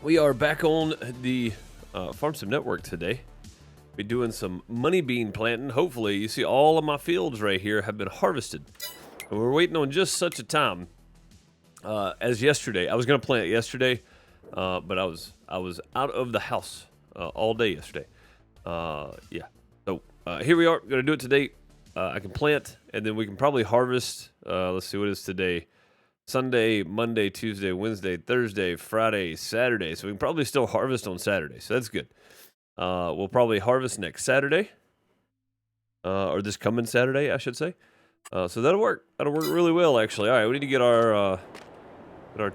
We are back on the Farm Sim Network today. Be doing some money bean planting. Hopefully, you see all of my fields right here have been harvested. And we're waiting on just such a time as yesterday. I was going to plant yesterday, but I was out of the house all day yesterday. Yeah. So here we are. Going to do it today. I can plant, and then we can probably harvest. Let's see what it is today. Sunday, Monday, Tuesday, Wednesday, Thursday, Friday, Saturday. So we can probably still harvest on Saturday. So that's good. We'll probably harvest next Saturday. Or this coming Saturday, I should say. So that'll work. That'll work really well, actually. All right, we need to get our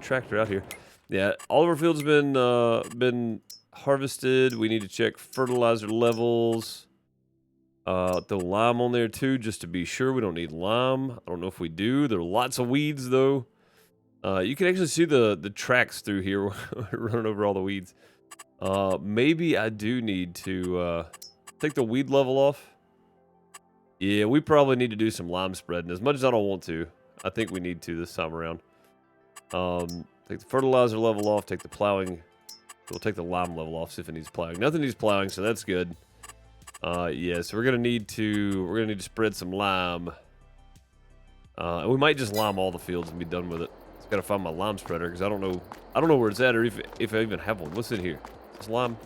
tractor out here. Yeah, all of our fields have been harvested. We need to check fertilizer levels. Throw lime on there, too, just to be sure. We don't need lime. I don't know if we do. There are lots of weeds, though. You can actually see the tracks through here running over all the weeds. Maybe I do need to take the weed level off. Yeah, we probably need to do some lime spreading. As much as I don't want to, I think we need to this time around. Take the fertilizer level off, take the plowing. We'll take the lime level off, see if it needs plowing. Nothing needs plowing, so that's good. Yeah, so we're gonna need to spread some lime. And we might just lime all the fields and be done with it. Just gotta find my lime spreader because I don't know where it's at or if I even have one. What's in here? It's lime.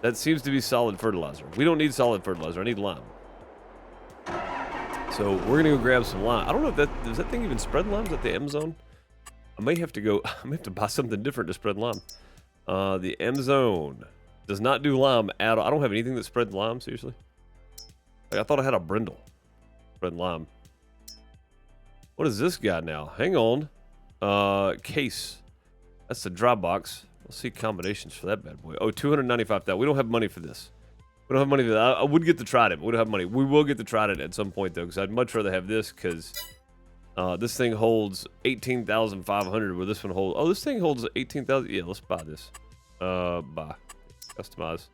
That seems to be solid fertilizer. We don't need solid fertilizer. I need lime. So we're gonna go grab some lime. I don't know if does that thing even spread limes at the M zone? I may have to buy something different to spread lime. The M zone does not do lime at all. I don't have anything that spreads lime, seriously. Like, I thought I had a brindle spread lime. What is this guy now? Hang on. Case. That's the dry box. Let's see combinations for that bad boy. Oh, 295,000. We don't have money for this. We don't have money for that. I would get the Trident, but we don't have money. We will get the Trident at some point, though, because I'd much rather have this, because this thing holds 18,500, where this one holds... Oh, this thing holds 18,000. Yeah, let's buy this. Buy. Customize.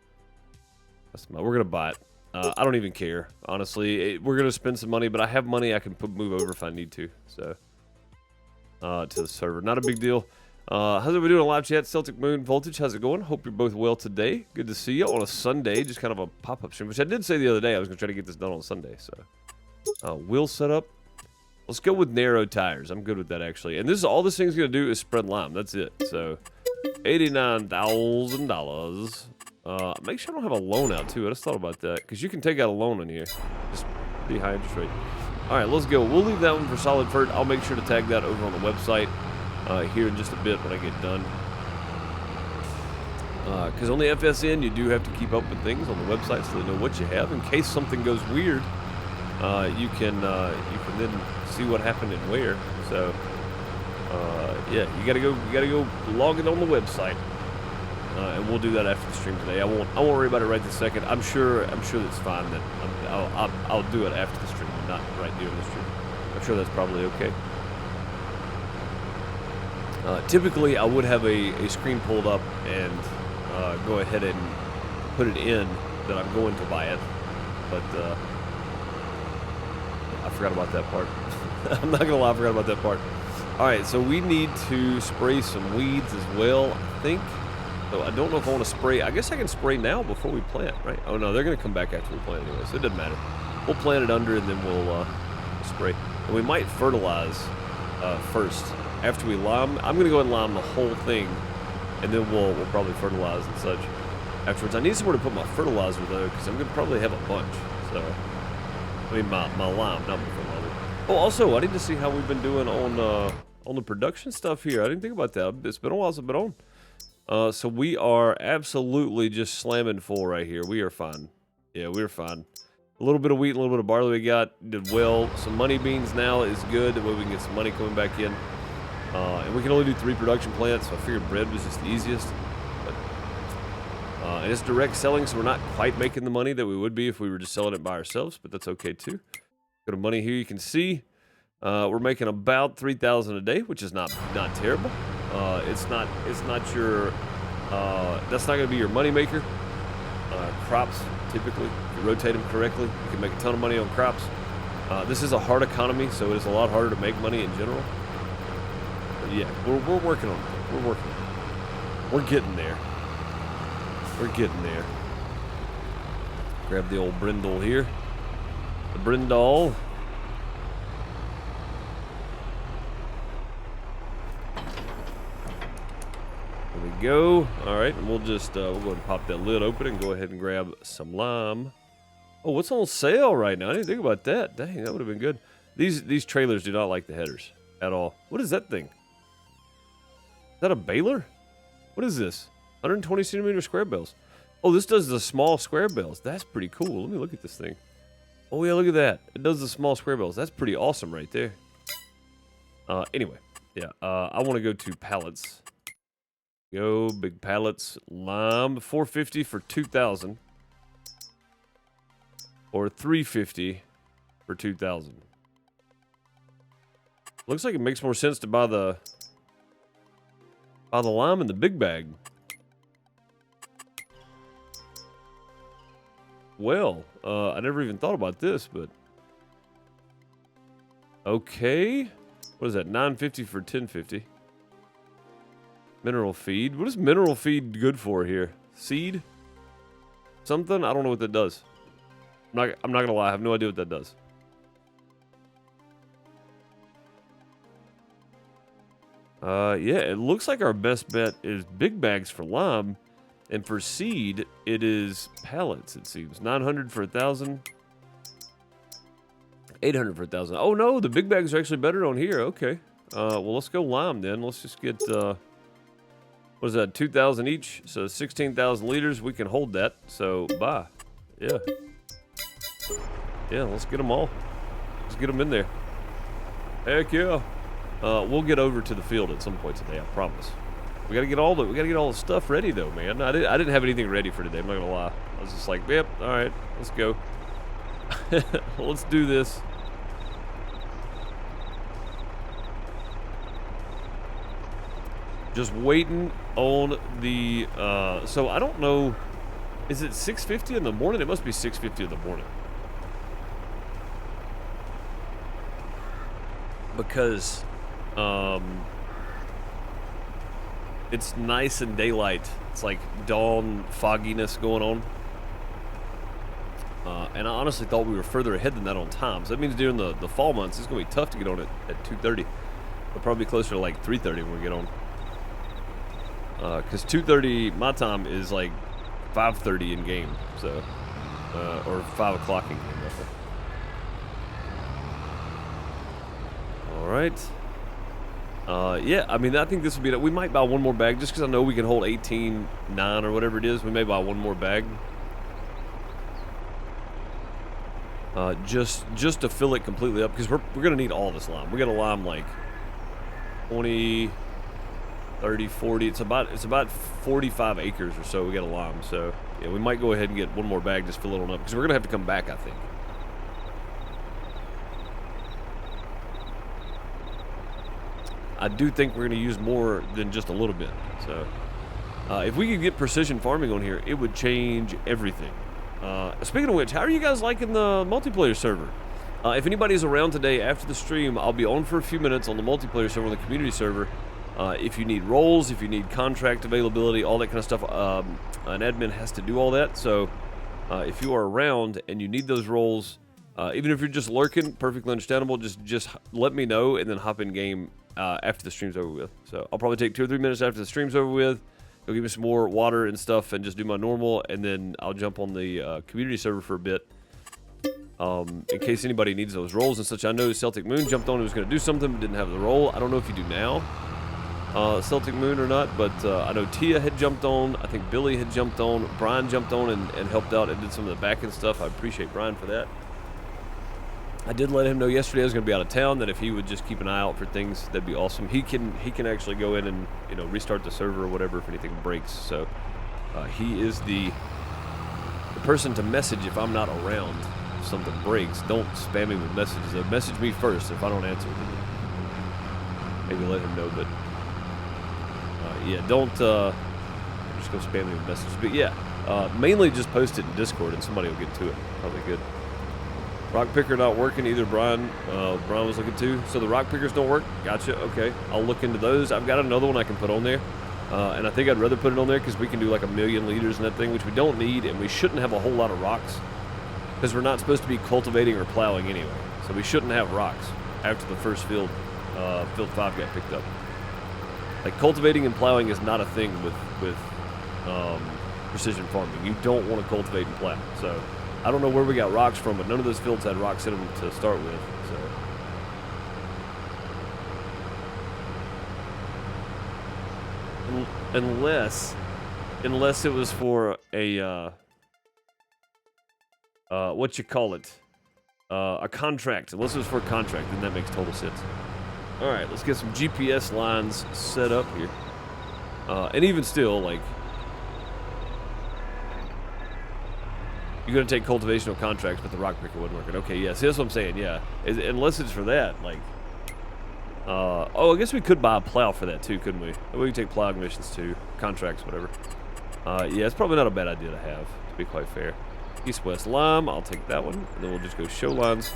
We're going to buy it. I don't even care, honestly. We're going to spend some money, but I have money I can move over if I need to. So, to the server. Not a big deal. How's everybody doing on live chat? Celtic Moon Voltage, how's it going? Hope you're both well today. Good to see you on a Sunday. Just kind of a pop-up stream, which I did say the other day. I was going to try to get this done on Sunday. So, wheel setup. Let's go with narrow tires. I'm good with that, actually. And all this thing's going to do is spread lime. That's it. So, $89,000. Make sure I don't have a loan out, too. I just thought about that. Because you can take out a loan in here. Just pretty high interest rate. All right, let's go. We'll leave that one for solid fert. I'll make sure to tag that over on the website here in just a bit when I get done. Because on the FSN, you do have to keep up with things on the website so they know what you have. In case something goes weird, you can then see what happened and where. So, yeah, you gotta go log it on the website. And we'll do that after the stream today. I won't worry about it right this second. I'm sure it's fine that I'll do it after the stream, not right during the stream. I'm sure that's probably okay. Typically, I would have a screen pulled up and go ahead and put it in that I'm going to buy it, but I forgot about that part. I'm not gonna lie, I forgot about that part. All right, so we need to spray some weeds as well, I think. So I don't know if I want to spray. I guess I can spray now before we plant, right? Oh, no, they're going to come back after we plant anyway, so it doesn't matter. We'll plant it under, and then we'll spray. And we might fertilize first. After we lime, I'm going to go ahead and lime the whole thing, and then we'll probably fertilize and such afterwards. I need somewhere to put my fertilizer, though, because I'm going to probably have a bunch. So, I mean, my lime, not my fertilizer. Oh, also, I need to see how we've been doing on the production stuff here. I didn't think about that. It's been a while since I've been on. So we are absolutely just slamming full right here. We are fine. Yeah, we're fine. A little bit of wheat, a little bit of barley we got. Did well. Some money beans now is good. That way we can get some money coming back in. And we can only do 3 production plants, so I figured bread was just the easiest. But, and it's direct selling, so we're not quite making the money that we would be if we were just selling it by ourselves, but that's okay too. Go to money here, you can see we're making about $3,000 a day, which is not terrible. It's not your, that's not going to be your money maker. Crops, typically, if you rotate them correctly, you can make a ton of money on crops. This is a hard economy, so it is a lot harder to make money in general. But yeah, we're working on it. We're working on it. We're getting there. We're getting there. Grab the old brindle here. The brindle. There we go. All right, and we'll just we'll go ahead and pop that lid open and go ahead and grab some lime. Oh, what's on sale right now? I didn't think about that. Dang, that would have been good. These trailers do not like the headers at all. What is that thing? Is that a baler? What is this? 120 centimeter square bales. Oh, this does the small square bales. That's pretty cool. Let me look at this thing. Oh yeah, look at that. It does the small square bales. That's pretty awesome right there. Anyway, yeah. I want to go to pallets. Go big pallets. Lime, 450 for 2,000, or 350 for 2,000. Looks like it makes more sense to buy the lime in the big bag. Well, I never even thought about this, but okay. What is that? 950 for 1050. Mineral feed. What is mineral feed good for here? Seed? Something? I don't know what that does. I'm not gonna lie. I have no idea what that does. Yeah, it looks like our best bet is big bags for lime. And for seed, it is pallets, it seems. 900 for 1,000. 800 for 1,000. Oh, no, the big bags are actually better on here. Okay. Well, let's go lime then. Let's just get, what is that, 2,000 each? So 16,000 liters. We can hold that. So, bye. Yeah. Yeah, let's get them all. Let's get them in there. Heck yeah. We'll get over to the field at some point today, I promise. We gotta get all the stuff ready though, man. I didn't have anything ready for today. I'm not gonna lie. I was just like, yep, all right, let's go. Let's do this. Just waiting on the. So I don't know. Is it 6:50 in the morning? It must be 6:50 in the morning. Because, it's nice and daylight. It's like dawn fogginess going on. And I honestly thought we were further ahead than that on time. So that means during the fall months, it's going to be tough to get on it at 2:30. We'll probably be closer to like 3:30 when we get on. Because 2:30 my time is like 5:30 in game. So, or 5 o'clock in game, roughly. All right. Yeah, I mean, I think this would be... We might buy one more bag just because I know we can hold 18.9 or whatever it is. We may buy one more bag. Just to fill it completely up because we're going to need all this lime. We're going to lime like 20, 30, 40. It's about 45 acres or so we got to lime. So, yeah, we might go ahead and get one more bag, just fill it on up because we're going to have to come back, I think. I do think we're going to use more than just a little bit. So, if we could get precision farming on here, it would change everything. Speaking of which, how are you guys liking the multiplayer server? If anybody's around today after the stream, I'll be on for a few minutes on the multiplayer server, on the community server. If you need roles, if you need contract availability, all that kind of stuff, an admin has to do all that. So, if you are around and you need those roles, even if you're just lurking, perfectly understandable. Just let me know and then hop in game after the stream's over with. So I'll probably take 2 or 3 minutes after the stream's over with. Go give me some more water and stuff and just do my normal, and then I'll jump on the community server for a bit. In case anybody needs those roles and such. I know Celtic Moon jumped on and was going to do something but didn't have the role. I don't know if you do now, Celtic Moon or not, but I know Tia had jumped on. I think Billy had jumped on. Brian jumped on and helped out and did some of the back end stuff. I appreciate Brian for that. I did let him know yesterday I was going to be out of town, that if he would just keep an eye out for things, that'd be awesome. He can actually go in and, you know, restart the server or whatever if anything breaks. So he is the person to message if I'm not around. If something breaks, don't spam me with messages. Message me first if I don't answer. Maybe let him know, but yeah, don't just go spam me with messages. But yeah, mainly just post it in Discord and somebody will get to it. Probably good. Rock picker not working either. Brian was looking too. So the rock pickers don't work. Gotcha. Okay, I'll look into those. I've got another one I can put on there. And I think I'd rather put it on there because we can do like 1,000,000 liters in that thing, which we don't need, and we shouldn't have a whole lot of rocks because we're not supposed to be cultivating or plowing anyway. So we shouldn't have rocks after the first field 5 got picked up. Like cultivating and plowing is not a thing with precision farming. You don't want to cultivate and plow. So I don't know where we got rocks from, but none of those fields had rocks in them to start with. So. Unless it was for a what you call it, a contract. Unless it was for a contract, then that makes total sense. All right, let's get some GPS lines set up here. And even still, like, you're gonna take cultivational contracts, but the rock picker wasn't working. Okay, yeah, see, that's what I'm saying. Yeah, unless it's for that, like. Oh, I guess we could buy a plow for that too, couldn't we? We can take plow missions too, contracts, whatever. Yeah, it's probably not a bad idea to have, to be quite fair. East-west lime, I'll take that one, and then we'll just go show lines.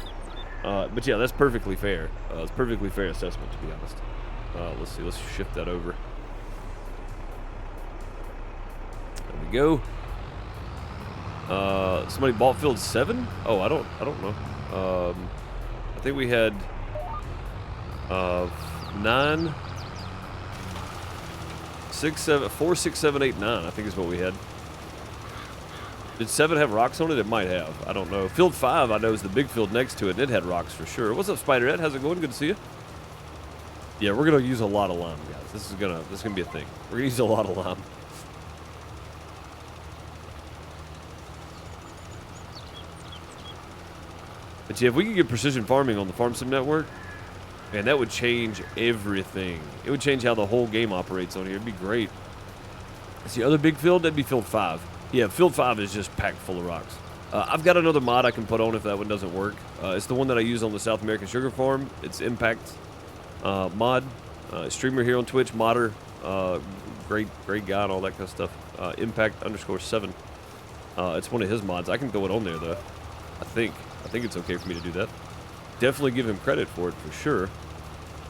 But yeah, that's perfectly fair. It's perfectly fair assessment, to be honest. Let's see, let's shift that over. There we go. Somebody bought field 7? Oh, I don't know. I think we had 9, 6, 7, 4, 6, 7, 8, 9. I think is what we had. Did 7 have rocks on it? It might have. I don't know. Field 5, I know, is the big field next to it, and it had rocks for sure. What's up, Spiderette? How's it going? Good to see you. Yeah, we're gonna use a lot of lime, guys. This is gonna be a thing. We're gonna use a lot of lime. But yeah, if we could get precision farming on the Farm Sim network, man, that would change everything. It would change how the whole game operates on here. It'd be great. It's the other big field. That'd be field 5. Yeah, field 5 is just packed full of rocks. I've got another mod I can put on if that one doesn't work. It's the one that I use on the South American Sugar Farm. It's Impact mod. Streamer here on Twitch, modder. Great guy and all that kind of stuff. Impact_7. It's one of his mods. I can throw it on there though. I think it's okay for me to do that. Definitely give him credit for it for sure.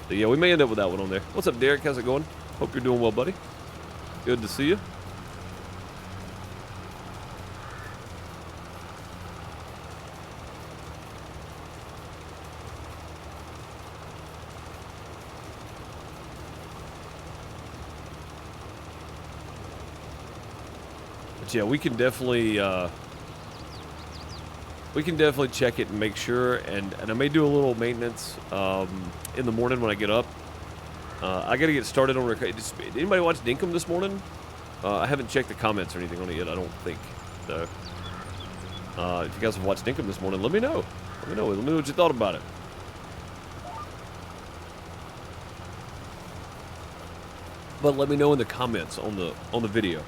So yeah, we may end up with that one on there. What's up, Derek? How's it going? Hope you're doing well, buddy. Good to see you. But yeah, we can definitely check it and make sure, and I may do a little maintenance in the morning when I get up. I got to get started on did anybody watch Dinkum this morning? I haven't checked the comments or anything on it yet, I don't think. So, if you guys have watched Dinkum this morning, let me know. Let me know what you thought about it. But let me know in the comments on the video.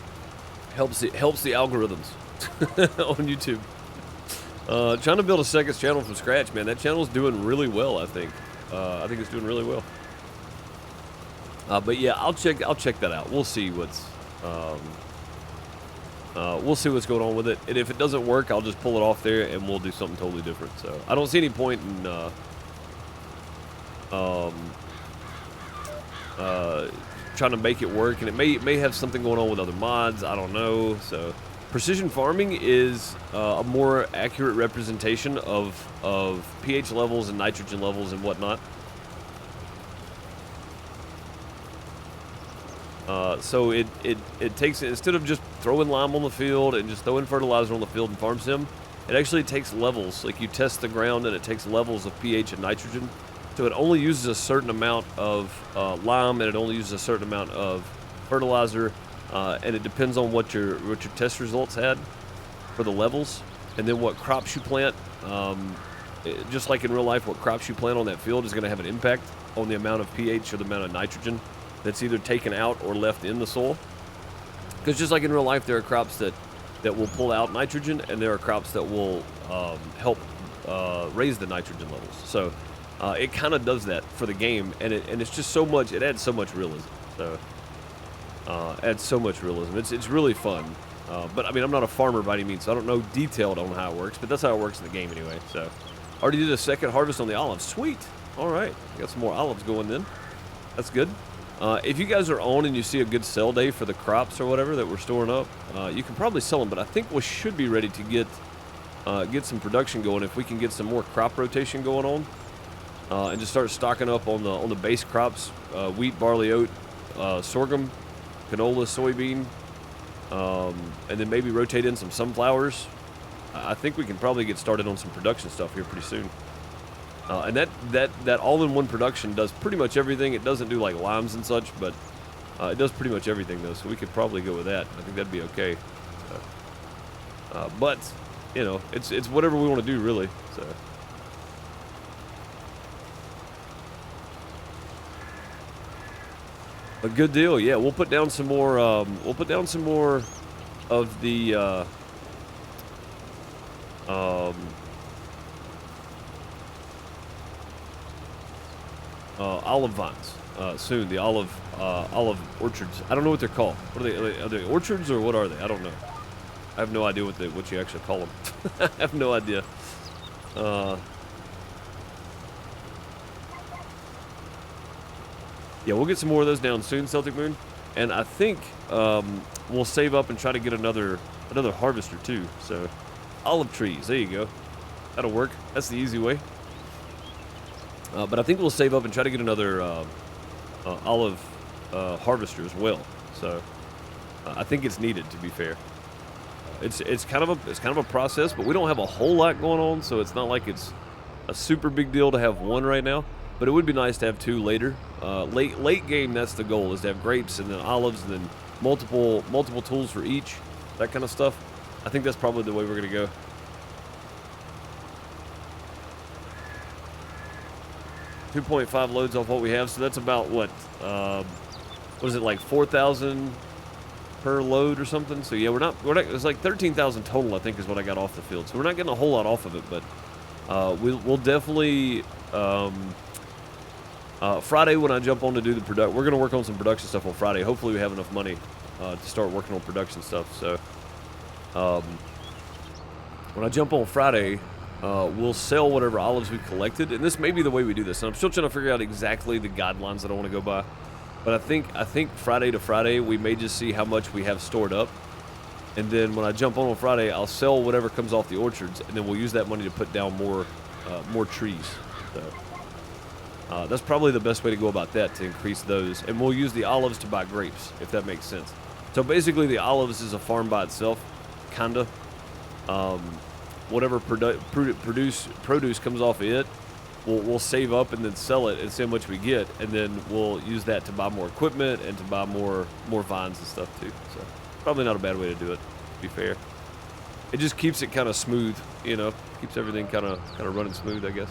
Helps the algorithms on YouTube. Trying to build a second channel from scratch, man. That channel's doing really well, I think. I think it's doing really well. But yeah, I'll check that out. We'll see what's going on with it. And if it doesn't work, I'll just pull it off there and we'll do something totally different. So I don't see any point in trying to make it work. And it may have something going on with other mods. I don't know. So precision farming is a more accurate representation of pH levels and nitrogen levels and whatnot. So it takes, instead of just throwing lime on the field and just throwing fertilizer on the field in Farm Sim, it actually takes levels. Like you test the ground and it takes levels of pH and nitrogen. So it only uses a certain amount of lime and it only uses a certain amount of fertilizer. And it depends on what your test results had for the levels, and then what crops you plant. Just like in real life, what crops you plant on that field is going to have an impact on the amount of pH or the amount of nitrogen that's either taken out or left in the soil. Because just like in real life, there are crops that will pull out nitrogen, and there are crops that will help raise the nitrogen levels. So it kind of does that for the game, and it's just so much. It adds so much realism. So. Adds so much realism. It's really fun. But I mean, I'm not a farmer by any means, so I don't know detailed on how it works, but that's how it works in the game anyway. So, already did a second harvest on the olives. Sweet. All right, got some more olives going then. That's good. If you guys are on and you see a good sell day for the crops or whatever that we're storing up, you can probably sell them. But I think we should be ready to get some production going if we can get some more crop rotation going on, and just start stocking up on the base crops: wheat, barley, oat, sorghum, canola, soybean, and then maybe rotate in some sunflowers. I think we can probably get started on some production stuff here pretty soon. And that all-in-one production does pretty much everything. It doesn't do like limes and such, but it does pretty much everything though. So we could probably go with that. I think that'd be okay. But you know, it's whatever we want to do really. So. A good deal, yeah. We'll put down some more. We'll put down some more of the. Olive vines soon. The olive orchards. I don't know what they're called. What are they? Are they orchards or what are they? I don't know. I have no idea what you actually call them. I have no idea. Yeah, we'll get some more of those down soon, Celtic Moon, and I think we'll save up and try to get another harvester too. So, olive trees. There you go. That'll work. That's the easy way. But I think we'll save up and try to get another olive harvester as well. So I think it's needed. To be fair, it's kind of a process, but we don't have a whole lot going on, so it's not like it's a super big deal to have one right now. But it would be nice to have two later. Late game, that's the goal, is to have grapes and then olives and then multiple tools for each, that kind of stuff. I think that's probably the way we're gonna go. $2.5 loads off what we have, so that's about what is it, like 4,000 per load or something? So yeah, we're not. It's like 13,000 total, I think, is what I got off the field. So we're not getting a whole lot off of it, but we'll definitely Friday when I jump on to do the product, we're gonna work on some production stuff on Friday. Hopefully we have enough money to start working on production stuff. So when I jump on Friday, we'll sell whatever olives we collected, and this may be the way we do this. And I'm still trying to figure out exactly the guidelines that I want to go by. But I think Friday to Friday we may just see how much we have stored up, and then when I jump on Friday, I'll sell whatever comes off the orchards, and then we'll use that money to put down more trees. So that's probably the best way to go about that, to increase those, and we'll use the olives to buy grapes, if that makes sense. So basically, the olives is a farm by itself, kinda. Whatever produce comes off of it, we'll save up and then sell it and see how much we get, and then we'll use that to buy more equipment and to buy more vines and stuff too. So probably not a bad way to do it, to be fair. It just keeps it kind of smooth, you know, keeps everything kind of running smooth, I guess.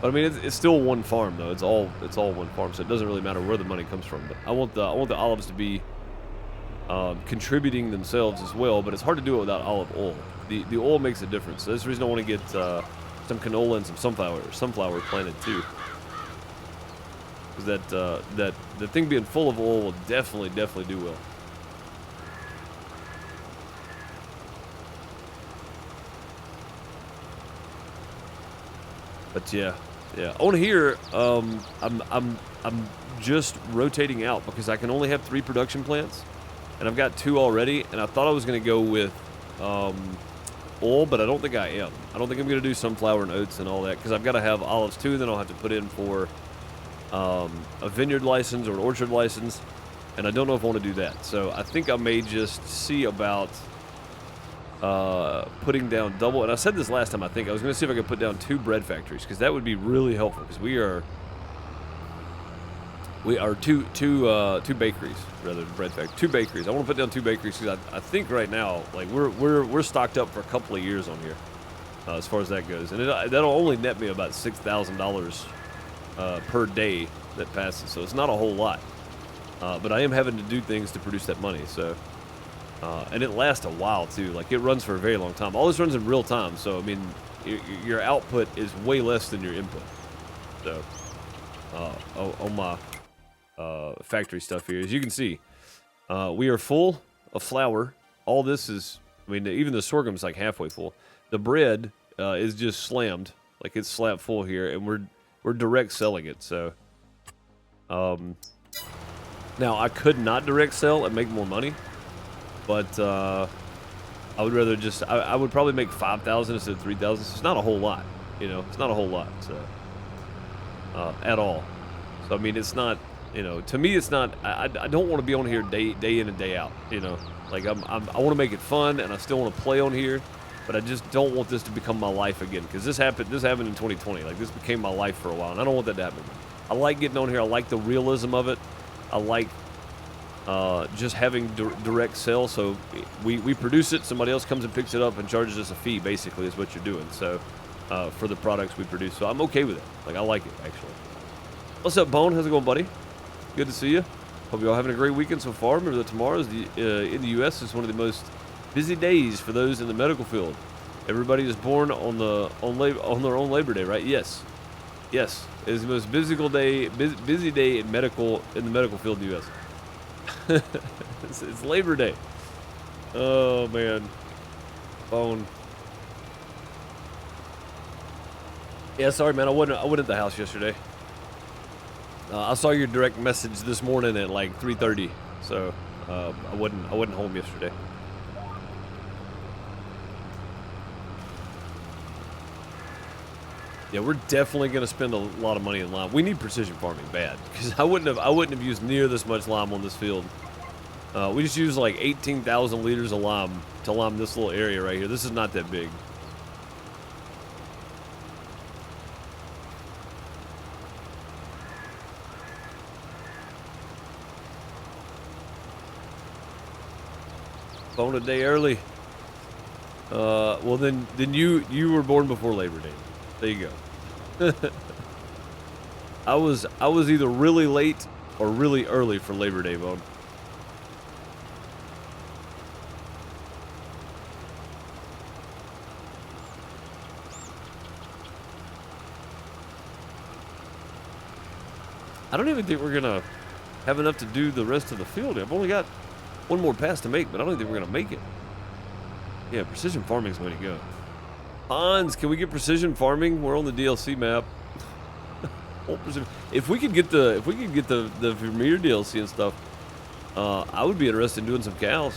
But I mean, it's still one farm though. It's all one farm, so it doesn't really matter where the money comes from. But I want the olives to be contributing themselves as well. But it's hard to do it without olive oil. The oil makes a difference. So that's the reason I want to get some canola and some sunflower planted too. Because that the thing being full of oil will definitely do well. But yeah. On here, I'm just rotating out because I can only have 3 production plants, and I've got 2 already. And I thought I was going to go with oil, but I don't think I am. I don't think I'm going to do sunflower and oats and all that, because I've got to have olives too. Then I'll have to put in for a vineyard license or an orchard license, and I don't know if I want to do that. So I think I may just see about putting down double. And I said this last time, I think I was going to see if I could put down 2 bread factories, because that would be really helpful, because we are two bakeries rather than bread factories. 2 bakeries. I want to put down 2 bakeries because I think right now, like, we're stocked up for a couple of years on here, as far as that goes, and that'll only net me about $6,000 per day that passes. So it's not a whole lot, but I am having to do things to produce that money. So. And it lasts a while too. Like, it runs for a very long time. All this runs in real time, so I mean, your output is way less than your input. So, on my factory stuff here, as you can see, we are full of flour. All this is, I mean, even the sorghum's like halfway full. The bread is just slammed, like it's slap full here, and we're direct selling it. So, Now, I could not direct sell and make more money, but I would rather just, I would probably make 5,000 instead of 3,000. So it's not a whole lot, you know, it's not a whole lot, so, at all. So, I mean, it's not, you know, to me, it's not, I don't want to be on here day in and day out, you know, like I want to make it fun and I still want to play on here, but I just don't want this to become my life again, because this happened in 2020, like this became my life for a while, and I don't want that to happen. I like getting on here, I like the realism of it, I like just having direct sale. So we produce it, somebody else comes and picks it up and charges us a fee, basically, is what you're doing. So for the products we produce. So I'm okay with it. Like, I like it, actually. What's up, Bone? How's it going, buddy? Good to see you. Hope you're all having a great weekend so far. Remember that tomorrow is in the U.S. is one of the most busy days for those in the medical field. Everybody is born on their own Labor Day, right? Yes. Yes. It is the most busy day in the medical field in the U.S. it's Labor Day. Oh man, Bone. Yeah, sorry man, I wasn't at the house yesterday. I saw your direct message this morning at like 3:30, so I wasn't home yesterday. Yeah, we're definitely gonna spend a lot of money in lime. We need precision farming bad, because I wouldn't have used near this much lime on this field. We just used like 18,000 liters of lime to lime this little area right here. This is not that big. Born a day early. Well then you were born before Labor Day. There you go. I was either really late or really early for Labor Day, Bone. I don't even think we're gonna have enough to do the rest of the field. I've only got one more pass to make, but I don't think we're gonna make it. Yeah, precision farming is the way to go. Hans, can we get precision farming? We're on the DLC map. If we could get the Vermeer DLC and stuff, I would be interested in doing some cows.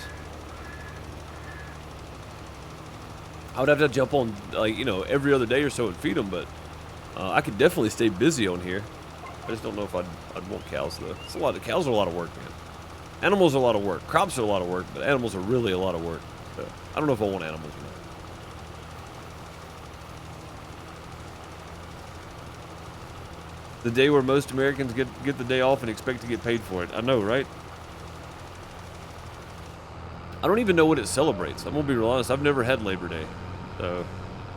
I would have to jump on, like, you know, every other day or so and feed them, but I could definitely stay busy on here. I just don't know if I'd want cows though. It's a lot of cows are a lot of work, man. Animals are a lot of work. Crops are a lot of work, but animals are really a lot of work. So I don't know if I want animals or not. The day where most Americans get the day off and expect to get paid for it. I know, right? I don't even know what it celebrates. I'm gonna be real honest. I've never had Labor Day, so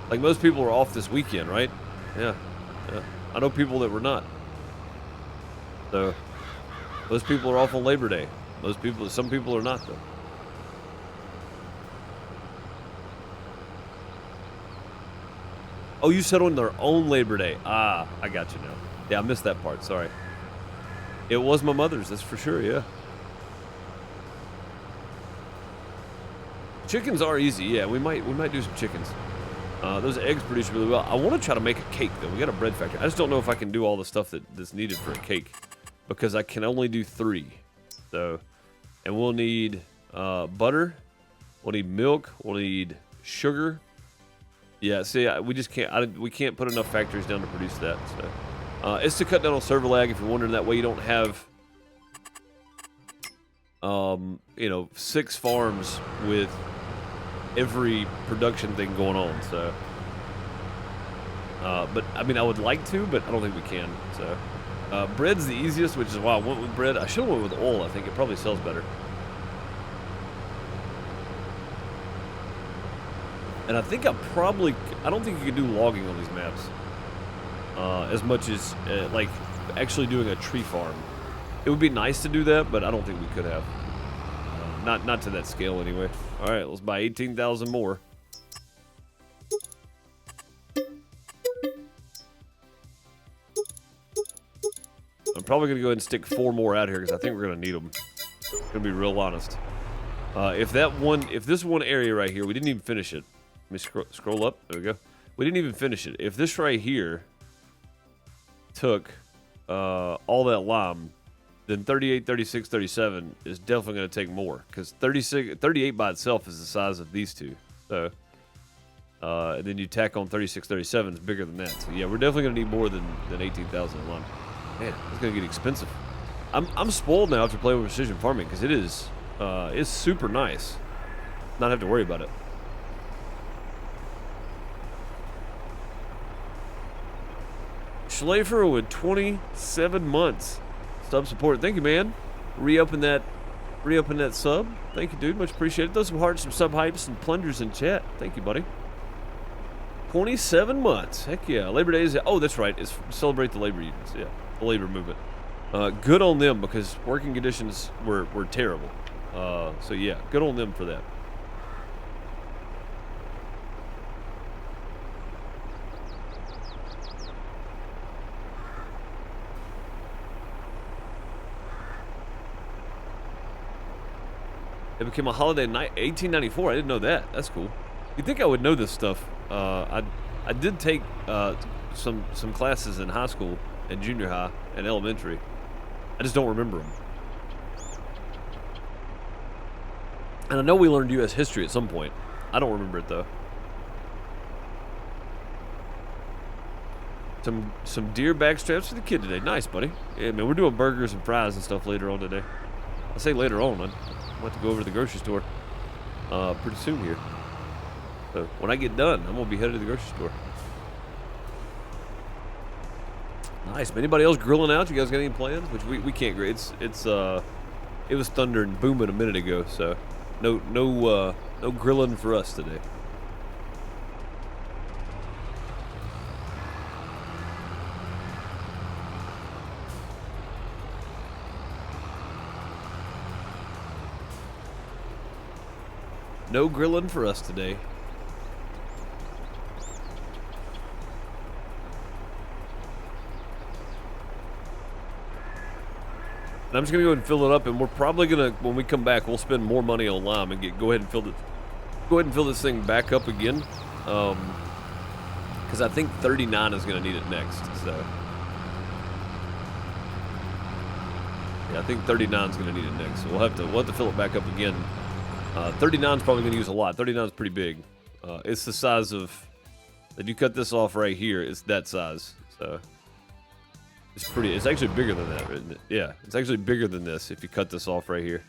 like most people are off this weekend, right? Yeah. I know people that were not. So most people are off on Labor Day. Some people are not though. Oh, you said on their own Labor Day. Ah, I got you now. Yeah, I missed that part. Sorry. It was my mother's. That's for sure. Yeah. Chickens are easy. Yeah, we might do some chickens. Those eggs produce really well. I want to try to make a cake though. We got a bread factory. I just don't know if I can do all the stuff that's needed for a cake, because I can only do 3. So, and we'll need butter. We'll need milk. We'll need sugar. Yeah. See, we just can't. We can't put enough factories down to produce that. So. It's to cut down on server lag, if you're wondering. That way you don't have, you know, 6 farms with every production thing going on. So, but I mean, I would like to, but I don't think we can. So, bread's the easiest, which is why I went with bread. I should have went with oil. I think it probably sells better. And I think I don't think you can do logging on these maps. As much as, like, actually doing a tree farm. It would be nice to do that, but I don't think we could have. Not to that scale, anyway. Alright, let's buy 18,000 more. I'm probably going to go ahead and stick 4 more out here, because I think we're going to need them. I'm going to be real honest. If this one area right here, we didn't even finish it. Let me scroll up. There we go. We didn't even finish it. If this right here took all that lime, then 38, 36, 37 is definitely going to take more, because 38 by itself is the size of these two. So, and then you tack on 36, 37 is bigger than that. So yeah, we're definitely going to need more than 18,000 in lime. Man, it's going to get expensive. I'm spoiled now after playing with precision farming, because it's super nice not have to worry about it. Schlafer with 27 months sub support. Thank you, man. Reopen that sub. Thank you, dude. Much appreciated. Throw some hearts, some sub hypes, and plungers in chat. Thank you, buddy. 27 months. Heck yeah. Labor Day is. Oh, that's right. It's celebrate the labor unions. Yeah, the labor movement. Good on them, because working conditions were terrible. So yeah, good on them for that. It became a holiday in 1894. I didn't know that. That's cool. You'd think I would know this stuff. I did take some classes in high school and junior high and elementary. I just don't remember them. And I know we learned U.S. history at some point. I don't remember it though. Some deer backstraps for the kid today. Nice, buddy. Yeah, man, we're doing burgers and fries and stuff later on today. I say later on, man. I'm about to go over to the grocery store pretty soon here. So when I get done, I'm gonna be headed to the grocery store. Nice. Anybody else grilling out? You guys got any plans? Which we can't grill. It was thunder and booming a minute ago, so no grilling for us today. No grilling for us today. And I'm just gonna go ahead and fill it up, and we're probably gonna, when we come back, we'll spend more money on lime and go ahead and fill this thing back up again, because I think 39 is gonna need it next. So yeah, I think 39 is gonna need it next. So we'll have to fill it back up again. 39 is probably gonna use a lot. 39 is pretty big. It's the size of, if you cut this off right here, it's that size. So it's actually bigger than that, isn't it? Yeah, it's actually bigger than this if you cut this off right here.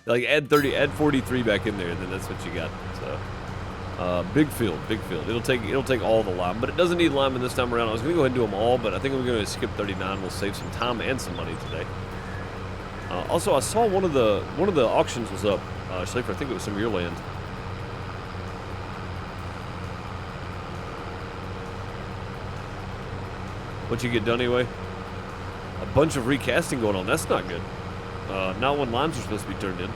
Like add 43 back in there, and then that's what you got. So big field. It'll take all the lime, but it doesn't need lime in this time around. I was gonna go ahead and do them all, but I think I'm gonna skip 39. We'll save some time and some money today. Also, I saw one of the auctions was up. Schlafer, I think it was some of your land. What you get done anyway? A bunch of recasting going on. That's not good. Not when limes are supposed to be turned in.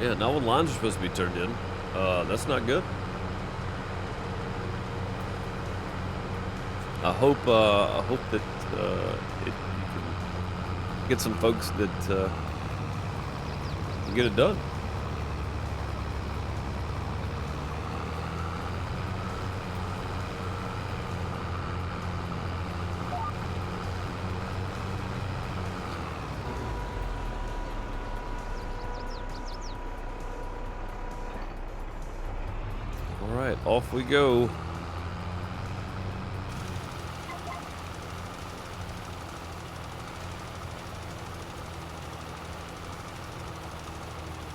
Yeah, not when limes are supposed to be turned in. That's not good. I hope that you can get some folks that can get it done. All right, off we go.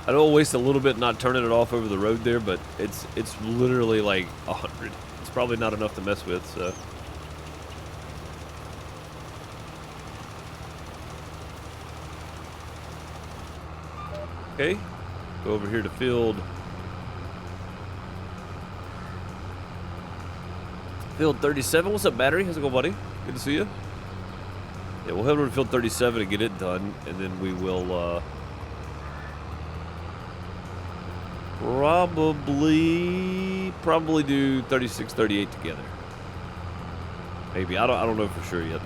I know I'll waste a little bit not turning it off over the road there, but it's literally like 100. It's probably not enough to mess with, so. Okay, go over here to field 37. What's up, battery? How's it going, buddy? Good to see you. Yeah, we'll head over to field 37 and get it done, and then we will probably do 36, 38 together. Maybe. I don't know for sure yet.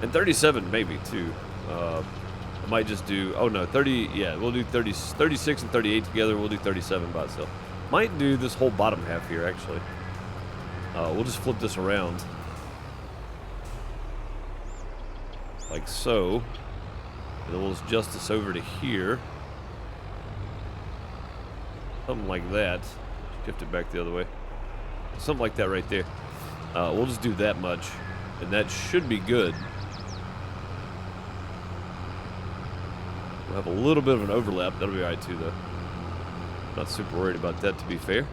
And 37 maybe too. I might just do, oh no, 30, yeah, we'll do 36 and 38 together. We'll do 37 by itself. Might do this whole bottom half here, actually. We'll just flip this around. Like so. And then we'll adjust this over to here. Something like that. Shift it back the other way. Something like that right there. We'll just do that much. And that should be good. We'll have a little bit of an overlap. That'll be alright too, though. Not super worried about that, to be fair.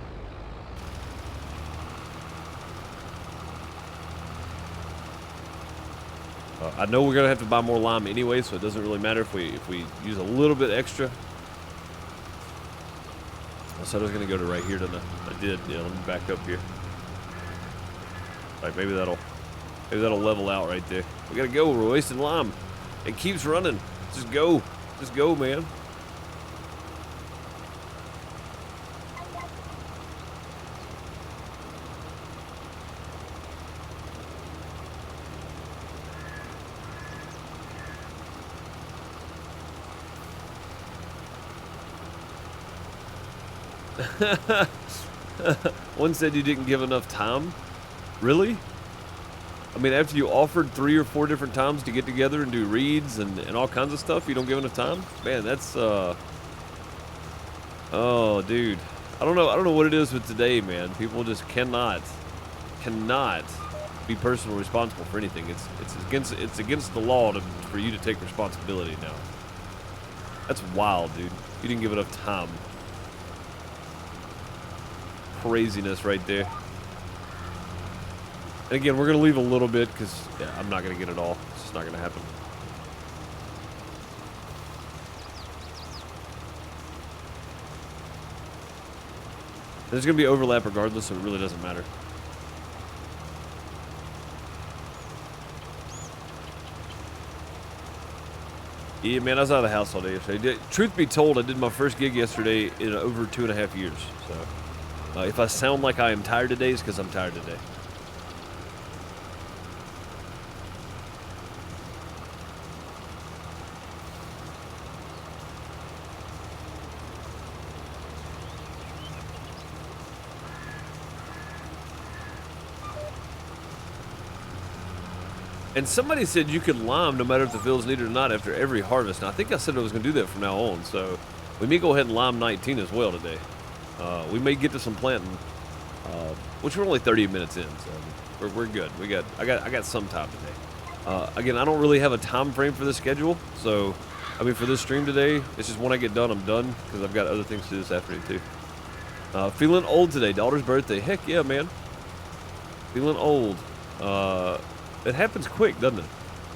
I know we're gonna have to buy more lime anyway, so it doesn't really matter if we use a little bit extra. I said I was gonna go to right here, didn't I? I did. Yeah, let me back up here. All right, maybe that'll level out right there. We gotta go. We're wasting lime. It keeps running. Just go. Just go, man. One said you didn't give enough time. Really? I mean, after you offered 3 or 4 different times to get together and do reads and all kinds of stuff, you don't give enough time? Man, that's oh, dude. I don't know what it is with today, man. People just cannot be personally responsible for anything. It's against the law for you to take responsibility now. That's wild, dude. You didn't give enough time. Craziness right there. And again, we're going to leave a little bit because yeah, I'm not going to get it all. It's just not going to happen. There's going to be overlap regardless, so it really doesn't matter. Yeah, man, I was out of the house all day yesterday. Truth be told, I did my first gig yesterday in over 2.5 years. So if I sound like I am tired today, it's because I'm tired today. And somebody said you could lime no matter if the field's needed or not after every harvest. Now, I think I said I was going to do that from now on. So we may go ahead and lime 19 as well today. We may get to some planting, which we're only 30 minutes in, so we're good. I got some time today. Again, I don't really have a time frame for this schedule. So, I mean, for this stream today, it's just when I get done, I'm done because I've got other things to do this afternoon too. Feeling old today. Daughter's birthday. Heck yeah, man. Feeling old. It happens quick, doesn't it?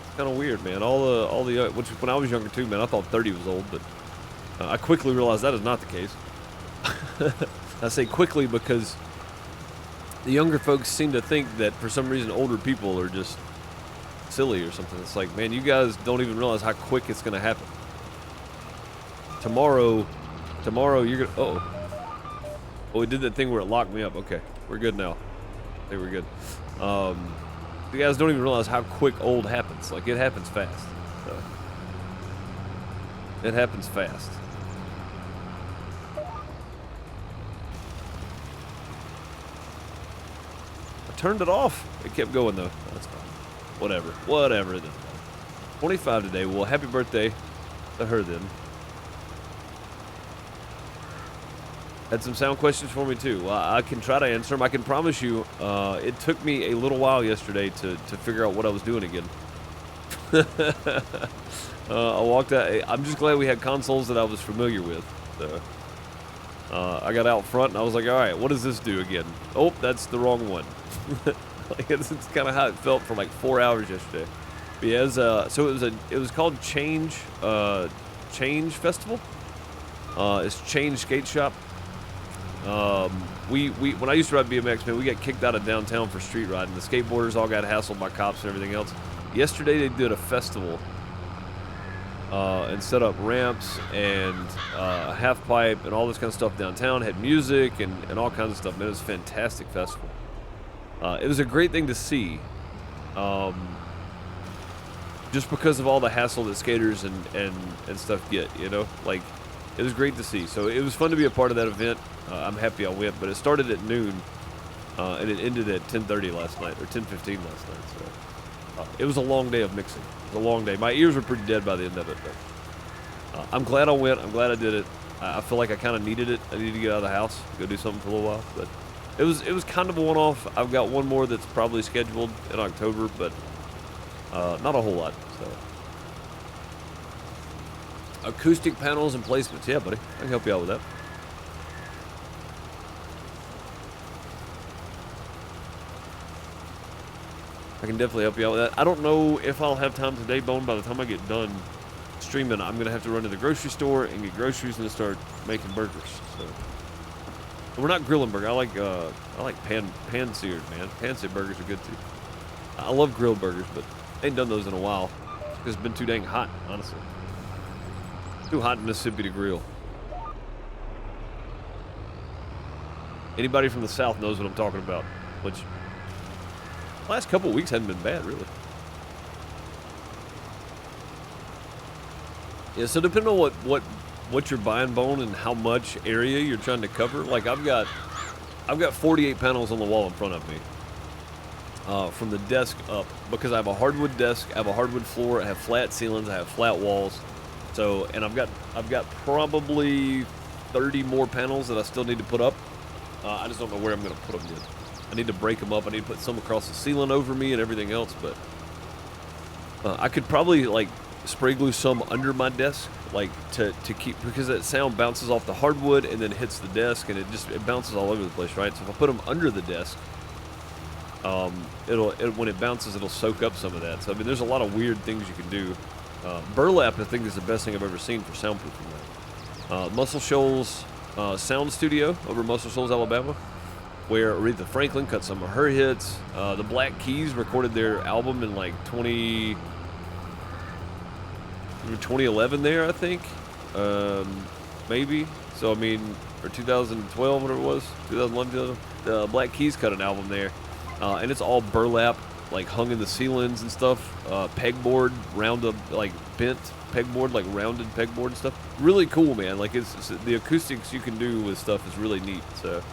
It's kind of weird, man. All the which when I was younger too, man, I thought 30 was old, but I quickly realized that is not the case. I say quickly because the younger folks seem to think that for some reason older people are just silly or something. It's like, man, you guys don't even realize how quick it's gonna happen. Tomorrow you're gonna. Oh, we did that thing where it locked me up. Okay, we're good now. I think we're good. You guys don't even realize how quick old happens. Like, it happens fast. So, it happens fast. I turned it off. It kept going, though. That's fine. Whatever. It is. 25 today. Well, happy birthday to her, then. Had some sound questions for me too. Well, I can try to answer them. I can promise you, it took me a little while yesterday to figure out what I was doing again. I walked out. I'm just glad we had consoles that I was familiar with. So, I got out front and I was like, all right, what does this do again? Oh, that's the wrong one. Like, it's kind of how it felt for like 4 hours yesterday. But yeah, so it was called Change Festival. It's Change Skate Shop. When I used to ride BMX, man, we got kicked out of downtown for street riding. The skateboarders all got hassled by cops and everything else. Yesterday they did a festival, and set up ramps and a half pipe and all this kind of stuff downtown. Had music and all kinds of stuff. Man, it was a fantastic festival. It was a great thing to see. just because of all the hassle that skaters and stuff get, you know? Like, it was great to see. So it was fun to be a part of that event. I'm happy I went, but it started at noon, and it ended at 10:30 last night, or 10:15 last night. So it was a long day of mixing. It was a long day. My ears were pretty dead by the end of it, but I'm glad I went. I'm glad I did it. I feel like I kind of needed it. I needed to get out of the house, go do something for a little while. But it was kind of a one-off. I've got one more that's probably scheduled in October, but not a whole lot. So acoustic panels and placements. Yeah, buddy, I can help you out with that. I can definitely help you out with that. I don't know if I'll have time today, Bone. By the time I get done streaming, I'm gonna have to run to the grocery store and get groceries and start making burgers. So we're not grilling burger. I like pan seared, man. Pan seared burgers are good too. I love grilled burgers, but I ain't done those in a while because it's been too dang hot, honestly. Too hot in Mississippi to grill. Anybody from the South knows what I'm talking about, which last couple of weeks hadn't been bad, really. Yeah, so depending on what you're buying, Bone, and how much area you're trying to cover, like I've got 48 panels on the wall in front of me, from the desk up, because I have a hardwood desk, I have a hardwood floor, I have flat ceilings, I have flat walls. So, and I've got probably 30 more panels that I still need to put up. I just don't know where I'm going to put them yet. I need to break them up. I need to put some across the ceiling over me and everything else, but I could probably like spray glue some under my desk, like to keep, because that sound bounces off the hardwood and then hits the desk, and it bounces all over the place, right? So if I put them under the desk, when it bounces, it'll soak up some of that. So I mean, there's a lot of weird things you can do. Burlap, I think, is the best thing I've ever seen for soundproofing that. Muscle Shoals Sound Studio over in Muscle Shoals, Alabama, where Aretha Franklin cut some of her hits. The Black Keys recorded their album in like 2011 there, I think, maybe. So I mean, or 2012, whatever it was, 2011. The Black Keys cut an album there, and it's all burlap, like hung in the ceilings and stuff. Pegboard, like bent pegboard, like rounded pegboard and stuff. Really cool, man. Like it's the acoustics you can do with stuff is really neat. So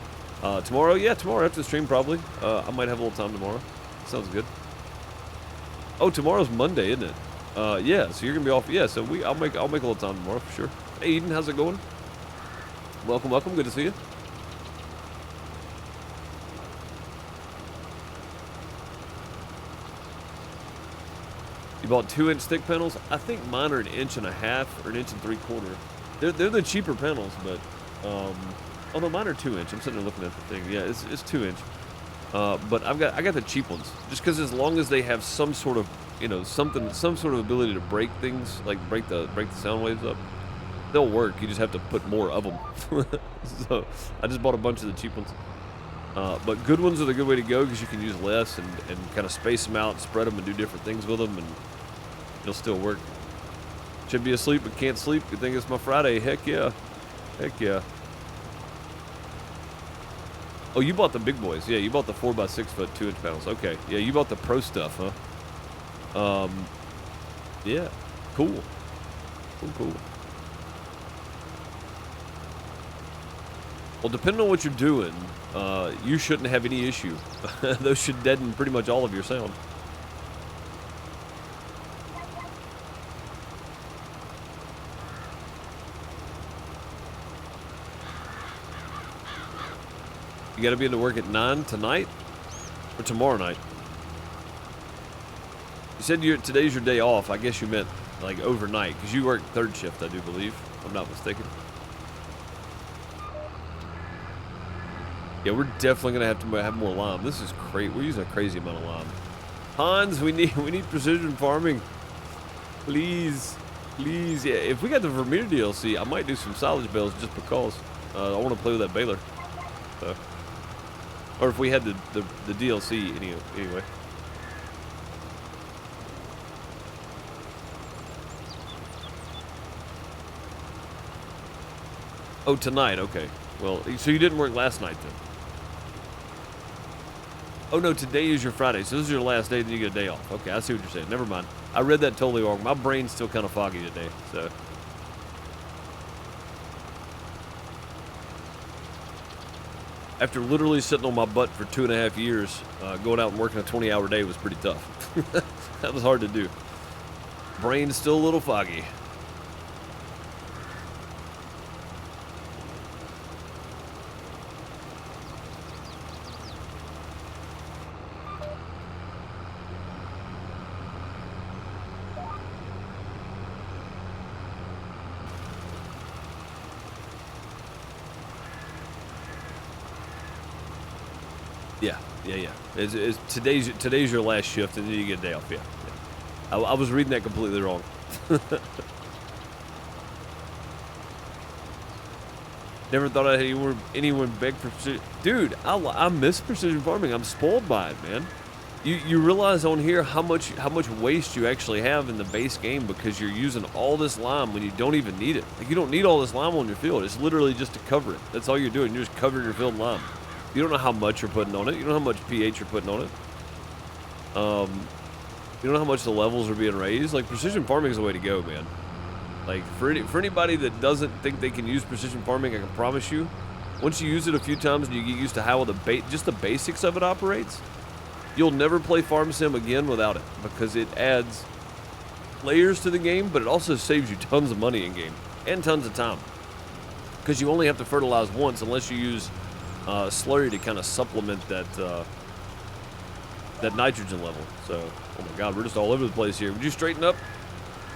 tomorrow after the stream probably. I might have a little time tomorrow. Sounds good. Oh, tomorrow's Monday, isn't it? Yeah, so you're gonna be off. Yeah, so I'll make a little time tomorrow for sure. Hey Eden, how's it going? Welcome. Good to see you. You bought 2-inch thick panels? I think mine are 1.5 inches or 1 3/4 inches. They're the cheaper panels, but oh no, mine are 2-inch. I'm sitting there looking at the thing. Yeah, it's 2-inch. But I got the cheap ones, just because as long as they have some sort of, you know, some sort of ability to break things, like break the sound waves up, they'll work. You just have to put more of them. So I just bought a bunch of the cheap ones. But good ones are the good way to go, because you can use less and kind of space them out, spread them, and do different things with them, and it'll still work. Should be asleep but can't sleep. Good thing it's my Friday. Heck yeah. Heck yeah. Oh, you bought the big boys. Yeah, you bought the 4x6 foot 2-inch panels. Okay. Yeah, you bought the pro stuff, huh? Yeah. Cool. Cool. Well, depending on what you're doing, you shouldn't have any issue. Those should deaden pretty much all of your sound. You gotta be into work at 9 tonight or tomorrow night? You said today's your day off. I guess you meant like overnight, because you work third shift, I do believe, if I'm not mistaken. Yeah, we're definitely gonna have to have more lime. This is crazy. We're using a crazy amount of lime. Hans, we need precision farming. Please. Yeah, if we got the Vermeer DLC, I might do some silage bales just because. I want to play with that baler. So. Or if we had the DLC anyway. Oh, tonight. Okay. Well, so you didn't work last night then? Oh no, today is your Friday, so this is your last day, then you get a day off. Okay, I see what you're saying. Never mind. I read that totally wrong. My brain's still kind of foggy today, so. After literally sitting on my butt for 2.5 years, going out and working a 20-hour day was pretty tough. That was hard to do. Brain's still a little foggy. Yeah. Today's your last shift, and then you get a day off. Yeah. I was reading that completely wrong. Never thought I had anyone beg for precision. Dude, I miss precision farming. I'm spoiled by it, man. You realize on here how much waste you actually have in the base game because you're using all this lime when you don't even need it. Like, you don't need all this lime on your field. It's literally just to cover it. That's all you're doing. You're just covering your field in lime. You don't know how much you're putting on it. You don't know how much pH you're putting on it. You don't know how much the levels are being raised. Like, precision farming is the way to go, man. Like, for anybody that doesn't think they can use precision farming, I can promise you, once you use it a few times and you get used to how just the basics of it operates, you'll never play Farm Sim again without it, because it adds layers to the game, but it also saves you tons of money in game and tons of time, because you only have to fertilize once unless you use slurry to kind of supplement that nitrogen level. So, oh my God, we're just all over the place here. Would you straighten up?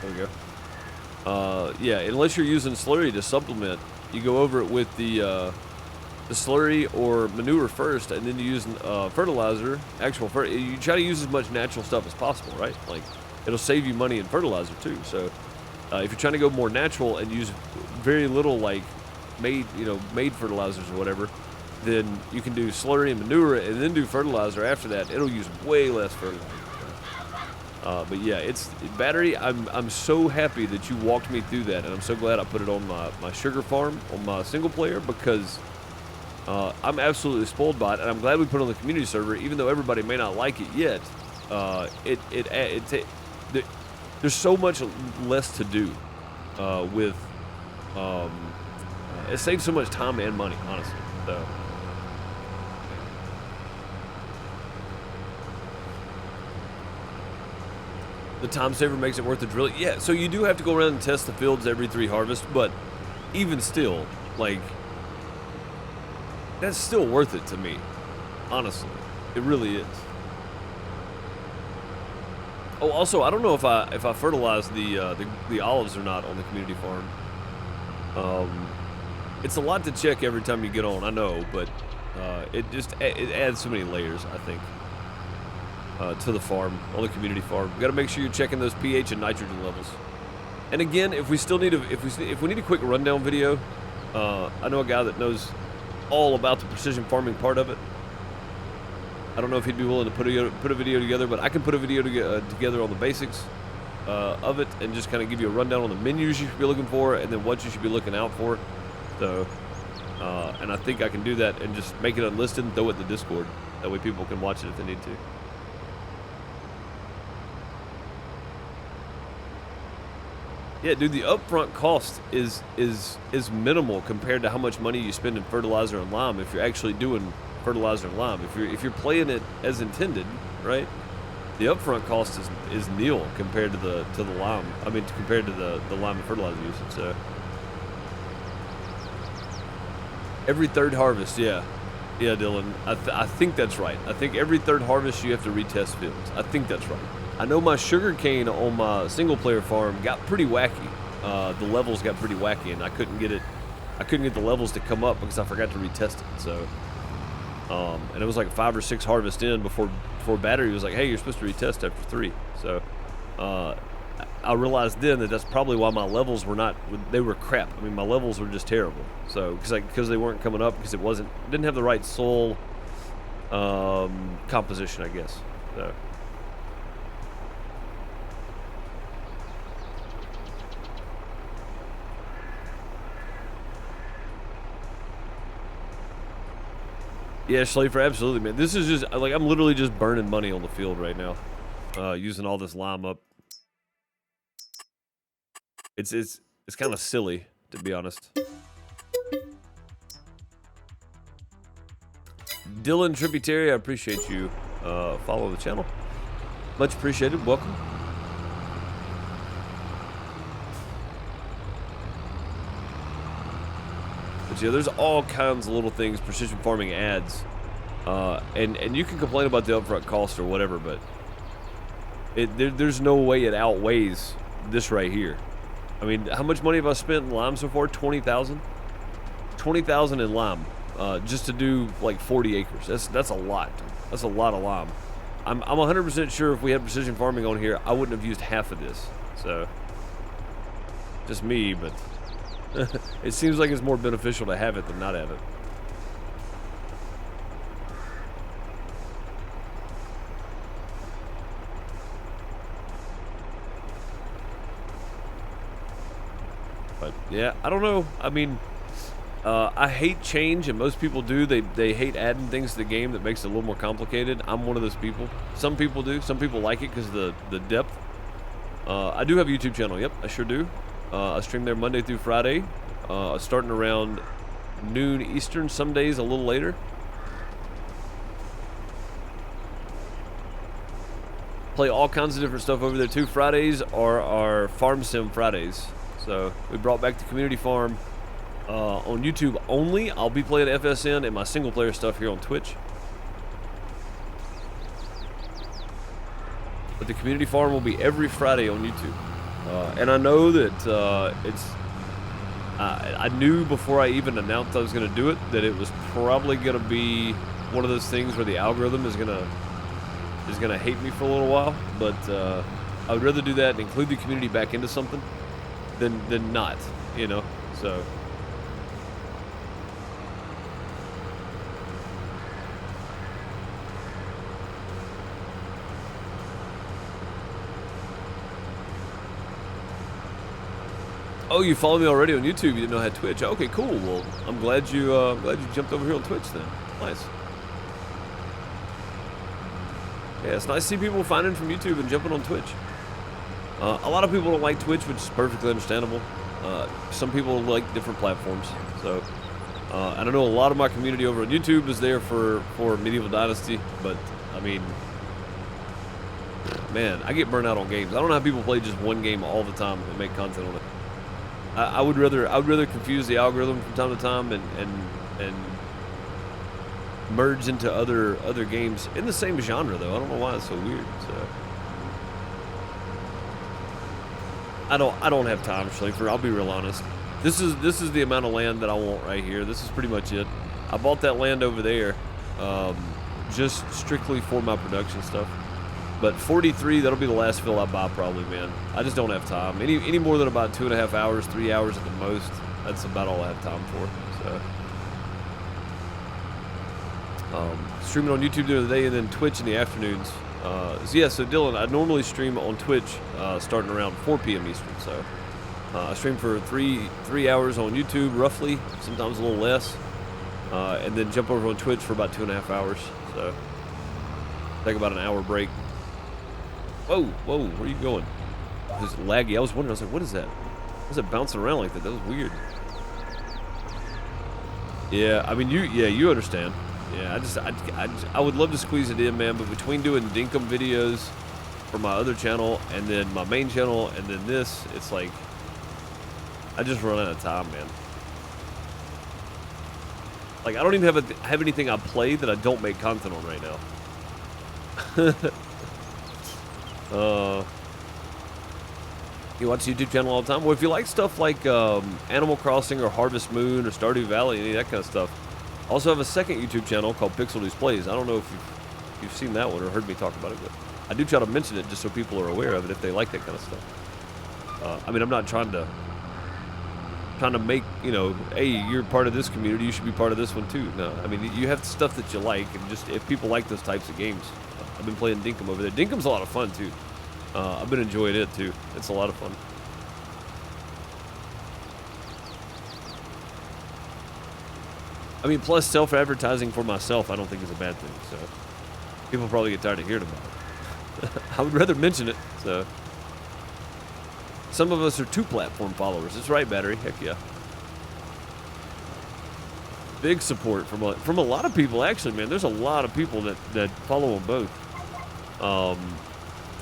There we go. Yeah, unless you're using slurry to supplement, you go over it with the slurry or manure first, and then you use fertilizer, you try to use as much natural stuff as possible, right? Like, it'll save you money in fertilizer too. So, if you're trying to go more natural and use very little, like, made fertilizers or whatever, then you can do slurry and manure and then do fertilizer after that. It'll use way less fertilizer. But yeah, it's battery. I'm so happy that you walked me through that, and I'm so glad I put it on my sugar farm on my single player, because I'm absolutely spoiled by it, and I'm glad we put it on the community server, even though everybody may not like it yet. There's so much less to do with. It saves so much time and money, honestly. So. The time saver makes it worth the drill. Yeah, so you do have to go around and test the fields every 3 harvests, but even still, like, that's still worth it to me. Honestly, it really is. Oh, also, I don't know if I fertilize the olives or not on the community farm. It's a lot to check every time you get on, I know, but it adds so many layers, I think. To the farm, on the community farm. You got to make sure you're checking those pH and nitrogen levels. And again, if we need a quick rundown video, I know a guy that knows all about the precision farming part of it. I don't know if he'd be willing to put a video together, but I can put a video together on the basics of it, and just kind of give you a rundown on the menus you should be looking for, and then what you should be looking out for. So, and I think I can do that and just make it unlisted and throw it in the Discord. That way people can watch it if they need to. Yeah, dude, the upfront cost is minimal compared to how much money you spend in fertilizer and lime if you're actually doing fertilizer and lime. If you're playing it as intended, right? The upfront cost is nil compared to the lime. I mean, compared to the lime and fertilizer usage. So every 3rd harvest, yeah, Dylan. I think that's right. I think every 3rd harvest you have to retest fields. I think that's right. I know my sugarcane on my single player farm got pretty wacky. The levels got pretty wacky, and I couldn't get the levels to come up because I forgot to retest it. So, and it was like 5 or 6 harvests in before battery was like, hey, you're supposed to retest after 3. So, I realized then that that's probably why my levels they were crap. I mean, my levels were just terrible. So, because they weren't coming up, because didn't have the right soil composition, I guess. So. Yeah, Schlafer, absolutely, man. This is just, like, I'm literally just burning money on the field right now. Using all this lime up. It's kind of silly, to be honest. Dylan Tributary, I appreciate you following the channel. Much appreciated. Welcome. But yeah, there's all kinds of little things precision farming adds. And you can complain about the upfront cost or whatever, but there's no way it outweighs this right here. I mean, how much money have I spent in lime so far? 20,000? 20,000 in lime. Just to do like 40 acres. That's a lot. That's a lot of lime. I'm 100% sure if we had precision farming on here, I wouldn't have used half of this. So, just me, but it seems like it's more beneficial to have it than not have it. But yeah, I don't know. I mean, I hate change, and most people do. They hate adding things to the game that makes it a little more complicated. I'm one of those people. Some people do. Some people like it because of the depth. I do have a YouTube channel. Yep, I sure do. I stream there Monday through Friday, starting around noon Eastern. Some days a little later. Play all kinds of different stuff over there too. Fridays are our Farm Sim Fridays. So we brought back the community farm. On YouTube only. I'll be playing FSN and my single player stuff here on Twitch. But the community farm will be every Friday on YouTube. And I know that I knew before I even announced I was going to do it that it was probably going to be one of those things where the algorithm is going to hate me for a little while. But I would rather do that and include the community back into something than not, you know. So. Oh, you follow me already on YouTube. You didn't know I had Twitch. Okay, cool. Well, I'm glad you jumped over here on Twitch then. Nice. Yeah, it's nice to see people finding from YouTube and jumping on Twitch. A lot of people don't like Twitch, which is perfectly understandable. Some people like different platforms. So, and I know a lot of my community over on YouTube is there for Medieval Dynasty, but I mean, man, I get burnt out on games. I don't know how people play just one game all the time and make content on it. I would rather confuse the algorithm from time to time and merge into other games in the same genre though. I don't know why it's so weird. So I don't have time, Schlafer. I'll be real honest. This is the amount of land that I want right here. This is pretty much it. I bought that land over there just strictly for my production stuff. But 43, that'll be the last fill I buy probably, man. I just don't have time. Any more than about 2.5 hours, 3 hours at the most, that's about all I have time for. So, streaming on YouTube during the day and then Twitch in the afternoons. So Dylan, I normally stream on Twitch starting around 4 p.m. Eastern. So I stream for three hours on YouTube, roughly, sometimes a little less, and then jump over on Twitch for about 2.5 hours. So take about an hour break. Whoa, where are you going? It was laggy. I was wondering, I was like, what is that? Why is it bouncing around like that? That was weird. Yeah, I mean, you understand. Yeah, I would love to squeeze it in, man, but between doing Dinkum videos for my other channel and then my main channel and then this, it's like, I just run out of time, man. Like, I don't even have anything I play that I don't make content on right now. You watch the YouTube channel all the time? Well, if you like stuff like Animal Crossing or Harvest Moon or Stardew Valley, any of that kind of stuff, I also have a second YouTube channel called Pixel News Plays. I don't know if you've seen that one or heard me talk about it, but I do try to mention it just so people are aware of it if they like that kind of stuff. I mean, I'm not trying to make, you know, hey, you're part of this community, you should be part of this one too. No, I mean, you have stuff that you like, and just if people like those types of games. I've been playing Dinkum over there. Dinkum's a lot of fun too. I've been enjoying it too. It's a lot of fun. I mean, plus self-advertising for myself, I don't think is a bad thing. So people probably get tired of hearing about it. I would rather mention it. So some of us are 2-platform followers. That's right, Battery. Heck yeah. Big support from a lot of people, actually, man. There's a lot of people that follow them both.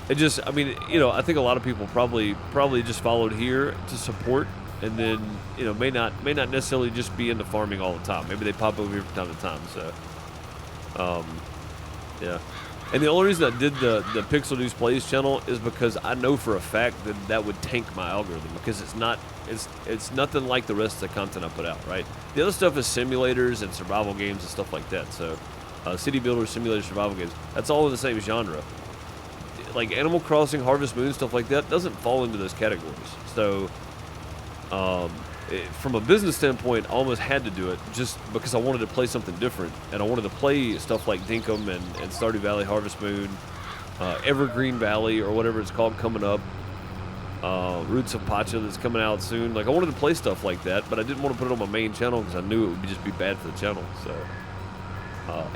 It just, I mean, you know, I think a lot of people probably just followed here to support, and then, you know, may not necessarily just be into farming all the time. Maybe they pop over here from time to time. So, yeah. And the only reason I did the Pixel News Plays channel is because I know for a fact that would tank my algorithm, because it's nothing like the rest of the content I put out, right? The other stuff is simulators and survival games and stuff like that. So, city builders, simulators, survival games. That's all in the same genre. Like Animal Crossing, Harvest Moon, stuff like that doesn't fall into those categories. So, from a business standpoint, I almost had to do it just because I wanted to play something different, and I wanted to play stuff like Dinkum and Stardew Valley, Harvest Moon, Evergreen Valley, or whatever it's called coming up, Roots of Pacha that's coming out soon. Like, I wanted to play stuff like that, but I didn't want to put it on my main channel because I knew it would just be bad for the channel. So,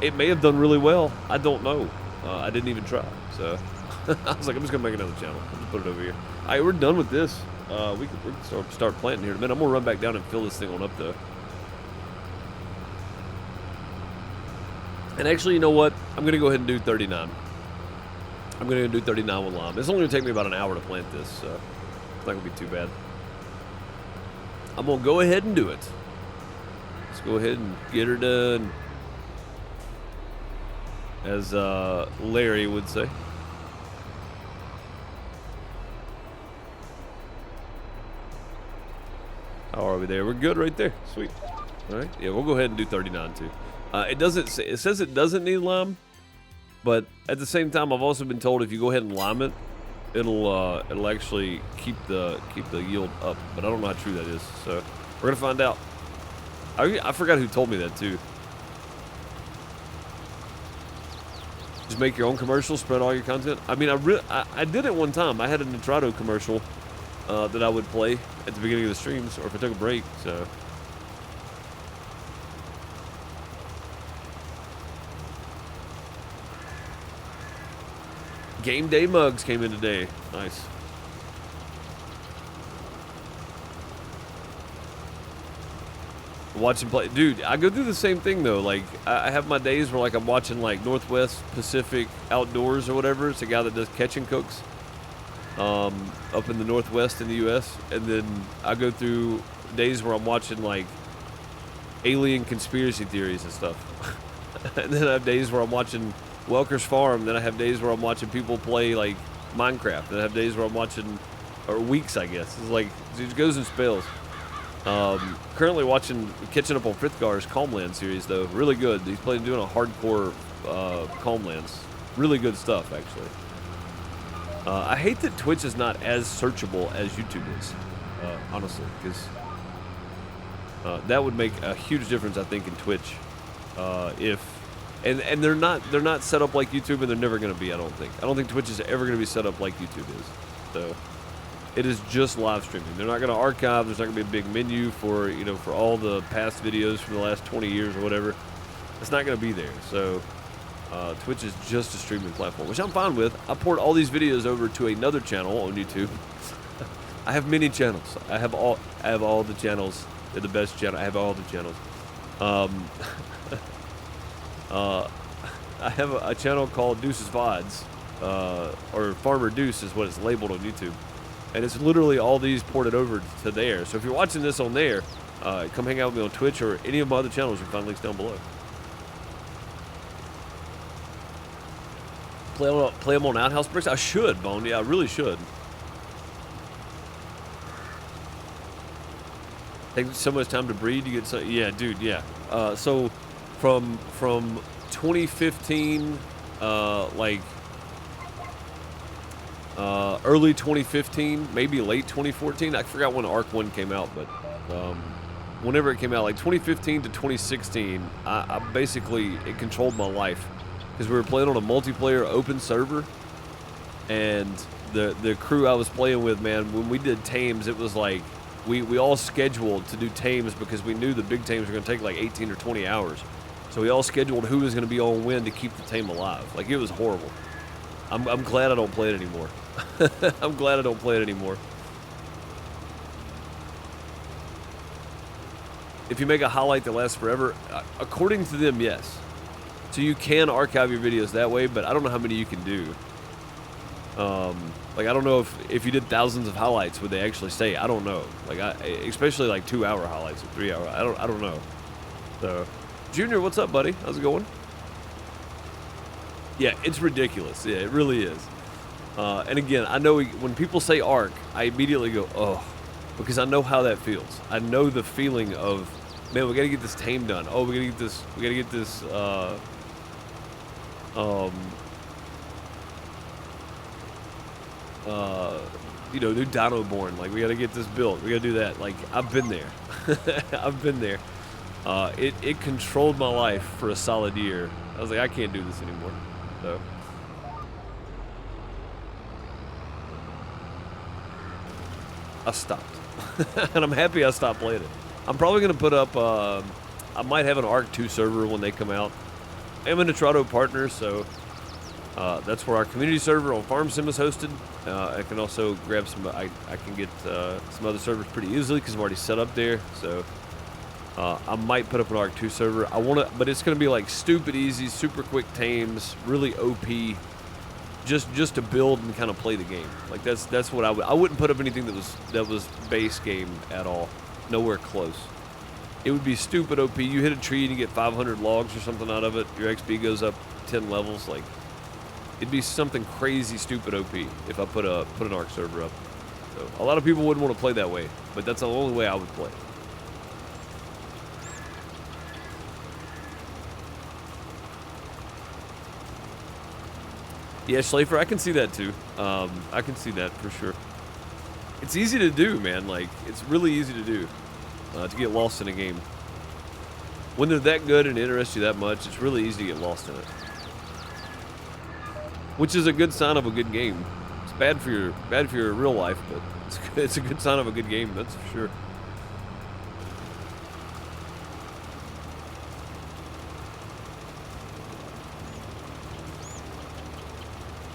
it may have done really well. I don't know. I didn't even try. So, I was like, I'm just going to make another channel. I'll just put it over here. All right, we're done with this. We can start planting here in a minute. I'm going to run back down and fill this thing on up, though. And actually, you know what? I'm going to go ahead and do 39. I'm going to do 39 with lime. It's only going to take me about an hour to plant this, so it's not going to be too bad. I'm going to go ahead and do it. Let's go ahead and get her done. As Larry would say. How are we there? We're good right there. Sweet. All right. Yeah, we'll go ahead and do 39 too. It doesn't say, it says it doesn't need lime, but at the same time, I've also been told if you go ahead and lime it, it'll actually keep the yield up. But I don't know how true that is. So we're gonna find out. I forgot who told me that too. Just make your own commercials, spread all your content. I mean, I did it one time. I had a Nitrado commercial that I would play at the beginning of the streams, or if I took a break, so. Game day mugs came in today. Nice. Watching play, dude. I go through the same thing though. Like I have my days where like I'm watching like Northwest Pacific Outdoors or whatever. It's a guy that does catch and cooks, up in the Northwest in the U.S. And then I go through days where I'm watching like alien conspiracy theories and stuff. And then I have days where I'm watching Welker's Farm. Then I have days where I'm watching people play like Minecraft. Then I have days where I'm watching, or weeks I guess. It's like it goes in spells. Currently catching up on Frithgar's Calmland series though. Really good. He's doing a hardcore Calmlands. Really good stuff actually. I hate that Twitch is not as searchable as YouTube is, honestly, because that would make a huge difference I think in Twitch. And they're not set up like YouTube, and they're never going to be. I don't think Twitch is ever going to be set up like YouTube is. So. It is just live streaming. They're not going to archive. There's not going to be a big menu for all the past videos from the last 20 years or whatever. It's not going to be there. So Twitch is just a streaming platform, which I'm fine with. I poured all these videos over to another channel on YouTube. I have many channels. I have all the channels. They're the best channel. I have all the channels. I have a channel called Deuce's VODs, or Farmer Deuce is what it's labeled on YouTube. And it's literally all these ported over to there. So if you're watching this on there, come hang out with me on Twitch or any of my other channels. You'll find links down below. Play them on Outhouse Bricks? I should, Bone. Yeah, I really should. Take so much time to breed. You get so, yeah, dude, yeah. So from 2015, early 2015, maybe late 2014. I forgot when Arc 1 came out, but whenever it came out, like 2015 to 2016, I basically, it controlled my life. Because we were playing on a multiplayer open server, and the crew I was playing with, man, when we did tames, it was like we all scheduled to do tames because we knew the big tames were going to take like 18 or 20 hours. So we all scheduled who was going to be on when to keep the tame alive. Like, it was horrible. I'm glad I don't play it anymore. I'm glad I don't play it anymore. If you make a highlight that lasts forever, according to them, yes. So you can archive your videos that way, but I don't know how many you can do. Like, I don't know if you did thousands of highlights, would they actually stay? I don't know. Like, especially like 2-hour highlights or 3-hour. I don't know. So, Junior, what's up, buddy? How's it going? Yeah, it's ridiculous. Yeah, it really is. And again, I know when people say arc, I immediately go, oh, because I know how that feels. I know the feeling of, man, we got to get this tame done. Oh, we got to get this, you know, new dino born. Like, we got to get this built. We got to do that. Like, I've been there. I've been there. It controlled my life for a solid year. I was like, I can't do this anymore. So. I stopped. And I'm happy I stopped playing it. I'm probably going to put up, I might have an Arc 2 server when they come out. I'm in a Trotto partner, so that's where our community server on Farm Sim is hosted. I can also grab some, I can get some other servers pretty easily because I'm already set up there. So I might put up an Arc 2 server. I want to, but it's going to be like stupid easy, super quick tames, really OP. Just to build and kind of play the game. Like, that's what I wouldn't put up anything that was base game at all. Nowhere close. It would be stupid OP. You hit a tree and you get 500 logs or something out of it. Your XP goes up 10 levels. Like, it'd be something crazy stupid OP if I put an Arc server up. So a lot of people wouldn't want to play that way, but that's the only way I would play. Yeah, Schlafer, I can see that too. I can see that for sure. It's easy to do, man. Like, it's really easy to do, to get lost in a game. When they're that good and interest you that much, it's really easy to get lost in it. Which is a good sign of a good game. It's bad for your real life, but it's a good sign of a good game, that's for sure.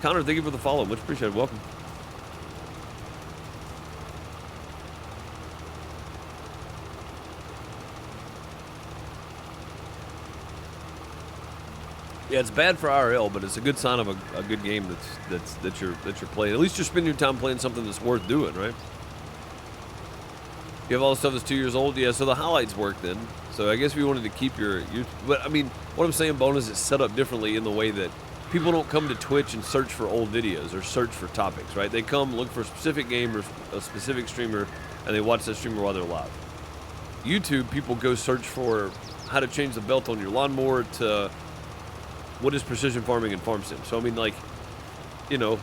Connor, thank you for the follow. Much appreciated. Welcome. Yeah, it's bad for IRL, but it's a good sign of a good game that you're playing. At least you're spending your time playing something that's worth doing, right? You have all the stuff that's 2 years old, yeah. So the highlights work then. So I guess if you wanted to keep your but I mean, what I'm saying, Bone, is it's set up differently in the way that people don't come to Twitch and search for old videos or search for topics, right? They come look for a specific game or a specific streamer, and they watch that streamer while they're live. YouTube, people go search for how to change the belt on your lawnmower to what is precision farming and farm sim. So I mean, like, you know,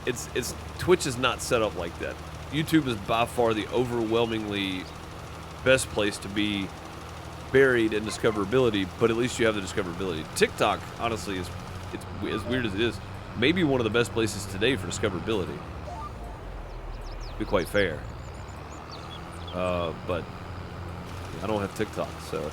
it's Twitch is not set up like that. YouTube is by far the overwhelmingly best place to be buried in discoverability, but at least you have the discoverability. TikTok, honestly, is as weird as it is, maybe one of the best places today for discoverability. To be quite fair. But I don't have TikTok, so.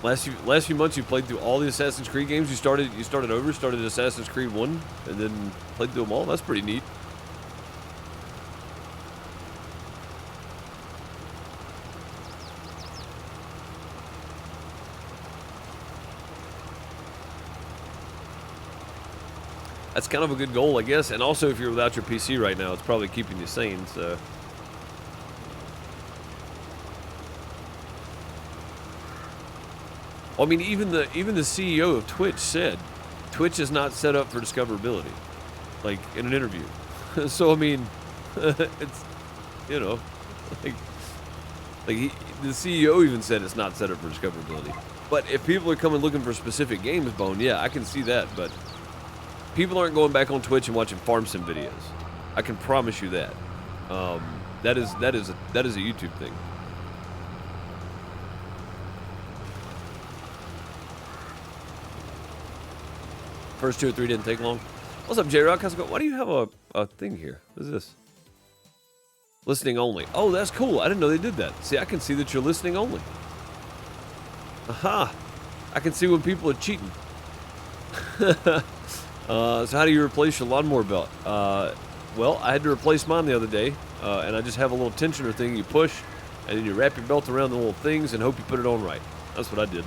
Last few months, you played through all the Assassin's Creed games. You started Assassin's Creed 1, and then played through them all. That's pretty neat. That's kind of a good goal, I guess. And also, if you're without your PC right now, it's probably keeping you sane. So. I mean, even the CEO of Twitch said Twitch is not set up for discoverability, like in an interview. So I mean, it's, you know, like the CEO even said it's not set up for discoverability. But if people are coming looking for specific games, Bone, yeah, I can see that. But people aren't going back on Twitch and watching farm sim videos. I can promise you that. That is a YouTube thing. First 2 or 3 didn't take long. What's up, J-Rock? How's it going? Why do you have a thing here? What is this? Listening only. Oh, that's cool. I didn't know they did that. See, I can see that you're listening only. Aha. I can see when people are cheating. So how do you replace your lawnmower belt? Well, I had to replace mine the other day, and I just have a little tensioner thing you push, and then you wrap your belt around the little things and hope you put it on right. That's what I did.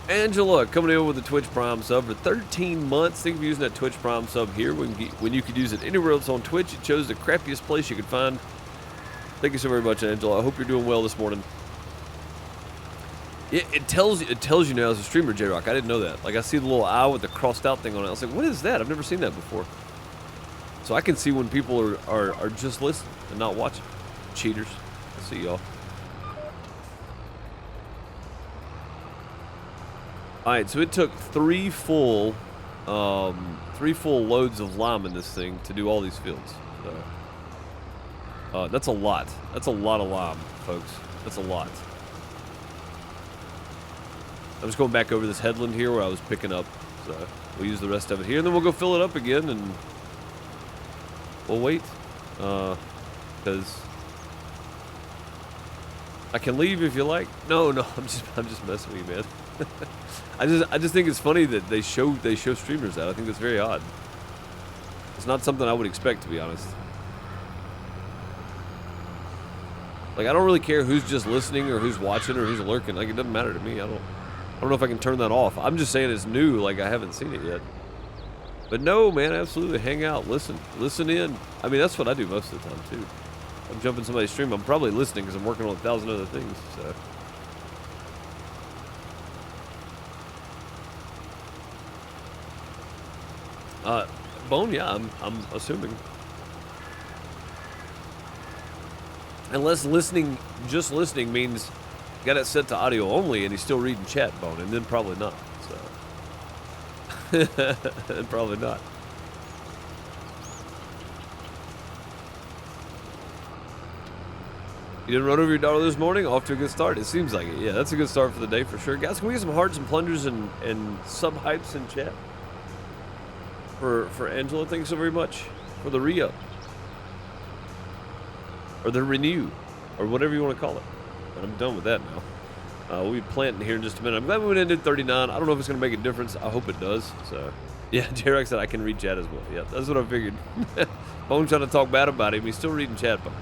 Angela coming in with a Twitch Prime sub for 13 months. Think of using that Twitch Prime sub here when you could use it anywhere else on Twitch. It chose the crappiest place you could find. Thank you so very much, Angela. I hope you're doing well this morning. It tells you now as a streamer, J-Rock. I didn't know that. Like, I see the little eye with the crossed out thing on it. I was like, what is that? I've never seen that before. So I can see when people are just listening and not watching. Cheaters. I see y'all. Alright, so it took 3 full loads of lime in this thing to do all these fields. So, that's a lot. That's a lot of lime, folks. That's a lot. I'm just going back over this headland here where I was picking up. So we'll use the rest of it here, and then we'll go fill it up again, and we'll wait. Because I can leave if you like. No, I'm just messing with you, man. I just think it's funny that they show streamers that. I think that's very odd. It's not something I would expect, to be honest. Like, I don't really care who's just listening or who's watching or who's lurking. Like, it doesn't matter to me. I don't know if I can turn that off. I'm just saying it's new, like I haven't seen it yet. But no, man, absolutely. Hang out, listen in. I mean, that's what I do most of the time, too. I'm jumping somebody's stream. I'm probably listening because I'm working on 1,000 other things, so. Bone, yeah, I'm assuming. Unless just listening means you got it set to audio only and he's still reading chat, Bone, and then probably not, so. And probably not. You didn't run over your daughter this morning? Off to a good start. It seems like it. Yeah, that's a good start for the day for sure. Guys, can we get some hearts and plungers and sub-hypes in chat? For Angela, thanks so very much for the re-up. Or the renew. Or whatever you want to call it. And I'm done with that now. We'll be planting here in just a minute. I'm glad we went into 39. I don't know if it's going to make a difference. I hope it does. So, yeah, J-Rex said I can read chat as well. Yeah, that's what I figured. Bone's trying to talk bad about him. He's still reading chat, Bone.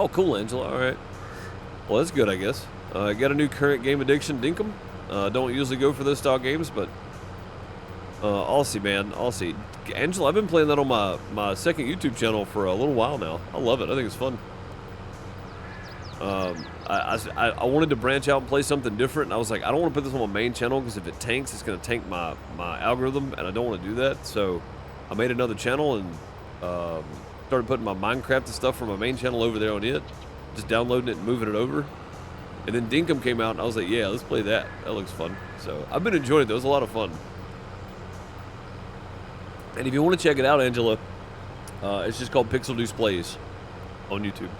Oh, cool, Angela. All right. Well, that's good, I guess. Got a new current game addiction, Dinkum. Don't usually go for those style games, but I'll see, man. I'll see. Angela, I've been playing that on my second YouTube channel for a little while now. I love it. I think it's fun. I wanted to branch out and play something different, and I was like, I don't want to put this on my main channel because if it tanks, it's going to tank my algorithm, and I don't want to do that. So I made another channel and started putting my Minecraft and stuff from my main channel over there on it, just downloading it and moving it over. And then Dinkum came out, and I was like, yeah, let's play that. That looks fun. So I've been enjoying it, though. It was a lot of fun. And if you want to check it out, Angela, it's just called Pixel Deuce Plays on YouTube.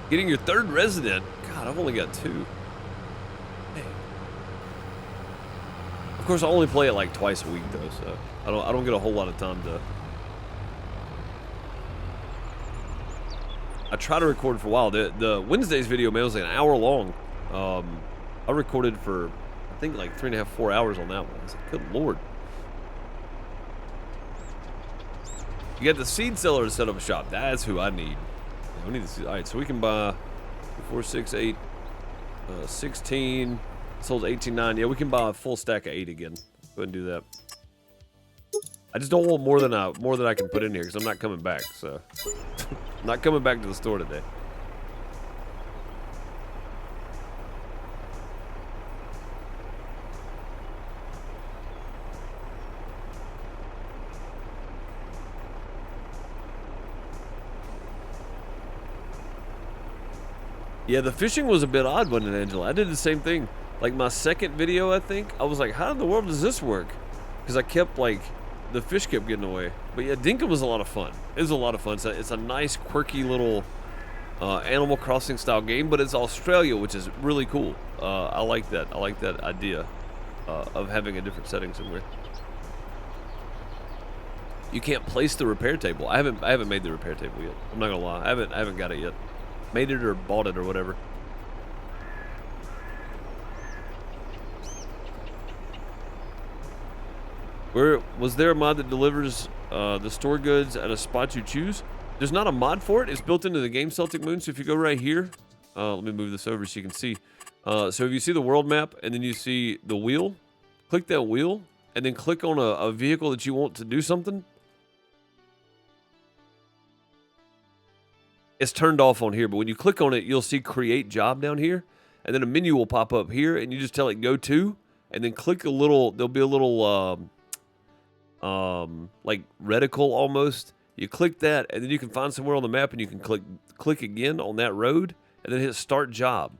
Getting your 3rd resident. God, I've only got 2. Hey. Of course, I only play it like twice a week, though, so I don't get a whole lot of time to. I try to record for a while. The Wednesday's video, man, was like an hour long. I recorded for, I think, like 3.5, 4 hours on that one. I was like, good lord. You got the seed seller to set up a shop. That's who I need. Yeah, we need to see. All right, so we can buy 4, 6, 8, 16. Sold 18, 9. Yeah, we can buy a full stack of 8 again. Go ahead and do that. I just don't want more than I can put in here because I'm not coming back. So, I'm not coming back to the store today. Yeah, the fishing was a bit odd, wasn't it, Angela? I did the same thing. Like my second video, I think, I was like, how in the world does this work? Because I kept like, the fish kept getting away. But yeah, Dinkum was a lot of fun. It was a lot of fun. It's a nice, quirky little Animal Crossing style game, but it's Australia, which is really cool. I like that. I like that idea of having a different setting somewhere. You can't place the repair table. I haven't made the repair table yet. I'm not gonna lie. I haven't got it yet. Made it or bought it or whatever. Was there a mod that delivers the store goods at a spot you choose? There's not a mod for it. It's built into the game Celtic Moon. So if you go right here, let me move this over so you can see. So if you see the world map and then you see the wheel, click that wheel and then click on a vehicle that you want to do something. It's turned off on here, but when you click on it, you'll see create job down here, and then a menu will pop up here, and you just tell it go to, and then click a little. There'll be a little like reticle almost. You click that, and then you can find somewhere on the map, and you can click again on that road, and then hit start job.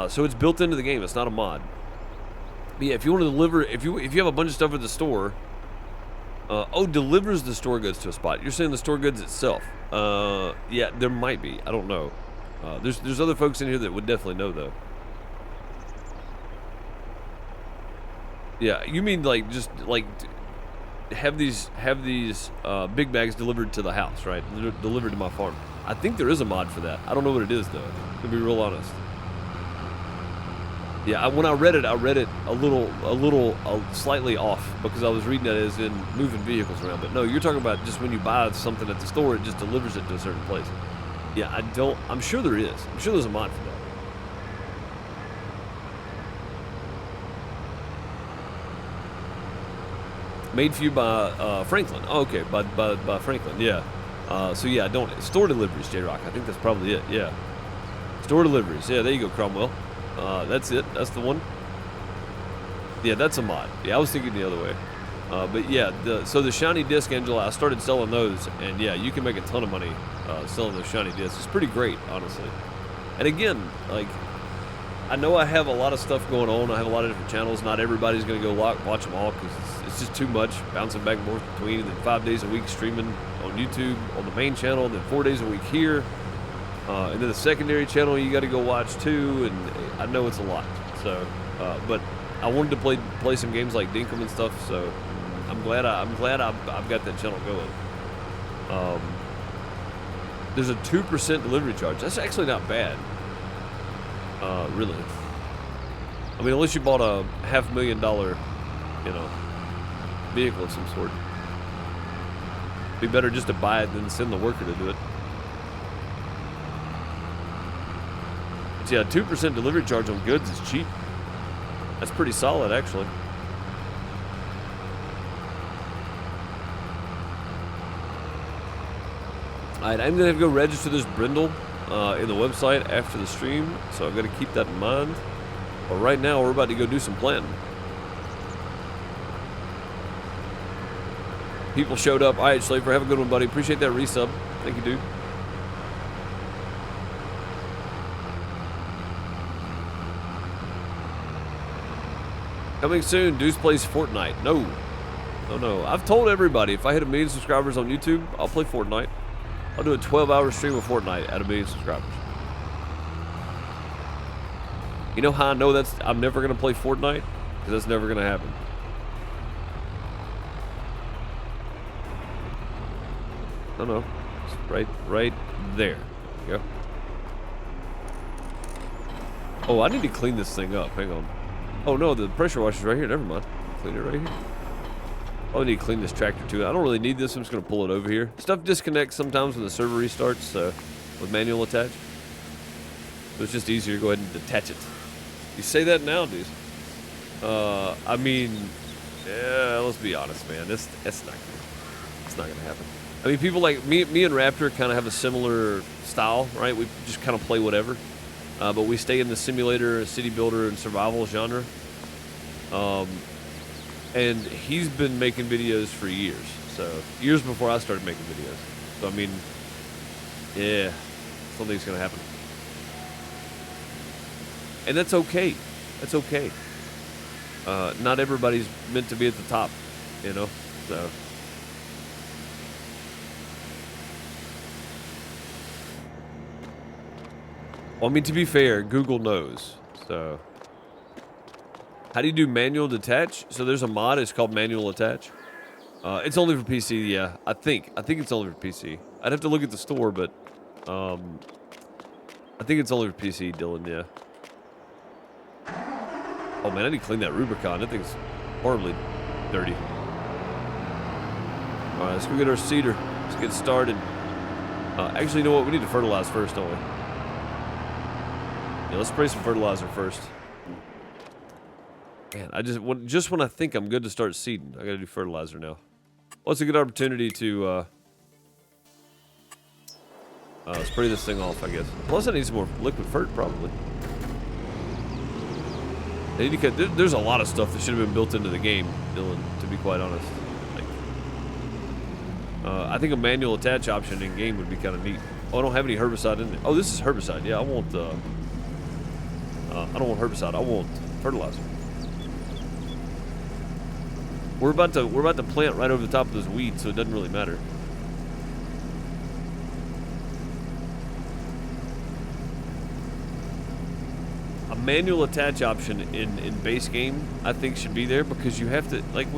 So it's built into the game. It's not a mod. But yeah, if you want to deliver, if you have a bunch of stuff at the store, delivers the store goods to a spot. You're saying the store goods itself. Yeah, there might be. I don't know. There's other folks in here that would definitely know though. Yeah, you mean like just like have these big bags delivered to the house, right? Delivered to my farm. I think there is a mod for that. I don't know what it is though. To be real honest. Yeah, when I read it a little slightly off because I was reading it as in moving vehicles around. But no, you're talking about just when you buy something at the store, it just delivers it to a certain place. Yeah, I'm sure there is. I'm sure there's a mod for that. Made for you by Franklin. Oh, okay, by Franklin. Yeah. So yeah, store deliveries, J-Rock. I think that's probably it. Yeah. Store deliveries. Yeah, there you go, Cromwell. That's it. That's the one. Yeah, that's a mod. Yeah, I was thinking the other way. But yeah, so the shiny disc, Angela, I started selling those, and yeah, you can make a ton of money selling those shiny discs. It's pretty great, honestly. And again, like, I know I have a lot of stuff going on. I have a lot of different channels. Not everybody's going to go watch them all because it's just too much, bouncing back and forth between, and then 5 days a week streaming on YouTube on the main channel, and then 4 days a week here. And then the secondary channel you got to go watch too, and I know it's a lot. So, but I wanted to play some games like Dinkum and stuff. So I'm glad I've got that channel going. There's a 2% delivery charge. That's actually not bad. Really. I mean, unless you bought a $500,000, vehicle of some sort. Be better just to buy it than send the worker to do it. Yeah, 2% delivery charge on goods is cheap. That's pretty solid, actually. Alright, I'm going to go register this brindle in the website after the stream, so I've got to keep that in mind. But right now, we're about to go do some planting. People showed up. Alright, Slaver, have a good one, buddy. Appreciate that resub. Thank you, dude. Coming soon, Deuce plays Fortnite. No. I've told everybody, if I hit 1 million subscribers on YouTube, I'll play Fortnite. I'll do a 12-hour stream of Fortnite at 1 million subscribers. You know how I know I'm never going to play Fortnite? Because that's never going to happen. No. It's right there. Go. Oh, I need to clean this thing up. Hang on. Oh no, the pressure washer's right here. Never mind. Clean it right here. Oh, I need to clean this tractor too. I don't really need this. I'm just going to pull it over here. Stuff disconnects sometimes when the server restarts with manual attach. So it's just easier to go ahead and detach it. You say that now, dude. I mean, yeah, let's be honest, man. It's not gonna happen. I mean, people like me and Raptor kind of have a similar style, right? We just kind of play whatever. But we stay in the simulator, city builder, and survival genre. And he's been making videos for years. So, years before I started making videos. So, I mean, yeah, something's going to happen. And that's okay. That's okay. Not everybody's meant to be at the top, you know? So. Well, I mean, to be fair, Google knows. So. How do you do manual detach? So there's a mod, it's called manual attach. It's only for PC, yeah. I think it's only for PC. I'd have to look at the store, but I think it's only for PC, Dylan, yeah. Oh man, I need to clean that Rubicon. That thing's horribly dirty. Alright, let's go get our seeder. Let's get started. Actually, you know what? We need to fertilize first, don't we? Yeah, let's spray some fertilizer first. Man, just when I think I'm good to start seeding, I gotta do fertilizer now. Well, it's a good opportunity to spray this thing off, I guess. Plus, I need some more liquid fert, probably. I need to cut. There's a lot of stuff that should have been built into the game, Dylan, to be quite honest. Like, I think a manual attach option in game would be kind of neat. Oh, I don't have any herbicide in there. Oh, this is herbicide. Yeah, I don't want herbicide. I want fertilizer. We're about to plant right over the top of those weeds, so it doesn't really matter. A manual attach option in base game, I think, should be there because you have to, like,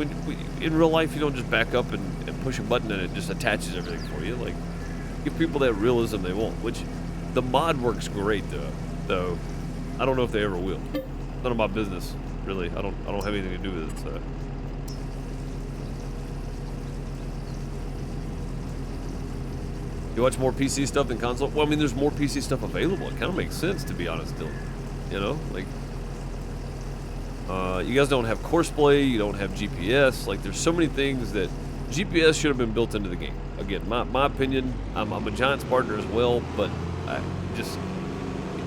in real life, you don't just back up and push a button and it just attaches everything for you. Like, give people that realism they want, which the mod works great though. I don't know if they ever will. None of my business, really. I don't have anything to do with it. So. You watch more PC stuff than console? Well, I mean, there's more PC stuff available. It kind of makes sense, to be honest, Dylan. You know, like, you guys don't have Courseplay, you don't have GPS. Like, there's so many things that GPS should have been built into the game. Again, my opinion, I'm a Giants partner as well, but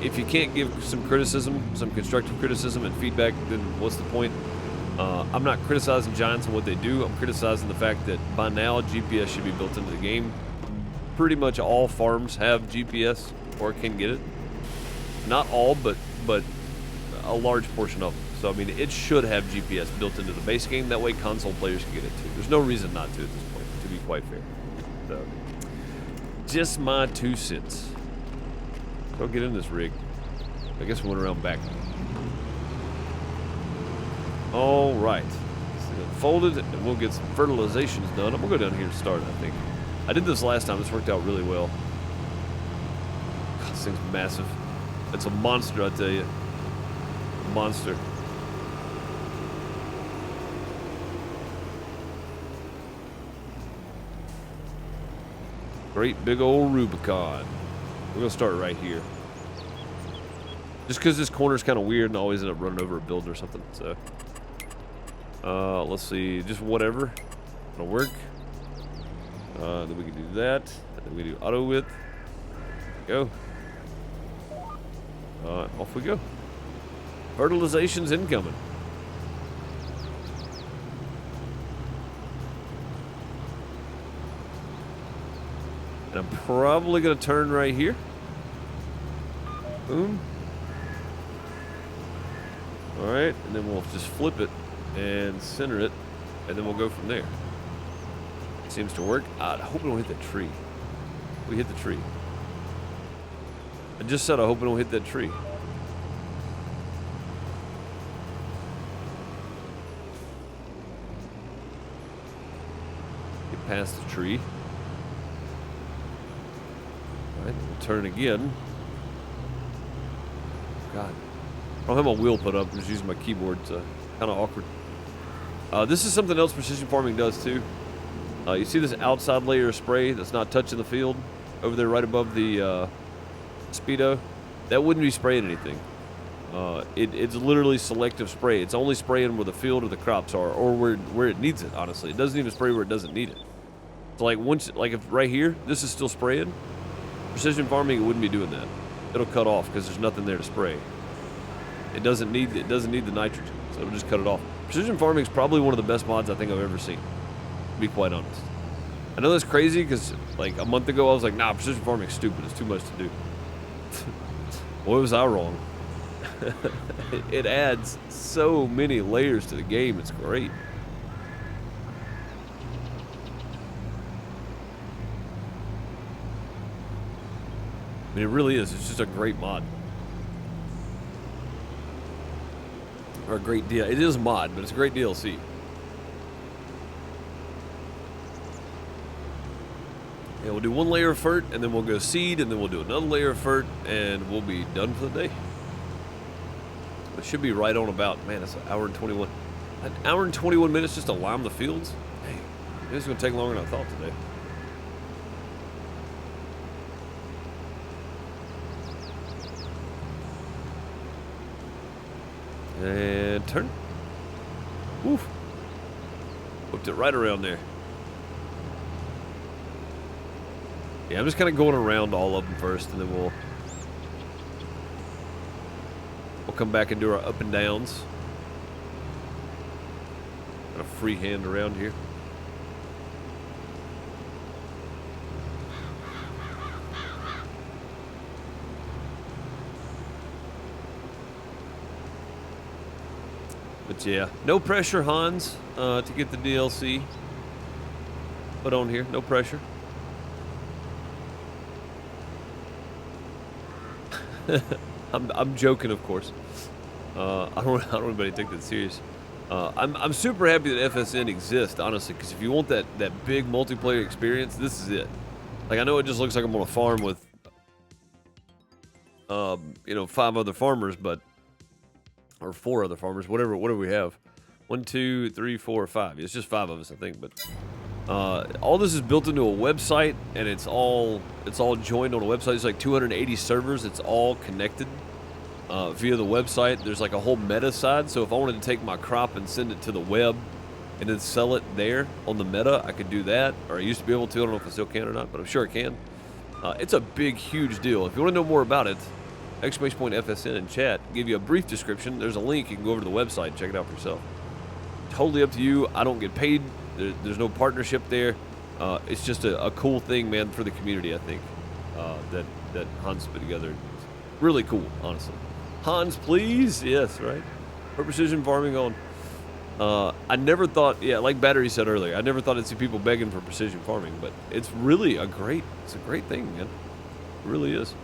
if you can't give some criticism, some constructive criticism and feedback, then what's the point? I'm not criticizing Giants and what they do. I'm criticizing the fact that by now, GPS should be built into the game. Pretty much all farms have GPS or can get it. Not all, but a large portion of them. So, I mean, it should have GPS built into the base game. That way console players can get it too. There's no reason not to at this point, to be quite fair. So, just my 2 cents. Go get in this rig. I guess we went around back. All right. Folded, and we'll get some fertilizations done. I'm going to go down here to start, I think. I did this last time. This worked out really well. God, this thing's massive. It's a monster, I tell you. A monster. Great big old Rubicon. We're going to start right here. Just because this corner's kind of weird and I always end up running over a building or something. So, let's see. Just whatever. It'll work. Then we can do that. And then we do auto width. Go. Off we go. Fertilization's incoming. And I'm probably going to turn right here. Boom. Alright, and then we'll just flip it and center it, and then we'll go from there. Seems to work. I hope we don't hit that tree. We hit the tree. I just said I hope we don't hit that tree. Get past the tree. Alright, we'll turn again. God. I don't have my wheel put up. I'm just using my keyboard. It's kind of awkward. This is something else precision farming does too. You see this outside layer of spray that's not touching the field over there right above the speedo? That wouldn't be spraying anything. It's literally selective spray. It's only spraying where the field or the crops are, or where it needs it, honestly. It doesn't even spray where it doesn't need it. So like if right here, this is still spraying, precision farming, it wouldn't be doing that. It'll cut off because there's nothing there to spray. It doesn't need the nitrogen, so it'll just cut it off. Precision farming is probably one of the best mods I think I've ever seen, to be quite honest. I know that's crazy because like a month ago I was like, nah, precision farming is stupid. It's too much to do. Boy, was I wrong. It adds so many layers to the game. It's great. I mean, it really is. It's just a great mod. Or a great deal. It is a mod, but it's a great DLC. Yeah, we'll do one layer of FERT, and then we'll go seed, and then we'll do another layer of FERT, and we'll be done for the day. It should be right on about, man, that's an hour and 21. An hour and 21 minutes just to lime the fields? Hey, it's going to take longer than I thought today. And turn. Woof. Whipped it right around there. Yeah, I'm just kind of going around all of them first, and then we'll come back and do our up and downs. Got a free hand around here. But yeah, no pressure, Hans, to get the DLC put on here. No pressure. I'm joking, of course. I don't want anybody to take that serious. I'm super happy that FSN exists, honestly, because if you want that big multiplayer experience, this is it. Like, I know it just looks like I'm on a farm with, you know, 5 other farmers, but or 4 other farmers, whatever we have. 1, 2, 3, 4, 5. It's just 5 of us, I think. But all this is built into a website, and it's all joined on a website. It's like 280 servers. It's all connected via the website. There's like a whole meta side. So if I wanted to take my crop and send it to the web and then sell it there on the meta, I could do that. Or I used to be able to. I don't know if I still can or not, but I'm sure I can. It's a big, huge deal. If you want to know more about it, !FSN in chat, give you a brief description. There's a link. You can go over to the website and check it out for yourself. Totally up to you. I don't get paid. There's no partnership there. It's just a cool thing, man, for the community, I think, that Hans put together. Really cool, honestly. Hans, please. Yes, right. For precision farming on. I never thought, yeah, like Battery said earlier, I never thought I'd see people begging for precision farming, but it's really a great thing, man. It really is.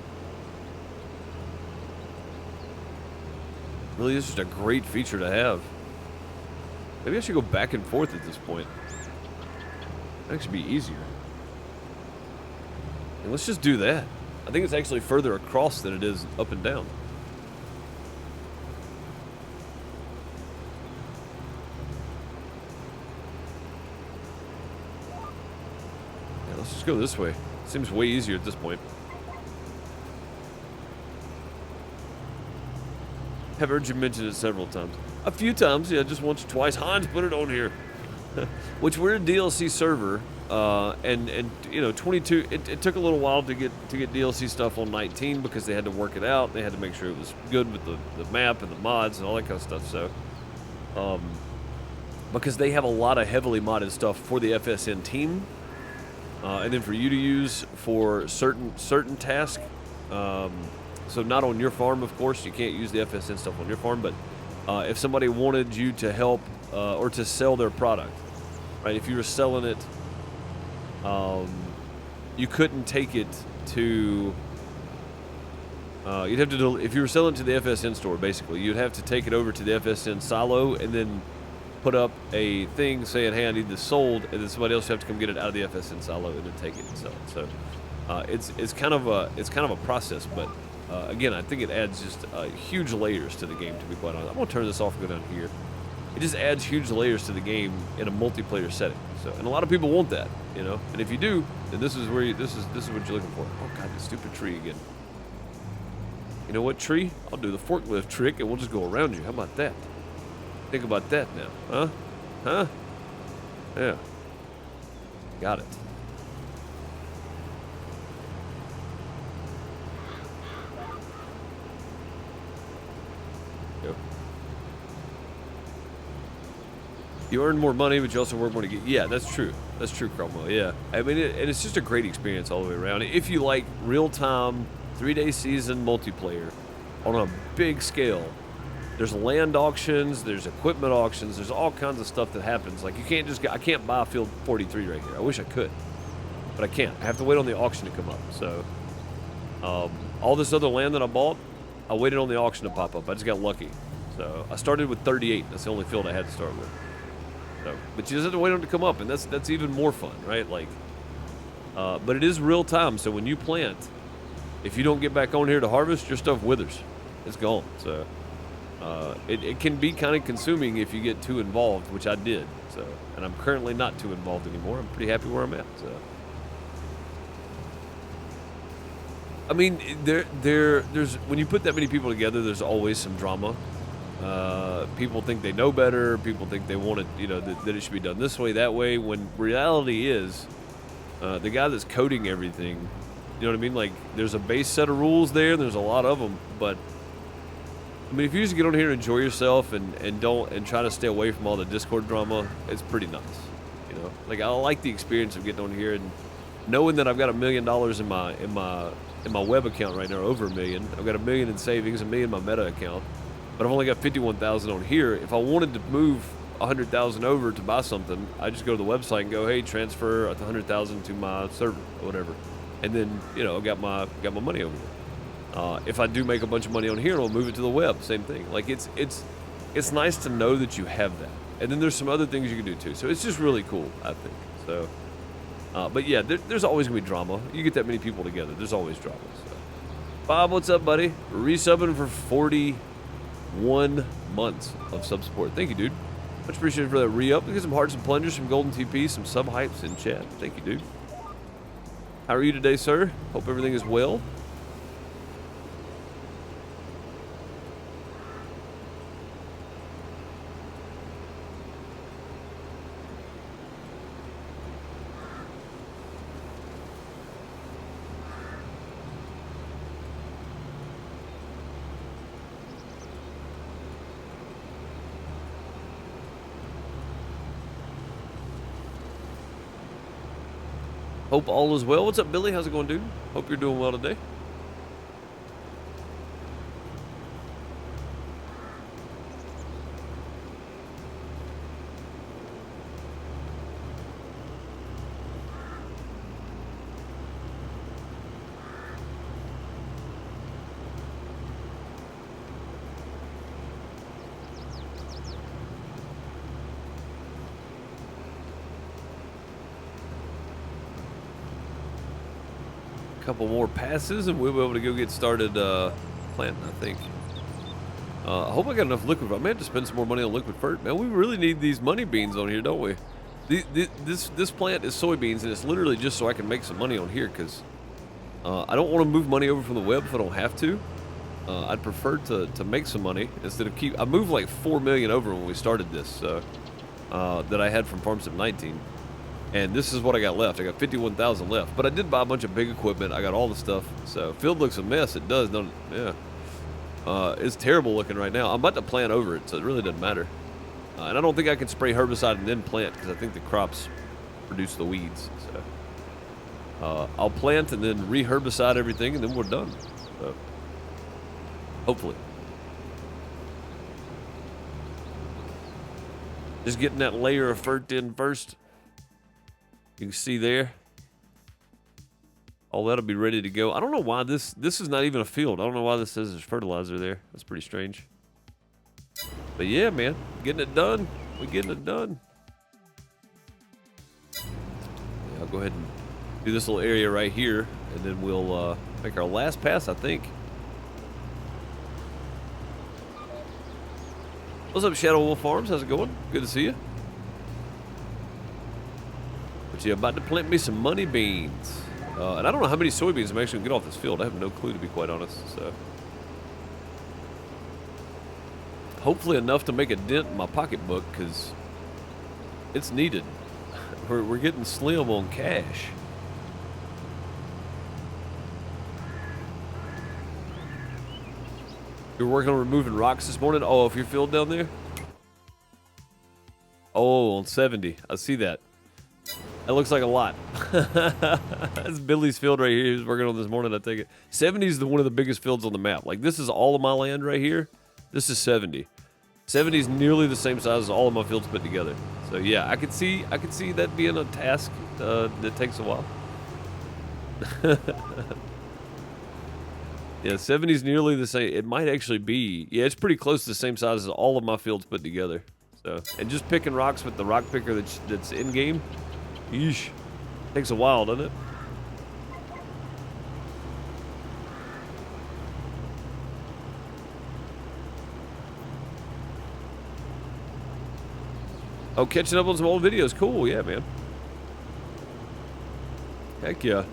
Really is just a great feature to have. Maybe I should go back and forth at this point. That actually be easier. And let's just do that. I think it's actually further across than it is up and down. Yeah, let's just go this way. Seems way easier at this point. Have heard you mention it several times. A few times, yeah, just once or twice. Hans put it on here. Which we're a DLC server, and you know, 22. It took a little while to get DLC stuff on 19 because they had to work it out. They had to make sure it was good with the map and the mods and all that kind of stuff. So, because they have a lot of heavily modded stuff for the FSN team, and then for you to use for certain tasks. So not on your farm, of course. You can't use the FSN stuff on your farm, but if somebody wanted you to help or to sell their product, right? If you were selling it, you couldn't take it to. You'd have to if you were selling it to the FSN store, basically, you'd have to take it over to the FSN silo and then put up a thing saying, "Hey, I need this sold," and then somebody else would have to come get it out of the FSN silo and then take it and sell it. So it's kind of a process, but. Again, I think it adds just huge layers to the game, to be quite honest. I'm going to turn this off and go down here. It just adds huge layers to the game in a multiplayer setting. So, and a lot of people want that, you know. And if you do, then this is where this is what you're looking for. Oh God, this stupid tree again. You know what, tree? I'll do the forklift trick, and we'll just go around you. How about that? Think about that now, huh? Huh? Yeah. Got it. You earn more money, but you also work more to get. Yeah, that's true. That's true, Cromwell. Yeah, I mean, and it's just a great experience all the way around. If you like real-time, 3-day season multiplayer, on a big scale. There's land auctions, there's equipment auctions, there's all kinds of stuff that happens. Like, you can't just I can't buy field 43 right here. I wish I could, but I can't. I have to wait on the auction to come up. So, all this other land that I bought, I waited on the auction to pop up. I just got lucky. So, I started with 38. That's the only field I had to start with. So, but you just have to wait on it to come up, and that's even more fun, right? Like, but it is real time. So when you plant, if you don't get back on here to harvest, your stuff withers. It's gone. So. It can be kind of consuming if you get too involved, which I did. So, and I'm currently not too involved anymore. I'm pretty happy where I'm at. So, I mean, there's when you put that many people together, there's always some drama. People think they know better. People think they want it, that it should be done this way, that way. When reality is, the guy that's coding everything, you know what I mean? Like, there's a base set of rules there. There's a lot of them, but. I mean, if you just get on here and enjoy yourself and try to stay away from all the Discord drama, it's pretty nice. Like, I like the experience of getting on here and knowing that I've got $1 million in my web account right now, over $1 million. I've got $1 million in savings, $1 million in my Meta account, but I've only got 51,000 on here. If I wanted to move 100,000 over to buy something, I just go to the website and go, hey, transfer 100,000 to my server or whatever, and then I got my money over there. If I do make a bunch of money on here, I'll move it to the web. Same thing. Like, it's nice to know that you have that. And then there's some other things you can do too. So it's just really cool, I think. So, but yeah, there's always gonna be drama. You get that many people together, there's always drama. So. Bob, what's up, buddy? Resubbing for 41 months of sub support. Thank you, dude. Much appreciated for that re-up. Look at some hearts and plungers, some golden TP, some sub hypes in chat. Thank you, dude. How are you today, sir? Hope everything is well. Hope all is well. What's up, Billy? How's it going, dude? Hope you're doing well today. Couple more passes and we'll be able to go get started planting, I think. I hope I got enough liquid. I may have to spend some more money on liquid fert. Man, we really need these money beans on here, don't we? This plant is soybeans, and it's literally just so I can make some money on here, because I don't want to move money over from the web if I don't have to. I'd prefer to make some money instead of I moved like 4 million over when we started this that I had from FarmSim 19. And this is what I got left. I got 51,000 left. But I did buy a bunch of big equipment. I got all the stuff. So, field looks a mess. It does, don't it? Yeah. It's terrible looking right now. I'm about to plant over it, so it really doesn't matter. And I don't think I can spray herbicide and then plant, because I think the crops produce the weeds. So, I'll plant and then re-herbicide everything, and then we're done. So, hopefully. Just getting that layer of fert in first. You can see there. All that'll be ready to go. I don't know why this is not even a field. I don't know why this says there's fertilizer there. That's pretty strange. But yeah, man, getting it done. We're getting it done. Yeah, I'll go ahead and do this little area right here, and then we'll make our last pass, I think. What's up, Shadow Wolf Farms? How's it going? Good to see you. But yeah, about to plant me some money beans. And I don't know how many soybeans I'm actually going to get off this field. I have no clue, to be quite honest. So, hopefully enough to make a dent in my pocketbook, because it's needed. We're getting slim on cash. You're working on removing rocks this morning? Oh, off your field down there? Oh, on 70. I see that. That looks like a lot. That's Billy's field right here. He was working on this morning, I take it. 70 is one of the biggest fields on the map. Like, this is all of my land right here. This is 70. 70 is nearly the same size as all of my fields put together. So yeah, I could see that being a task that takes a while. Yeah, 70 is nearly the same. It might actually be. Yeah, it's pretty close to the same size as all of my fields put together. So, and just picking rocks with the rock picker that's in game. Yeesh. Takes a while, doesn't it? Oh, catching up on some old videos. Cool, yeah, man. Heck yeah.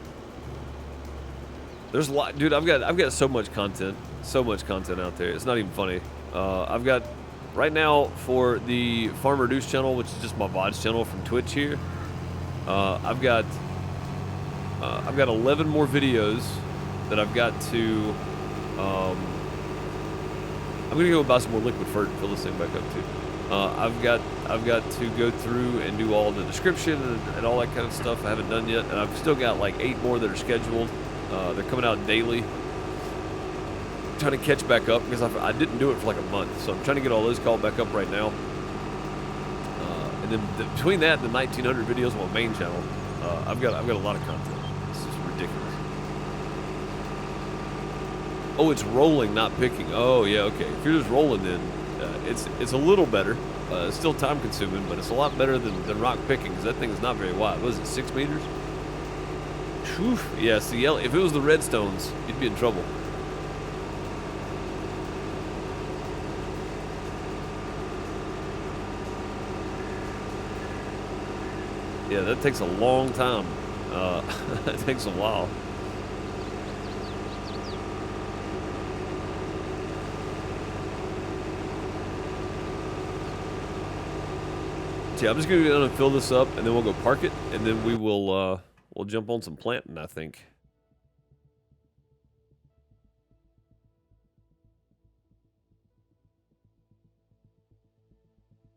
There's a lot, dude. I've got so much content out there. It's not even funny. I've got right now for the Farm Reduce channel, which is just my VODs channel from Twitch here. I've got 11 more videos that I've got to. I'm gonna go buy some more liquid fert and fill this thing back up too. I've got to go through and do all the description and all that kind of stuff. I haven't done yet, and I've still got like 8 more that are scheduled. They're coming out daily. I'm trying to catch back up because I didn't do it for like a month, so I'm trying to get all those called back up right now. And then between that and the 1900 videos on my main channel, I've got a lot of content. This is ridiculous. Oh, it's rolling, not picking. Oh yeah, okay. If you're just rolling, then it's a little better. It's still time consuming, but it's a lot better than rock picking because that thing is not very wide. What is it, 6 meters? Whew. Yeah, see, if it was the redstones, you'd be in trouble. Yeah, that takes a long time. That takes a while. So yeah, I'm just gonna go down and fill this up, and then we'll go park it, and then we'll jump on some planting, I think.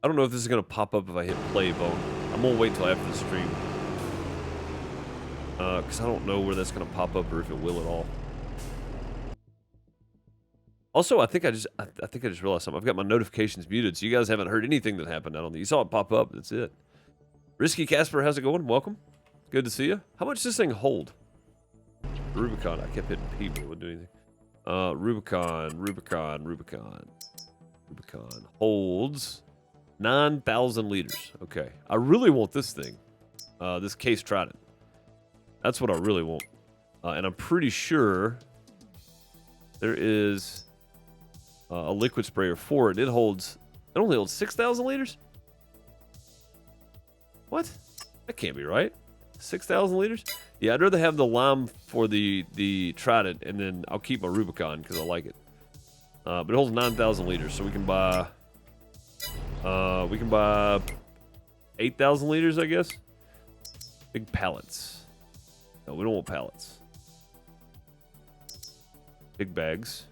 I don't know if this is gonna pop up if I hit play, Bone. I'm gonna wait until after the stream. Because I don't know where that's gonna pop up or if it will at all. Also, I think I just realized something. I've got my notifications muted, so you guys haven't heard anything that happened. I don't think you saw it pop up. That's it. Risky Casper, how's it going? Welcome. Good to see you. How much does this thing hold? Rubicon. I kept hitting P, but it wouldn't do anything. Rubicon holds 9,000 liters. Okay. I really want this thing. This Case Trident. That's what I really want. And I'm pretty sure there is a liquid sprayer for it. It only holds 6,000 liters? What? That can't be right. 6,000 liters? Yeah, I'd rather have the lime for the Trident, and then I'll keep my Rubicon because I like it. But it holds 9,000 liters, so we can buy 8,000 liters, I guess. Big pallets. No, we don't want pallets. Big bags.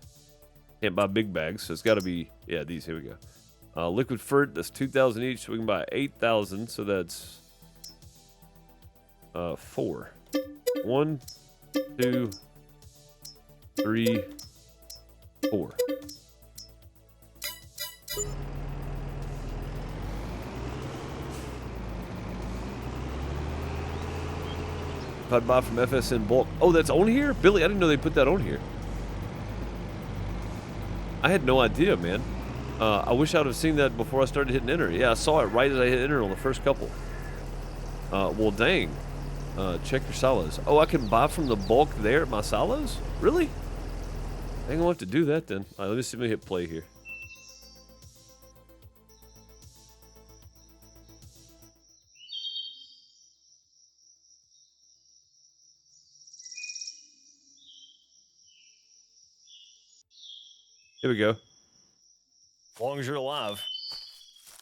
Can't buy big bags, so it's got to be, yeah, these. Here we go. Liquid fert, that's 2,000 each, so we can buy 8,000, so that's 4. 1, 2, 3, 4. If I'd buy from FSN bulk. Oh, that's on here? Billy, I didn't know they put that on here. I had no idea, man. I wish I would have seen that before I started hitting enter. Yeah, I saw it right as I hit enter on the first couple. Well, dang. Check your silos. Oh, I can buy from the bulk there at my silos? Really? I ain't gonna have to do that then. All right, let me see if I hit play here. Here we go. As long as you're alive,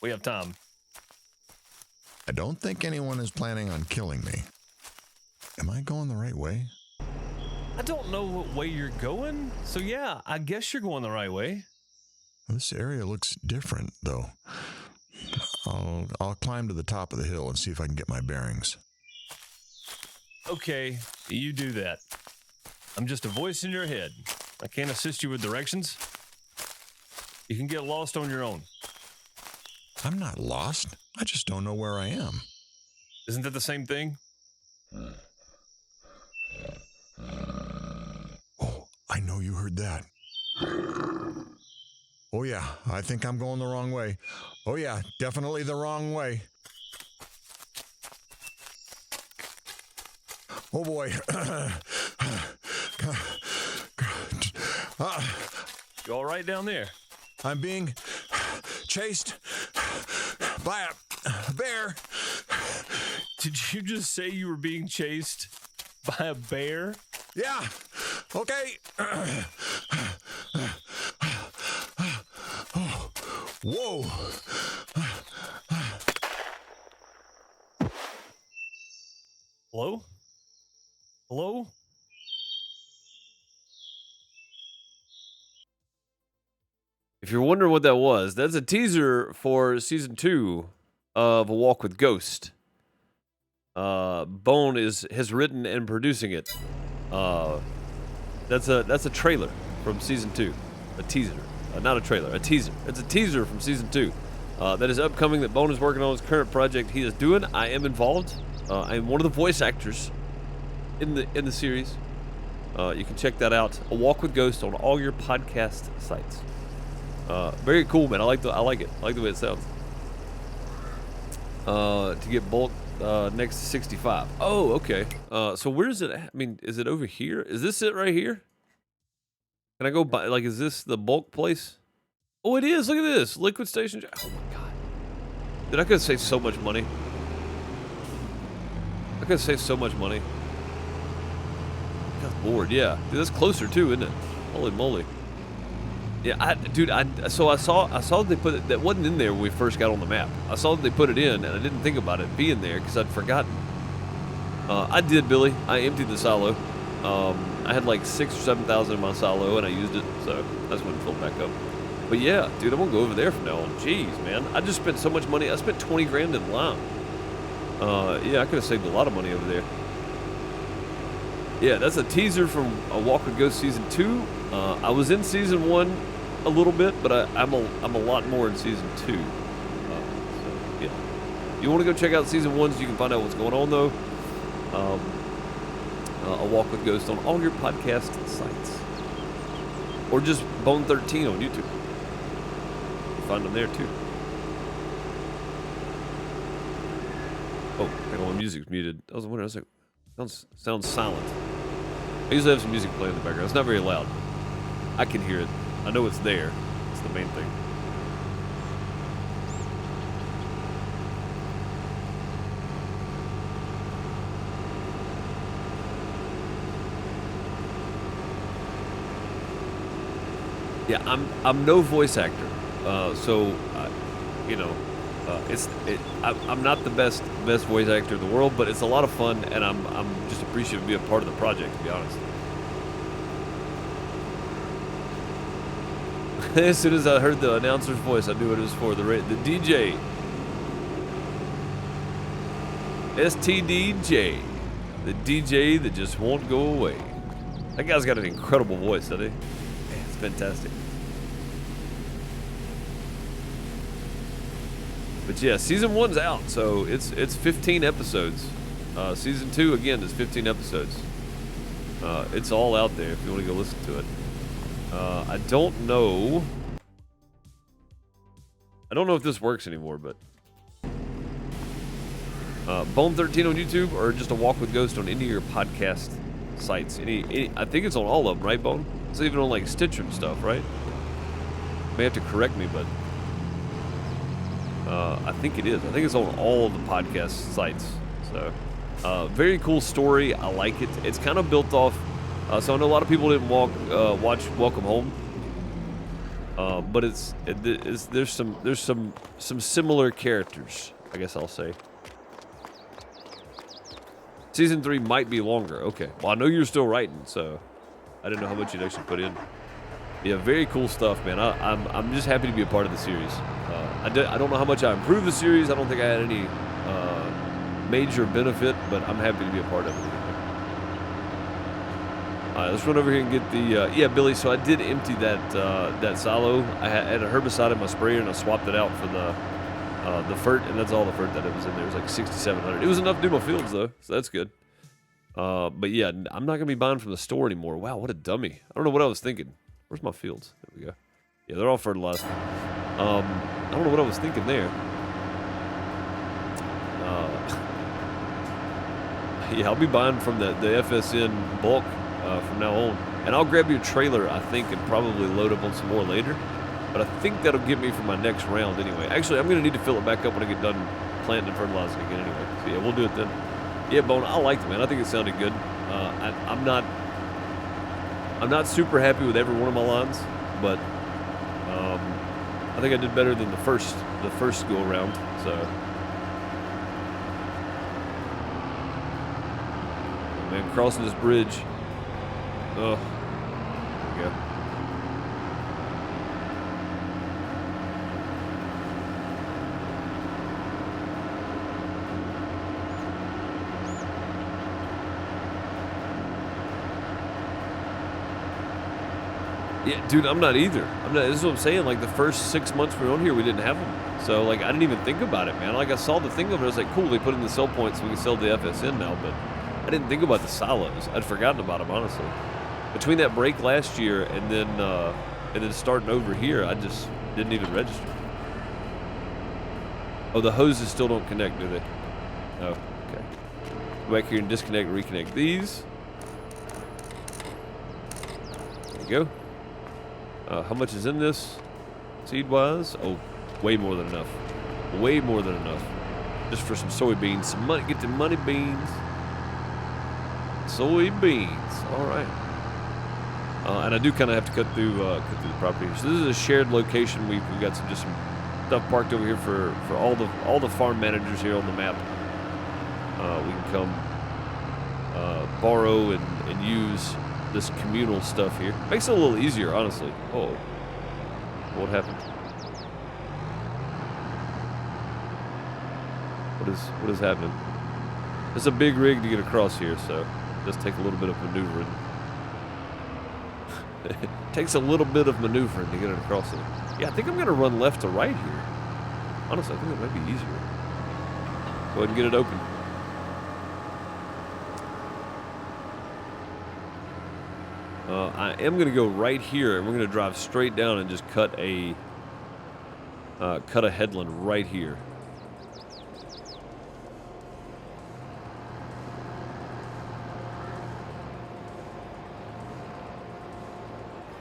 we have time. I don't think anyone is planning on killing me. Am I going the right way? I don't know what way you're going, so yeah, I guess you're going the right way. This area looks different, though. I'll climb to the top of the hill and see if I can get my bearings. Okay, you do that. I'm just a voice in your head. I can't assist you with directions. You can get lost on your own. I'm not lost. I just don't know where I am. Isn't that the same thing? Oh, I know you heard that. Oh, yeah, I think I'm going the wrong way. Oh, yeah, definitely the wrong way. Oh, boy. You all right down there? I'm being chased by a bear. Did you just say you were being chased by a bear? Yeah, okay. Whoa. Hello? Hello? If you're wondering what that was, that's a teaser for season 2 of A Walk with Ghost. Bone has written and producing it. That's a trailer from season 2, a teaser, not a trailer, a teaser. It's a teaser from season 2 that is upcoming. That Bone is working on his current project. He is doing. I am involved. I am one of the voice actors in the series. You can check that out. A Walk with Ghost on all your podcast sites. Very cool, man. I like it. I like the way it sounds. To get bulk next to 65. Oh, okay. So where is it at? I mean, is it over here? Is this it right here? Can I go buy, like, is this the bulk place? Oh, it is. Look at this. Liquid Station. Oh my God. Dude, I could save so much money. I could save so much money. I got bored. Yeah. Dude, that's closer too, isn't it? Holy moly. Yeah, I saw they put it, that wasn't in there when we first got on the map. I saw that they put it in, and I didn't think about it being there because I'd forgotten. I did, Billy. I emptied the silo. I had like 6,000 or 7,000 in my silo, and I used it, so that's when it filled back up. But yeah, dude, I'm gonna go over there from now on. Jeez, man, I just spent so much money. I spent 20 grand in lime. Yeah, I could have saved a lot of money over there. Yeah, that's a teaser from A Walk with Ghost season 2. I was in season 1 a little bit, but I'm a lot more in season 2. So yeah, you want to go check out season 1 so you can find out what's going on though. A Walk with Ghost on all your podcast sites, or just Bone 13 on YouTube. You find them there too. Oh, hang on, my music's muted. I was wondering. I was like, sounds silent. I usually have some music playing in the background. It's not very loud. I can hear it. I know it's there. It's the main thing. Yeah, I'm no voice actor, so you know, I'm not the best voice actor in the world, but it's a lot of fun, and I'm just appreciative to be a part of the project, to be honest. As soon as I heard the announcer's voice, I knew what it was for. The DJ, STDJ, the DJ that just won't go away. That guy's got an incredible voice, doesn't he? Man, it's fantastic. But yeah, season 1's out, so it's 15 episodes. Season 2 again is 15 episodes. It's all out there if you want to go listen to it. I don't know if this works anymore, but Bone 13 on YouTube, or just A Walk with Ghost on any of your podcast sites. I think it's on all of them, right, Bone? It's even on like Stitcher and stuff, right? You may have to correct me, but I think it is. I think it's on all of the podcast sites. So very cool story. I like it. It's kind of built off. So I know a lot of people didn't watch Welcome Home, but there's some similar characters, I guess I'll say. Season 3 might be longer. Okay, well I know you're still writing, so I didn't know how much you'd actually put in. Yeah, very cool stuff, man. I'm just happy to be a part of the series. I don't know how much I improved the series. I don't think I had any major benefit, but I'm happy to be a part of it anyway. All right, let's run over here and get the, yeah, Billy, so I did empty that silo. I had a herbicide in my sprayer, and I swapped it out for the fert, and that's all the fert that it was in there. It was like 6,700. It was enough to do my fields, though, so that's good. But yeah, I'm not going to be buying from the store anymore. Wow, what a dummy. I don't know what I was thinking. Where's my fields? There we go. Yeah, they're all fertilized. I don't know what I was thinking there. Yeah, I'll be buying from the FSN bulk from now on. And I'll grab your trailer, I think, and probably load up on some more later. But I think that'll get me for my next round anyway. Actually, I'm going to need to fill it back up when I get done planting and fertilizing again anyway. So yeah, we'll do it then. Yeah, Bone, I liked it, man. I think it sounded good. I'm not super happy with every one of my lines, but I think I did better than the first go around. So, man, crossing this bridge. Oh, there we go. Yeah, dude, I'm not either. This is what I'm saying. Like, the first 6 months we were on here, we didn't have them. So, like, I didn't even think about it, man. Like, I saw the thing of it. I was like, cool, they put in the sell points so we can sell the FSN now. But I didn't think about the silos. I'd forgotten about them, honestly. Between that break last year and then starting over here, I just didn't even register. Oh, the hoses still don't connect, do they? Oh, okay. Go back here and disconnect and reconnect these. There we go. How much is in this, seed-wise? Oh, way more than enough. Way more than enough. Just for some soybeans. Some money. Get the money beans. Soybeans. All right. And I do kind of have to cut through the property. So this is a shared location. We've got some stuff parked over here for all the farm managers here on the map. We can come borrow and use this communal stuff here. Makes it a little easier, honestly. Oh, what happened? What is happening? It's a big rig to get across here, so it does take a little bit of maneuvering. It takes a little bit of maneuvering to get it across it. Yeah, I think I'm gonna run left to right here. Honestly, I think it might be easier. Go ahead and get it open. I am going to go right here, and we're going to drive straight down and just cut a headland right here.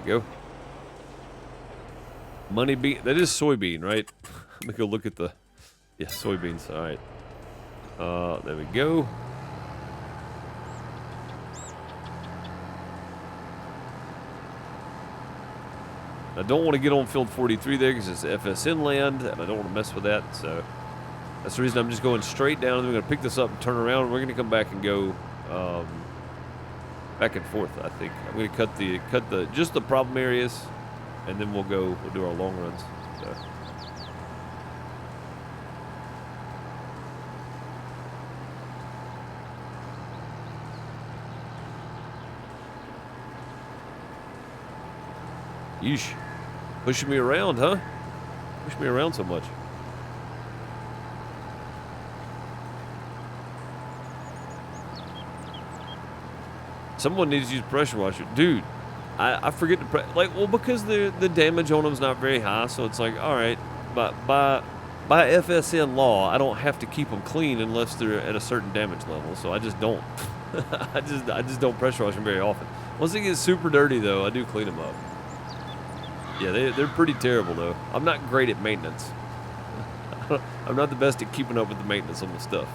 There you go. Money bean. That is soybean, right? Let me go look at the... Yeah, soybeans. All right. There we go. I don't want to get on field 43 there because it's FSN land, and I don't want to mess with that. So that's the reason I'm just going straight down. And we're going to pick this up and turn around. And we're going to come back and go back and forth. I think I'm going to cut just the problem areas, and then we'll do our long runs. So. Yeesh. Pushing me around, huh? Push me around so much. Someone needs to use pressure washer. Dude, I forget to because the damage on them's not very high, so it's like, all right, but by FSN law, I don't have to keep them clean unless they're at a certain damage level, so I just don't. I just don't pressure wash them very often. Once they get super dirty, though, I do clean them up. Yeah, they're pretty terrible, though. I'm not great at maintenance. I'm not the best at keeping up with the maintenance on the stuff.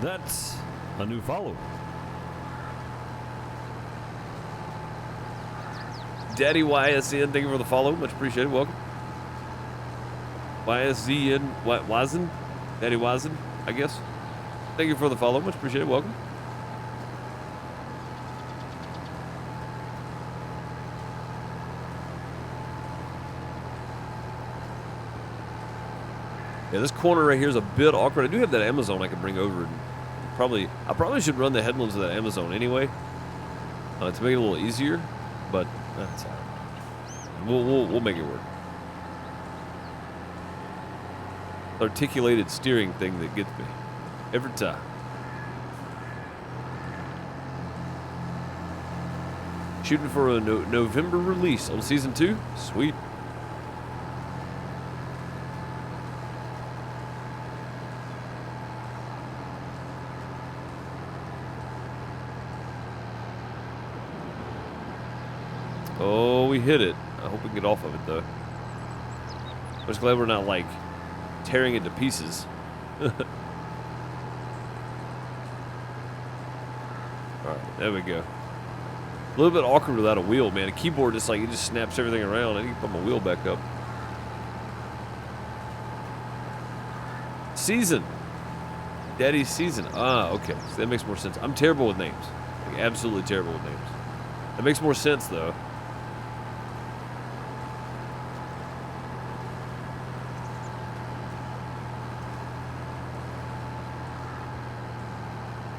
That's a new follower. Daddy YSN, thank you for the follow. Much appreciated. Welcome. YSZN, Wizen? Daddy Wizen, I guess. Thank you for the follow. Much appreciated. Welcome. Yeah, this corner right here is a bit awkward. I do have that Amazon I can bring over. And I probably should run the headlands of that Amazon anyway to make it a little easier. But that's all right. We'll make it work. Articulated steering thing that gets me every time. Shooting for a November release on season 2. Sweet. Oh, we hit it. I hope we can get off of it though. I'm just glad we're not like tearing it to pieces. Alright, there we go. A little bit awkward without a wheel, man. A keyboard just like it just snaps everything around. I need to put my wheel back up. Season. Daddy's season. Ah, okay. So that makes more sense. I'm terrible with names. Like, absolutely terrible with names. That makes more sense though.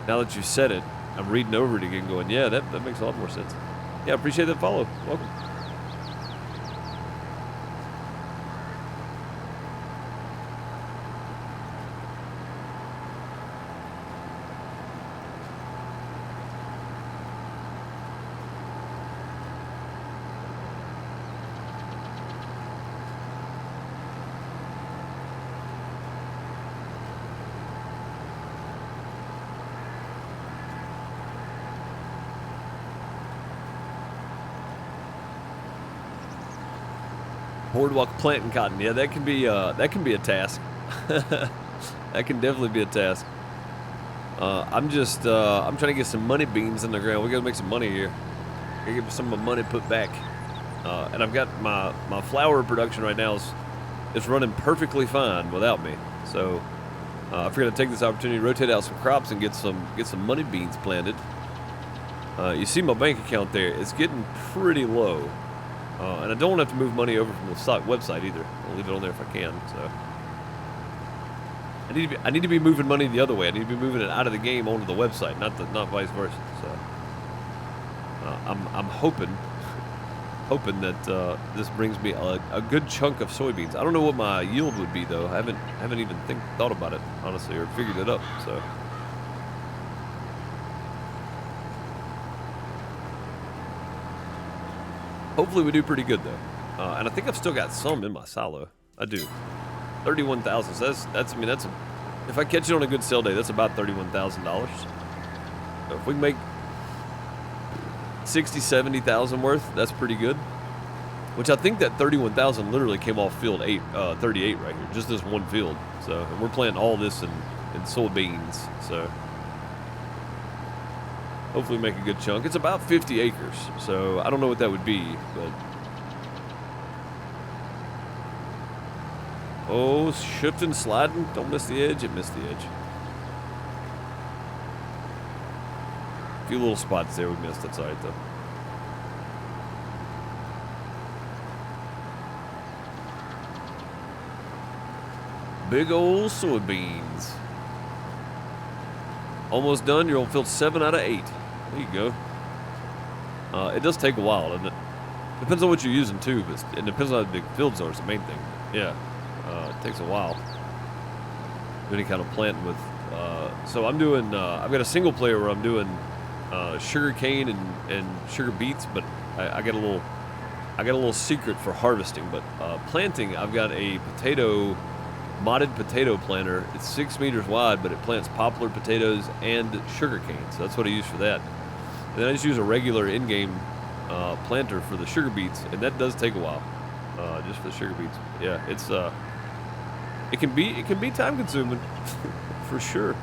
Now that you said it, I'm reading over it again going, yeah, that makes a lot more sense. Yeah, appreciate that follow. Welcome. Boardwalk planting cotton. Yeah, that can be a task. That can definitely be a task. I'm trying to get some money beans in the ground. We gotta make some money here. Gotta get some of my money put back. And I've got my flower production right now is running perfectly fine without me. So I figured to take this opportunity to rotate out some crops and get some money beans planted. You see my bank account there. It's getting pretty low. And I don't want to have to move money over from the stock website either. I'll leave it on there if I can. So I need to be moving money the other way. I need to be moving it out of the game onto the website, not vice versa. So I'm hoping that this brings me a good chunk of soybeans. I don't know what my yield would be though. I haven't even thought about it honestly or figured it up. So. Hopefully we do pretty good though, and I think I've still got some in my silo. I do, 31,000. So that's if I catch it on a good sale day, that's about $31,000. So if we can make 60, 70,000 worth, that's pretty good. Which I think that 31,000 literally came off field 38 right here, just this one field. So and we're planting all this in soybeans. So. Hopefully make a good chunk. It's about 50 acres, so I don't know what that would be, but... Oh, shifting, sliding. Don't miss the edge. It missed the edge. A few little spots there we missed. That's all right, though. Big old soybeans. Almost done. You're on field 7 out of 8. There you go. It does take a while, doesn't it? Depends on what you're using too, but it depends on how big fields are. It's the main thing. Yeah, it takes a while. Any kind of planting with. So I'm doing. I've got a single player where I'm doing sugar cane and sugar beets, but I got a little secret for harvesting. But planting, I've got a modded potato planter. It's 6 meters wide, but it plants poplar potatoes and sugar cane. So that's what I use for that. And then I just use a regular in-game planter for the sugar beets, and that does take a while, just for the sugar beets. Yeah, it's it can be time consuming, for sure.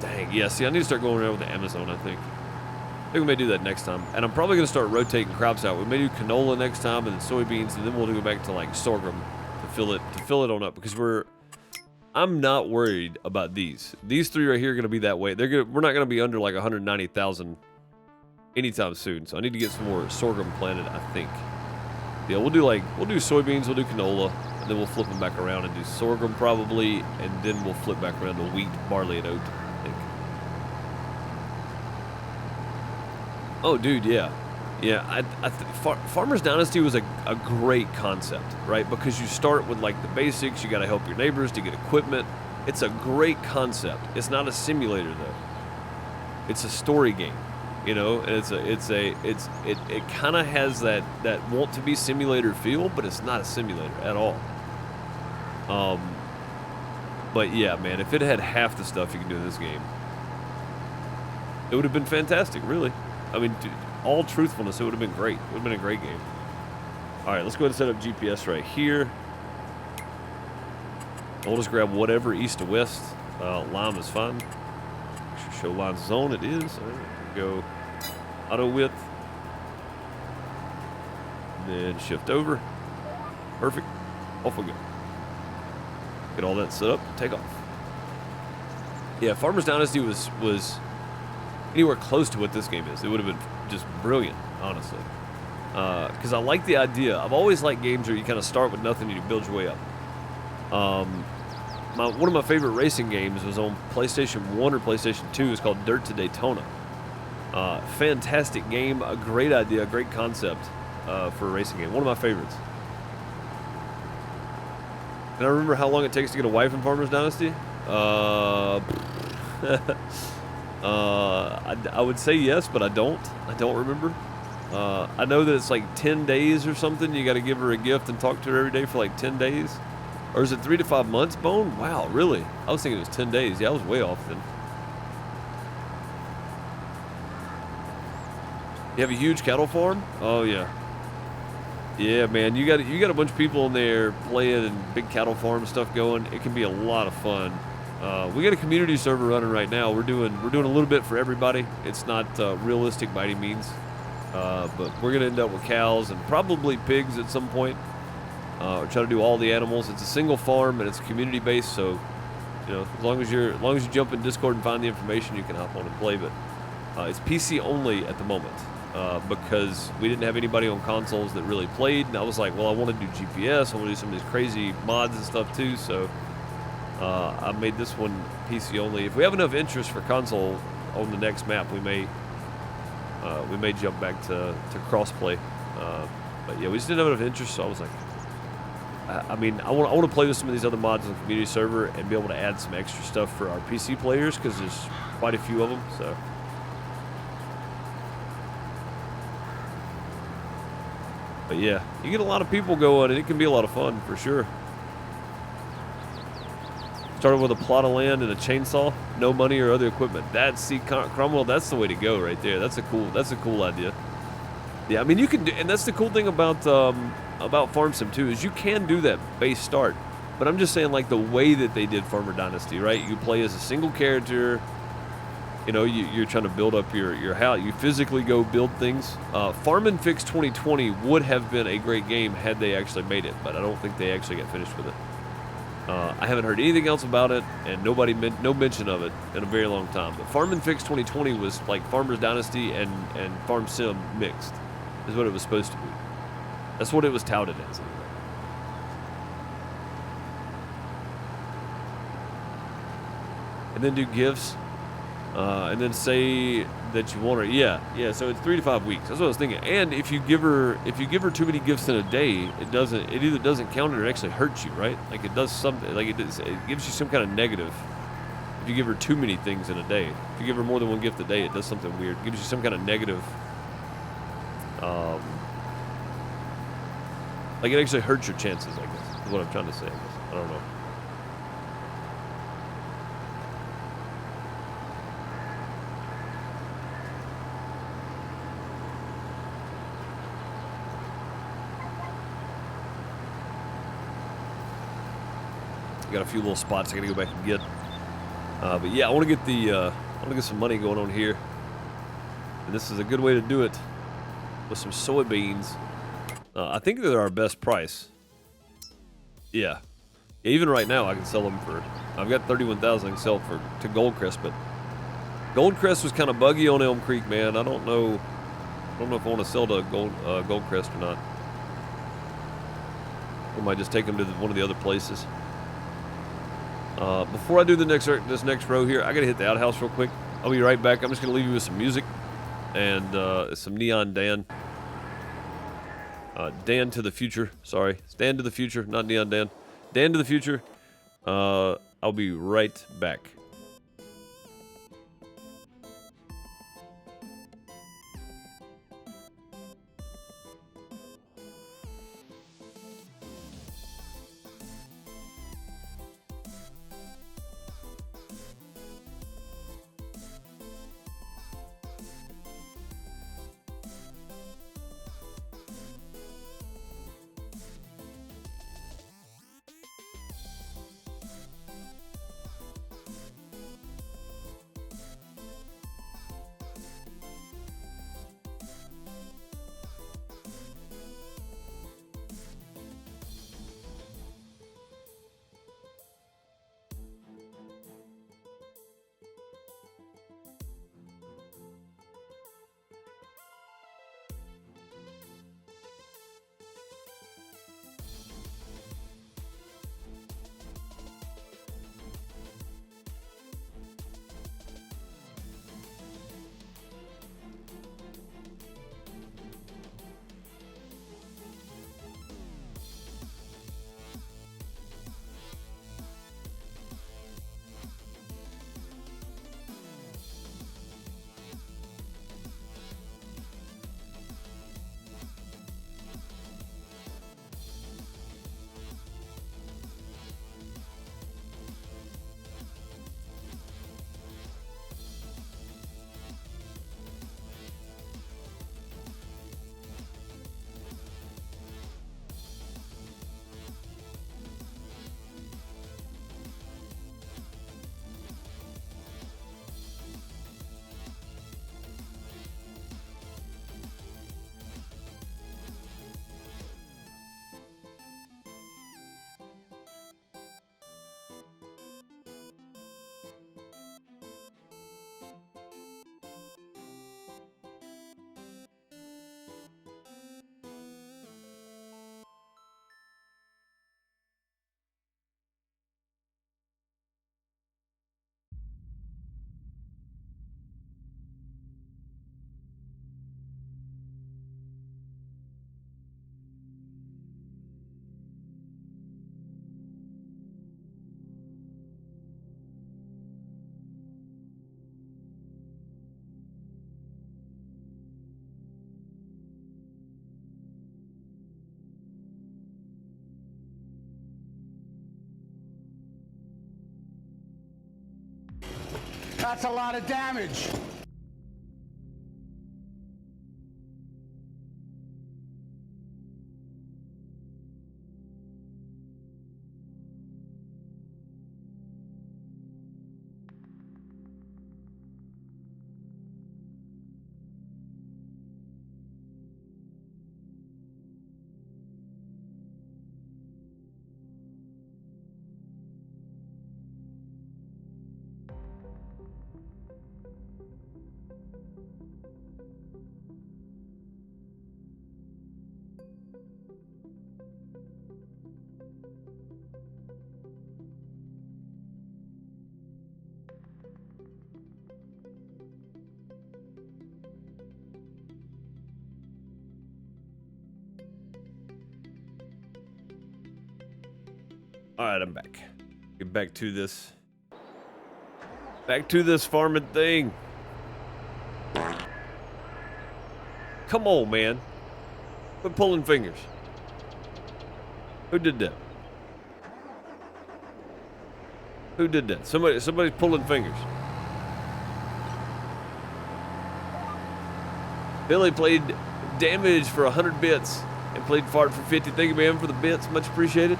Dang, yeah. See, I need to start going around with the Amazon. I think we may do that next time, and I'm probably gonna start rotating crops out. We may do canola next time, and then soybeans, and then we'll go back to like sorghum to fill it on up because I'm not worried about these. These 3 right here are going to be that way. We're not going to be under like 190,000 anytime soon. So I need to get some more sorghum planted, I think. Yeah, we'll do soybeans, we'll do canola, and then we'll flip them back around and do sorghum probably, and then we'll flip back around to wheat, barley, and oat, I think. Oh, dude, yeah. Yeah, Farmer's Dynasty was a great concept, right? Because you start with like the basics, you got to help your neighbors to get equipment. It's a great concept. It's not a simulator though. It's a story game, you know, and it kind of has that want to be simulator feel, but it's not a simulator at all. But yeah, man, if it had half the stuff you can do in this game, it would have been fantastic, really. I mean, dude, all truthfulness, it would have been great. It would have been a great game. All right, let's go ahead and set up GPS right here. We'll just grab whatever east to west. Lime is fine. Show line zone, it is. All right, go auto width. Then shift over. Perfect. Off we go. Get all that set up, take off. Yeah, Farmer's Dynasty was anywhere close to what this game is. It would have been just brilliant, honestly. Because I like the idea. I've always liked games where you kind of start with nothing and you build your way up. One of my favorite racing games was on PlayStation 1 or PlayStation 2. It's called Dirt to Daytona. Fantastic game, a great idea, a great concept for a racing game. One of my favorites. And I remember how long it takes to get a wife in Farmer's Dynasty. I would say yes, but I don't remember. I know that it's like 10 days or something. You got to give her a gift and talk to her every day for like 10 days. Or is it 3 to 5 months, Bone? Wow, really? I was thinking it was 10 days. Yeah, I was way off then. You have a huge cattle farm? Oh, yeah. Yeah, man, you got a bunch of people in there playing and big cattle farm stuff going. It can be a lot of fun. We got a community server running right now. We're doing a little bit for everybody. It's not realistic by any means, but we're gonna end up with cows and probably pigs at some point. We're trying to do all the animals. It's a single farm and it's community based, so you know as long as you jump in Discord and find the information, you can hop on and play. But it's PC only at the moment. Because we didn't have anybody on consoles that really played, and I was like, well, I want to do GPS, I want to do some of these crazy mods and stuff too, so I made this one PC only. If we have enough interest for console on the next map, we may jump back to crossplay. But yeah, we just didn't have enough interest, so I was like, I want to play with some of these other mods on the community server and be able to add some extra stuff for our PC players, because there's quite a few of them, so. But yeah, you get a lot of people going, and it can be a lot of fun, for sure. Started with a plot of land and a chainsaw, no money or other equipment. Cromwell, that's the way to go right there. That's a cool idea. Yeah, I mean, you can do, and that's the cool thing about Farm Sim 2 is you can do that base start. But I'm just saying, like, the way that they did Farmer Dynasty, right? You play as a single character. You know, you're trying to build up your house. You physically go build things. Farm and Fix 2020 would have been a great game had they actually made it, but I don't think they actually got finished with it. I haven't heard anything else about it, and no mention of it in a very long time. But Farm and Fix 2020 was like Farmer's Dynasty and Farm Sim mixed, is what it was supposed to be. That's what it was touted as. And then do gifts. And then say that you want her. Yeah. So it's 3 to 5 weeks. That's what I was thinking. And if you give her too many gifts in a day, it either doesn't count or it actually hurts you, right? Like it does something. Like it gives you some kind of negative. If you give her too many things in a day, if you give her more than one gift a day, it does something weird. It gives you some kind of negative. Like it actually hurts your chances, I guess. Is what I'm trying to say. I guess. I don't know. Got a few little spots I gotta go back and get. But yeah, I want to get some money going on here, and this is a good way to do it with some soybeans. I think they're our best price. Yeah, even right now I can sell them for I've got 31,000 I can sell to Goldcrest, but Goldcrest was kind of buggy on Elm Creek, man. I don't know if I want to sell to Goldcrest or not. I might just take them to one of the other places. Before I do this next row here, I gotta hit the outhouse real quick. I'll be right back. I'm just gonna leave you with some music and some Neon Dan. Dan to the future. Sorry, it's Dan to the future, not Neon Dan. Dan to the future. I'll be right back. That's a lot of damage. All right, I'm back. Get back to this. Back to this farming thing. Come on, man. Quit pulling fingers. Who did that? Who did that? Somebody's pulling fingers. Billy played damage for 100 bits and played fart for 50. Thank you, man, for the bits. Much appreciated.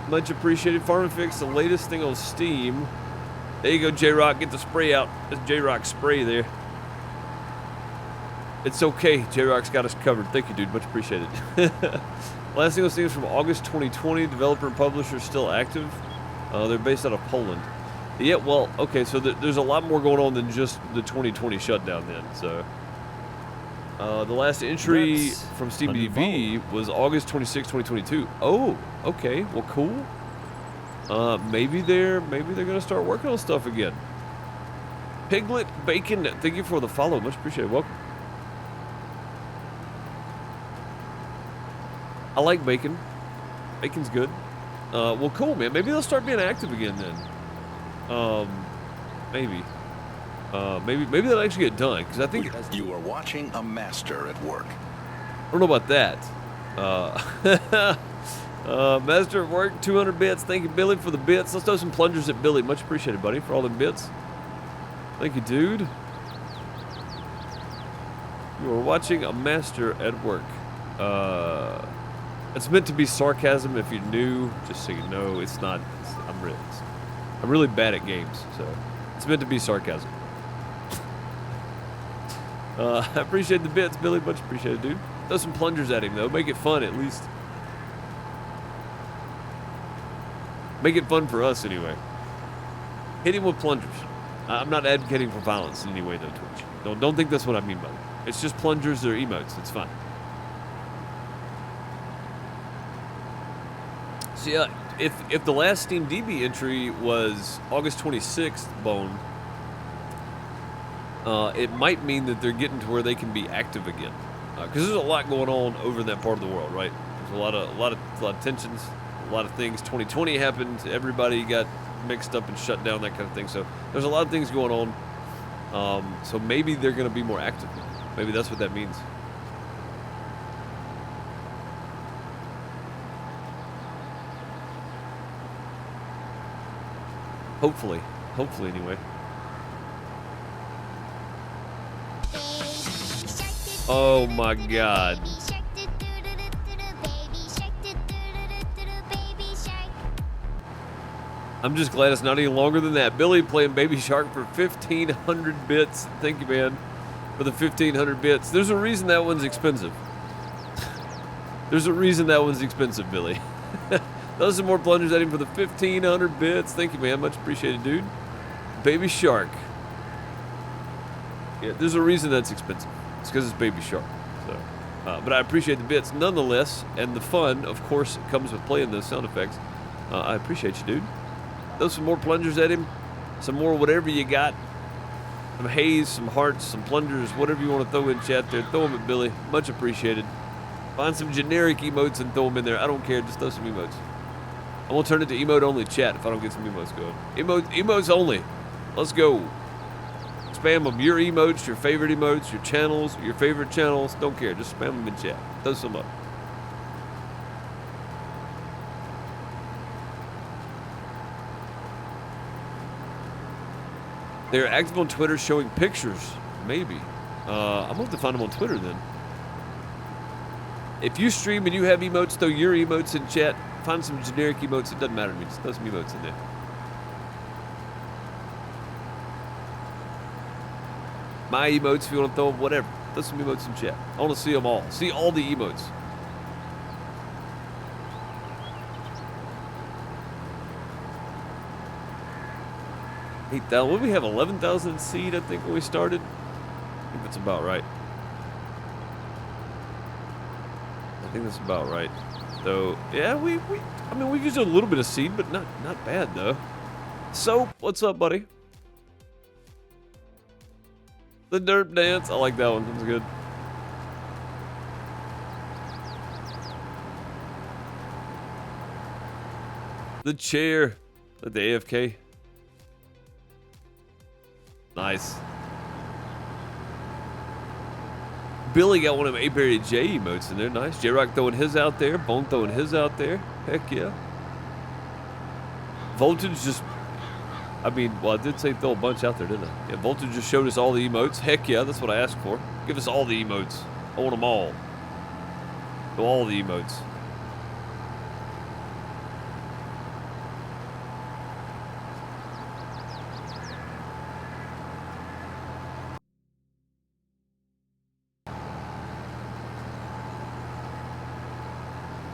Much appreciated. Farming Fix, the latest thing on Steam. There you go, J-Rock. Get the spray out. That's J-Rock spray there. It's okay. J-Rock's got us covered. Thank you, dude. Much appreciated. Last thing I'll see is from August 2020. Developer and publisher still active. They're based out of Poland. Yeah, well, okay, so there's a lot more going on than just the 2020 shutdown then. So the last entry from SteamDB was August 26, 2022. Oh, okay, well, cool. Maybe they're gonna start working on stuff again. Piglet Bacon, thank you for the follow, much appreciated. Welcome. I like bacon. Bacon's good. Well, cool, man. Maybe they'll start being active again then. Maybe. Maybe they'll actually get done, because I think you are watching a master at work. I don't know about that. Master at work, 200 bits. Thank you, Billy, for the bits. Let's throw some plungers at Billy. Much appreciated, buddy, for all the bits. Thank you, dude. You are watching a master at work. It's meant to be sarcasm. If you're new, just so you know, it's not. I'm really bad at games, so it's meant to be sarcasm. I appreciate the bits, Billy. Much appreciated, dude. Throw some plungers at him, though. Make it fun, at least. Make it fun for us, anyway. Hit him with plungers. I'm not advocating for violence in any way, though, Twitch. Don't think that's what I mean by that. It's just plungers or emotes. It's fine. So, yeah, if the last SteamDB entry was August 26th, Bone, it might mean that they're getting to where they can be active again. Because there's a lot going on over in that part of the world, right? There's a lot of tensions, a lot of things. 2020 happened. Everybody got mixed up and shut down, that kind of thing. So there's a lot of things going on. So maybe they're going to be more active. Maybe that's what that means. Hopefully anyway. Oh my God. I'm just glad it's not any longer than that. Billy playing Baby Shark for 1,500 bits. Thank you, man, for the 1,500 bits. There's a reason that one's expensive. There's a reason that one's expensive, Billy. Those are more plungers at him for the 1,500 bits. Thank you, man. Much appreciated, dude. Baby Shark. Yeah, there's a reason that's expensive. It's because it's Baby Shark. So, but I appreciate the bits nonetheless, and the fun, of course, comes with playing those sound effects. I appreciate you, dude. Throw some more plungers at him. Some more whatever you got. Some haze, some hearts, some plungers, whatever you want to throw in chat there. Throw them at Billy. Much appreciated. Find some generic emotes and throw them in there. I don't care. Just throw some emotes. I won't turn it to emote-only chat if I don't get some emotes going. Emotes only. Let's go. Spam them. Your emotes, your favorite emotes, your channels, your favorite channels. Don't care. Just spam them in chat. Throw some up. They're active on Twitter showing pictures. Maybe. I'm going to have to find them on Twitter then. If you stream and you have emotes, throw your emotes in chat. Find some generic emotes. It doesn't matter to me. Just throw some emotes in there. My emotes, if you want to throw them, whatever. Throw some emotes in chat. I want to see them all. See all the emotes. $8,000. What did we have? 11,000 seed, I think, when we started. I think that's about right. I think that's about right. So yeah, we used a little bit of seed, but not bad though. Soap, what's up, buddy? The derp dance, I like that one. That was good. The chair, like the AFK. Nice. Billy got one of them A-Berry J emotes in there. Nice. J-Rock throwing his out there. Bone throwing his out there. Heck yeah. Voltage just... I mean, well, I did say throw a bunch out there, didn't I? Yeah, Voltage just showed us all the emotes. Heck yeah, that's what I asked for. Give us all the emotes. I want them all. All the emotes.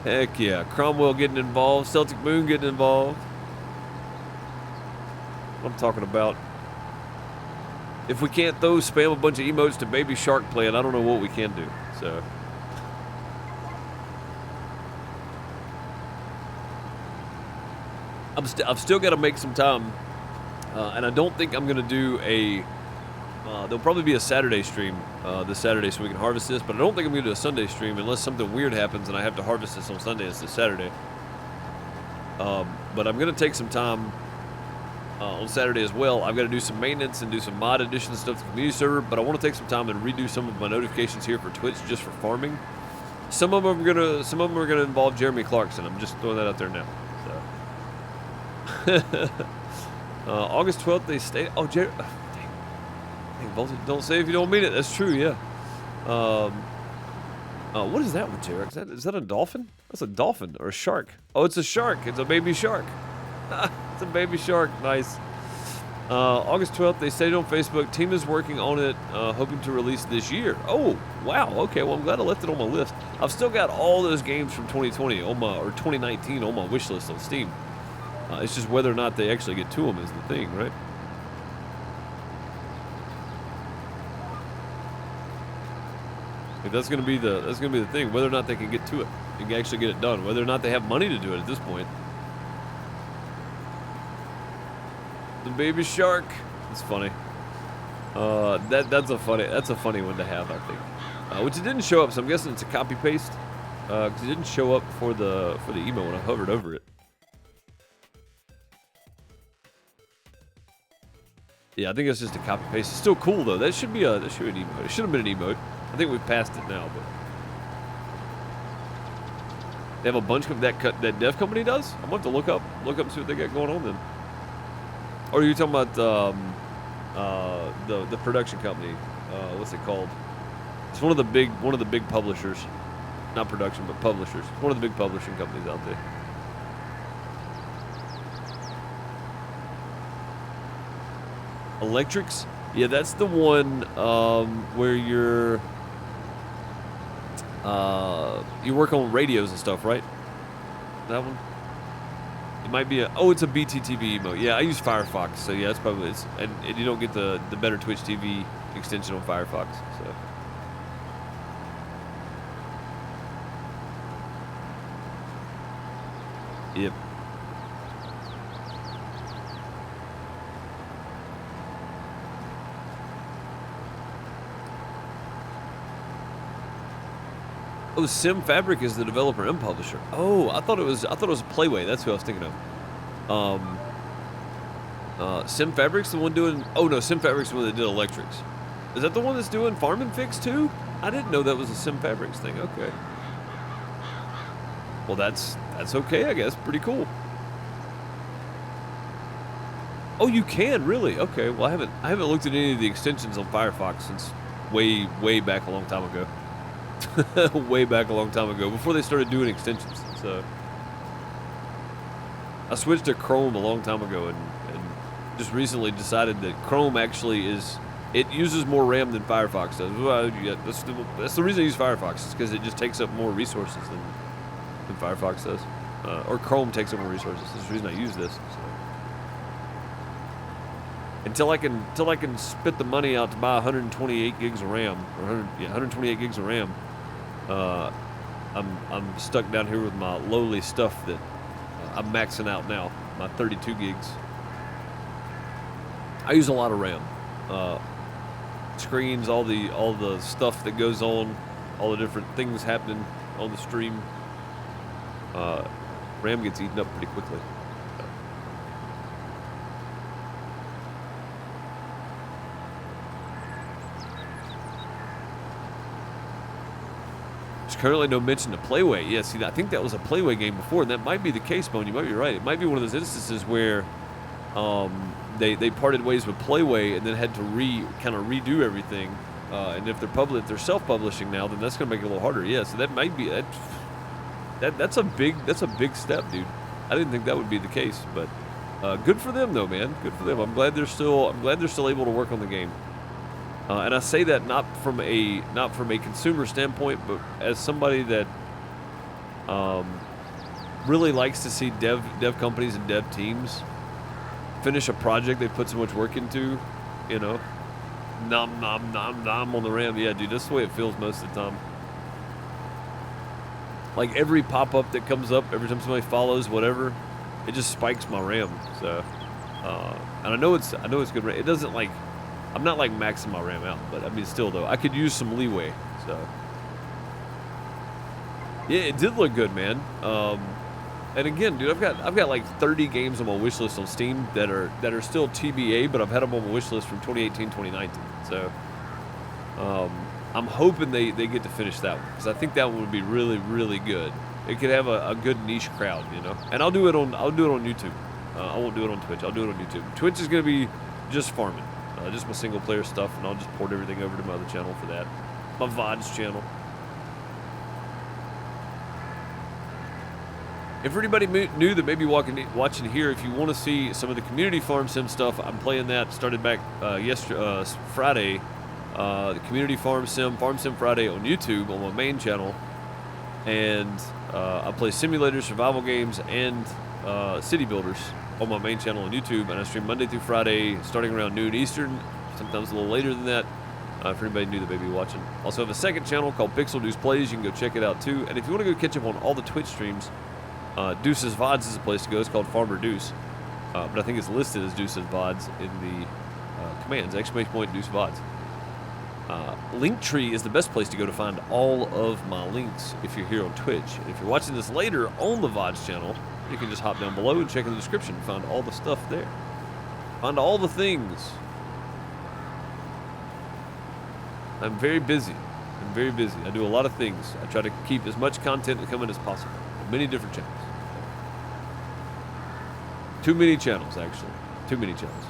Heck yeah. Cromwell getting involved. Celtic Moon getting involved. What I'm talking about. If we can't spam a bunch of emotes to Baby Shark playing, I don't know what we can do. So. I've still got to make some time. And I don't think I'm going to do there'll probably be a Saturday stream this Saturday so we can harvest this, but I don't think I'm going to do a Sunday stream unless something weird happens and I have to harvest this on Sunday instead of Saturday. But I'm going to take some time on Saturday as well. I've got to do some maintenance and do some mod addition stuff to the community server, but I want to take some time and redo some of my notifications here for Twitch just for farming. Some of them are going to involve Jeremy Clarkson. I'm just throwing that out there now. So. August 12th, they stay. Oh, Dang, Voltage, don't say if you don't mean it. That's true, yeah. What is that with Jared? Is that a dolphin? That's a dolphin or a shark. Oh, it's a shark. It's a baby shark. It's a baby shark. Nice. August 12th, they stated on Facebook, team is working on it, hoping to release this year. Oh, wow. Okay, well, I'm glad I left it on my list. I've still got all those games from 2020 or 2019 on my wish list on Steam. It's just whether or not they actually get to them is the thing, right? Like that's gonna be the thing, whether or not they can get to it, they can actually get it done, whether or not they have money to do it at this point. The baby shark, it's funny. That's a funny one to have, I think. Which it didn't show up, so I'm guessing it's a copy paste, because it didn't show up for the email when I hovered over it. Yeah, I think it's just a copy paste. It's still cool though. That should be an emote. It should have been an emote. I think we've passed it now, but they have a bunch of that dev company does. I'm gonna have to look up and see what they got going on then. Or are you talking about the production company? What's it called? It's one of the big publishers, not production but publishers. One of the big publishing companies out there. Electrics? Yeah, that's the one where you work on radios and stuff, right? That one? It might be it's a BTTV emote. Yeah, I use Firefox, so yeah, that's probably it. And you don't get the better Twitch TV extension on Firefox, so. Yep. Oh, Sim Fabric is the developer and publisher. Oh, I thought it was Playway. That's who I was thinking of. Sim Fabric's the one doing. Oh no, Sim Fabric's the one that did Electrics. Is that the one that's doing Farm and Fix too? I didn't know that was a Sim Fabrics thing. Okay. Well, that's okay, I guess. Pretty cool. Oh, you can really? Okay. Well, I haven't looked at any of the extensions on Firefox since way back a long time ago. Way back a long time ago, before they started doing extensions. So I switched to Chrome a long time ago, and just recently decided that Chrome actually uses more RAM than Firefox does. Well, yeah, that's the reason I use Firefox, is because it just takes up more resources than Firefox does, or Chrome takes up more resources. That's the reason I use this. So. Until I can spit the money out to buy 128 gigs of RAM, or 128 gigs of RAM. I'm stuck down here with my lowly stuff that I'm maxing out now, my 32 gigs. I use a lot of RAM. Screens, all the stuff that goes on, all the different things happening on the stream. RAM gets eaten up pretty quickly. Currently no mention to Playway. Yeah, see, I think that was a Playway game before, and that might be the case, Bone. You might be right. It might be one of those instances where they parted ways with Playway and then had to kind of redo everything. And if they're self-publishing now, then that's going to make it a little harder. Yeah, so that might be that's a big step, dude. I didn't think that would be the case, but good for them though, man. Good for them. I'm glad they're still able to work on the game. And I say that not from a consumer standpoint, but as somebody that Really likes to see dev companies and dev teams finish a project they put so much work into, you know. Nom nom nom nom on the RAM. Yeah, dude, that's the way it feels most of the time. Like every pop-up that comes up, every time somebody follows whatever, it just spikes my RAM. So, and I know it's good. It doesn't like, I'm not like maxing my RAM out, but I mean still though, I could use some leeway. So, yeah, it did look good, man. And again, dude, I've got like 30 games on my wish list on Steam that are still TBA, but I've had them on my wish list from 2018, 2019. So, I'm hoping they get to finish that one because I think that one would be really, really good. It could have a good niche crowd, you know. And I'll do it on YouTube. I won't do it on Twitch. I'll do it on YouTube. Twitch is gonna be just farming, just my single player stuff, and I'll just port everything over to my other channel for that, my VODs channel. And for anybody new that may be watching here, if you want to see some of the community farm sim stuff, I'm playing that. Started back Friday. The community farm sim Friday on YouTube on my main channel. And I play simulator survival games and city builders on my main channel on YouTube. And I stream Monday through Friday starting around noon Eastern, sometimes a little later than that. For anybody new that may be watching. Also have a second channel called Pixel Deuce Plays. You can go check it out too. And if you want to go catch up on all the Twitch streams, Deuce's VODs is a place to go. It's called Farmer Deuce. But I think it's listed as Deuce's VODs in the commands, ! Deuce VODs. Linktree is the best place to go to find all of my links if you're here on Twitch. And if you're watching this later on the VODs channel, you can just hop down below and check in the description and find all the stuff there. Find all the things. I'm very busy. I do a lot of things. I try to keep as much content coming as possible. Many different channels. Too many channels, actually. Too many channels.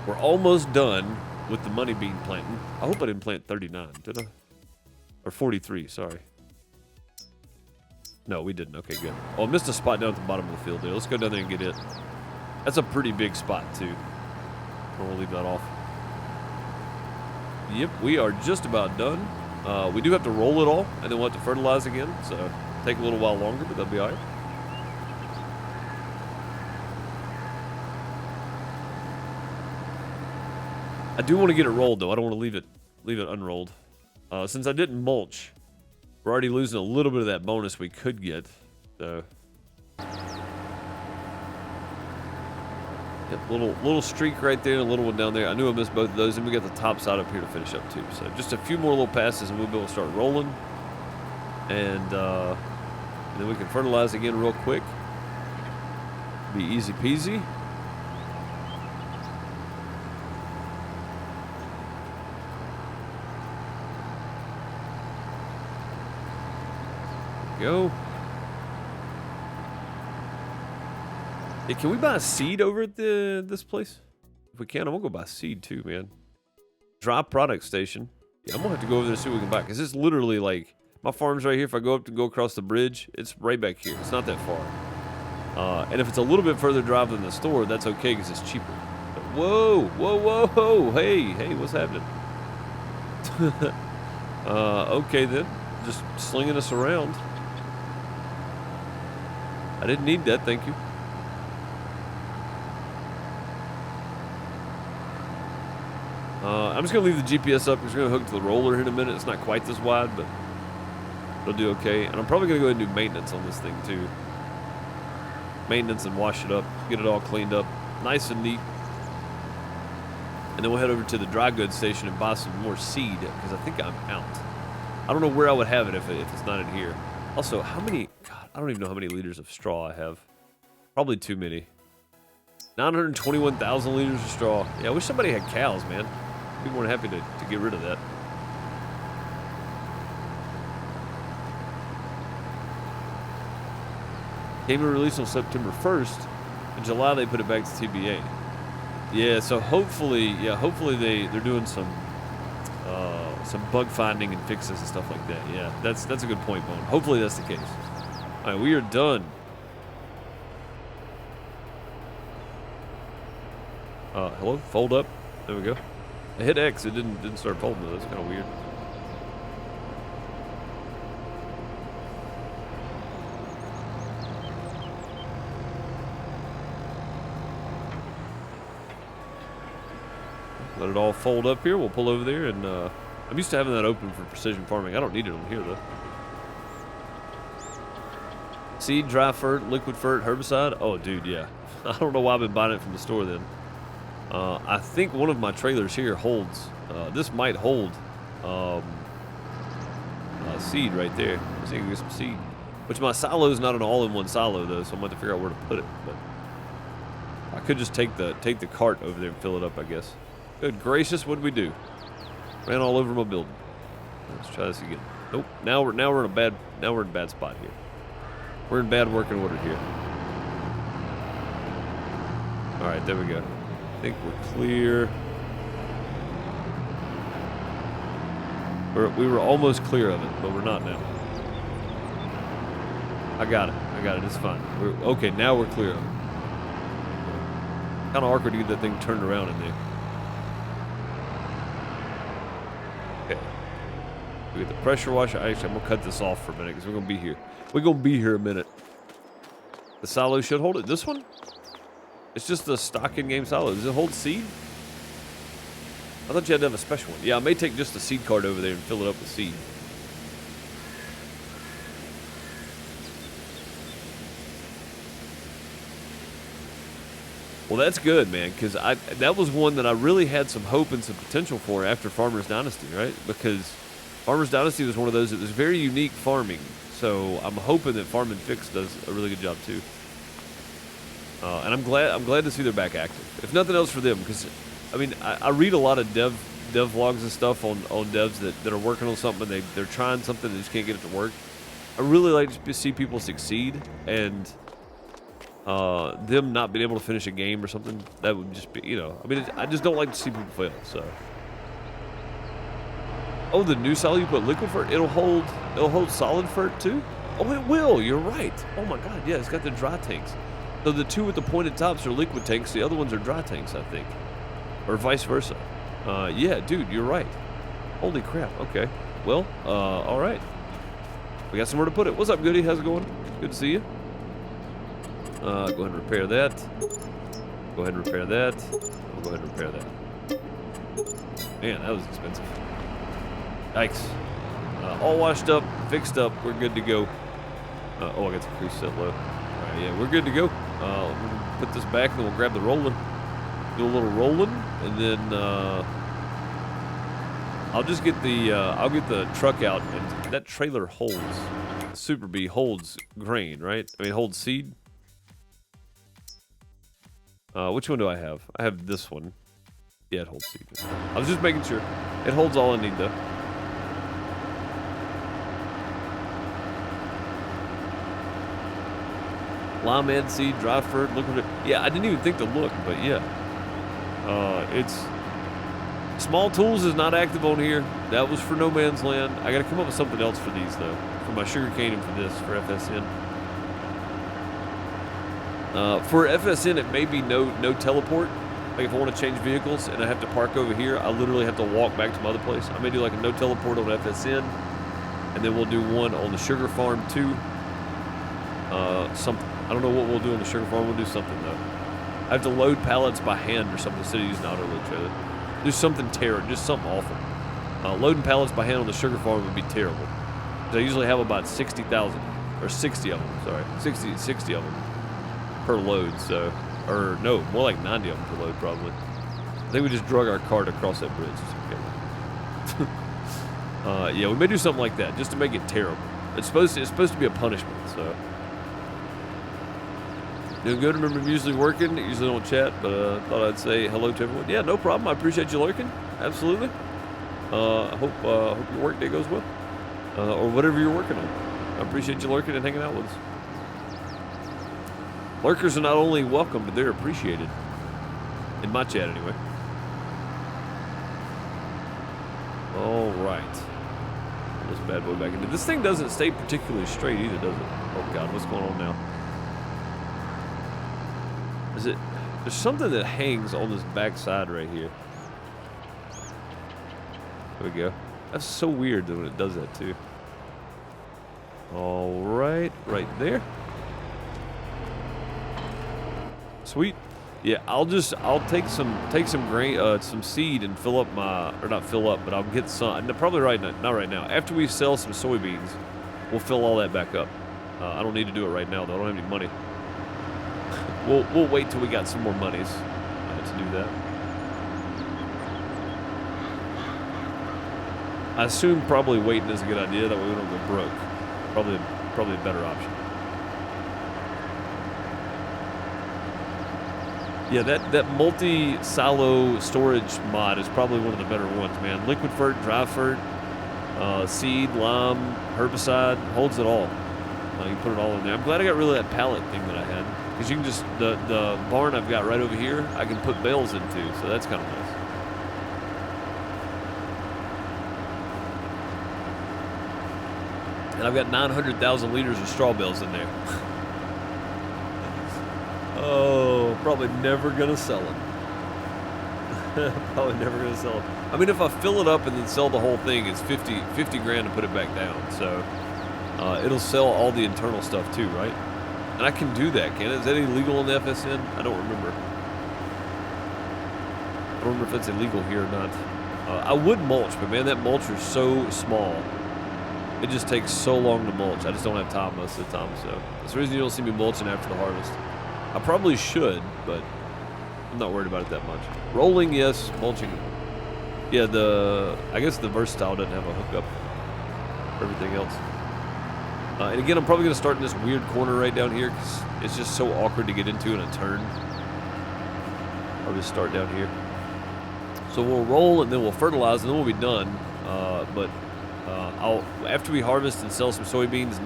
We're almost done with the money bean planting. I hope I didn't plant 39, did I? Or 43, sorry. No, we didn't. Okay, good. Oh, I missed a spot down at the bottom of the field there. Let's go down there and get it. That's a pretty big spot, too. I don't want to leave that off. Yep, we are just about done. We do have to roll it all, and then we'll have to fertilize again, so take a little while longer, but that'll be all right. I do want to get it rolled, though. I don't want to leave it unrolled. Since I didn't mulch, we're already losing a little bit of that bonus we could get, so... Little streak right there, and a little one down there. I knew I missed both of those, and we got the top side up here to finish up too. So just a few more little passes, and we'll be able to start rolling. And then we can fertilize again real quick. Be easy peasy. There we go. Hey, can we buy a seed over at this place? If we can, I'm gonna go buy a seed too, man. Dry product station. Yeah, I'm gonna have to go over there and see what we can buy, because it's literally like, my farm's right here. If I go up to go across the bridge, it's right back here. It's not that far. And if it's a little bit further drive than the store, that's okay because it's cheaper. But whoa, whoa, whoa, whoa. Hey, what's happening? Okay then. Just slinging us around. I didn't need that, thank you. I'm just going to leave the GPS up because we're going to hook to the roller here in a minute. It's not quite this wide, but it'll do okay. And I'm probably going to go ahead and do maintenance on this thing too. Maintenance and wash it up, get it all cleaned up, nice and neat. And then we'll head over to the dry goods station and buy some more seed because I think I'm out. I don't know where I would have it if it's not in here. Also, how many, God, I don't even know how many liters of straw I have. Probably too many. 921,000 liters of straw. Yeah, I wish somebody had cows, man. I'd be more than happy to get rid of that. Game was released on September 1st. In July, they put it back to TBA. Yeah, so hopefully they're doing some bug finding and fixes and stuff like that. Yeah, that's a good point, Bone. Hopefully that's the case. All right, we are done. Hello, fold up. There we go. I hit X, it didn't start folding though. That's kind of weird. Let it all fold up here. We'll pull over there, and I'm used to having that open for precision farming. I don't need it on here though. Seed, dry fert, liquid fert, herbicide. Oh, dude, yeah. I don't know why I've been buying it from the store then. I think one of my trailers here holds. This might hold seed right there. I think I can get some seed. Which my silo is not an all-in-one silo though, so I'm going to have to figure out where to put it. But I could just take the cart over there and fill it up, I guess. Good gracious, what did we do? Ran all over my building. Let's try this again. Nope. Now we're in a bad spot here. We're in bad working order here. All right, there we go. I think we're clear. We were almost clear of it, but we're not now. I got it. It's fine. Okay, now we're clear of it. Kind of awkward to get that thing turned around in there. Okay. We get the pressure washer. Actually, I'm gonna cut this off for a minute because we're gonna be here. We're gonna be here a minute. The silo should hold it. This one? It's just the stock in-game silo. Does it hold seed? I thought you had to have a special one. Yeah, I may take just the seed cart over there and fill it up with seed. Well, that's good, man, because that was one that I really had some hope and some potential for after Farmer's Dynasty, right? Because Farmer's Dynasty was one of those that was very unique farming. So I'm hoping that Farm and Fix does a really good job too. And I'm glad to see they're back active. If nothing else for them, because I mean I read a lot of dev vlogs and stuff on devs that are working on something and they're trying something and they just can't get it to work. I really like to see people succeed, and them not being able to finish a game or something, that would just be, you know, I mean, I just don't like to see people fail. So, oh, the new silo you put liquid fert, it'll hold solid fert too. Oh, it will. You're right. Oh my God, yeah, it's got the dry tanks. So the two with the pointed tops are liquid tanks. The other ones are dry tanks, I think, or vice versa. Yeah, dude, you're right. Holy crap. Okay. Well, all right. We got somewhere to put it. What's up, Goody? How's it going? Good to see you. Go ahead and repair that. Go ahead and repair that. We'll go ahead and repair that. Man, that was expensive. Yikes. All washed up, fixed up. We're good to go. Oh, I got the crease set low. All right, yeah, we're good to go. We'll put this back, and then we'll grab the rolling. Do a little rolling, and then I'll just get I'll get the truck out, and that trailer holds. The Super Bee holds grain, right? I mean, holds seed. Which one do I have? I have this one. Yeah, it holds seed. I was just making sure. It holds all I need, though. Lime ed seed, dry fert, liquid. Yeah, I didn't even think to look, but yeah. It's Small Tools is not active on here. That was for No Man's Land. I gotta come up with something else for these though. For my sugarcane and for this, for FSN. For FSN, it may be no teleport. Like if I want to change vehicles and I have to park over here, I literally have to walk back to my other place. I may do like a no teleport on FSN, and then we'll do one on the sugar farm too. Something. I don't know what we'll do on the sugar farm. We'll do something though. I have to load pallets by hand or something instead of using auto load trailer. Do something terrible, just something awful. Loading pallets by hand on the sugar farm would be terrible. I usually have about 60,000 or 60 of them. Sorry, 60 of them per load. So, or no, more like 90 of them per load probably. I think we just drug our cart across that bridge. Okay. Yeah, we may do something like that just to make it terrible. It's supposed to be a punishment. So. Doing good. Remember, I'm usually working. Usually don't chat, but thought I'd say hello to everyone. Yeah, no problem. I appreciate you lurking. Absolutely. I hope your work day goes well, or whatever you're working on. I appreciate you lurking and hanging out with us. Lurkers are not only welcome, but they're appreciated. In my chat, anyway. All right. Pull this bad boy back into. This thing doesn't stay particularly straight either, does it? Oh God, what's going on now? There's something that hangs on this back side right here. There we go. That's so weird when it does that too. All right, right there. Sweet. Yeah, I'll take some grain, some seed and fill up my, or not fill up, but I'll get some. Probably not right now. After we sell some soybeans, we'll fill all that back up. I don't need to do it right now though. I don't have any money. We'll wait till we got some more monies to do that. I assume probably waiting is a good idea. That way we don't go broke. Probably a better option. Yeah, that multi-silo storage mod is probably one of the better ones, man. Liquid fert, dry fert, seed, lime, herbicide, holds it all. You put it all in there. I'm glad I got rid of that pallet thing that I had. Because you can just, the barn I've got right over here, I can put bales into, so that's kind of nice. And I've got 900,000 liters of straw bales in there. Oh, probably never gonna sell them. Probably never gonna sell them. I mean, if I fill it up and then sell the whole thing, it's 50 grand to put it back down. So it'll sell all the internal stuff too, right? And I can do that, can it? Is that illegal in the FSN? I don't remember. I don't remember if that's illegal here or not. I would mulch, but man, that mulcher is so small. It just takes so long to mulch. I just don't have time most of the time. So that's the reason you don't see me mulching after the harvest. I probably should, but I'm not worried about it that much. Rolling, yes. Mulching, yeah. I guess the Versatile doesn't have a hookup for everything else. And again, I'm probably going to start in this weird corner right down here because it's just so awkward to get into in a turn. I'll just start down here. So we'll roll and then we'll fertilize and then we'll be done. After we harvest and sell some soybeans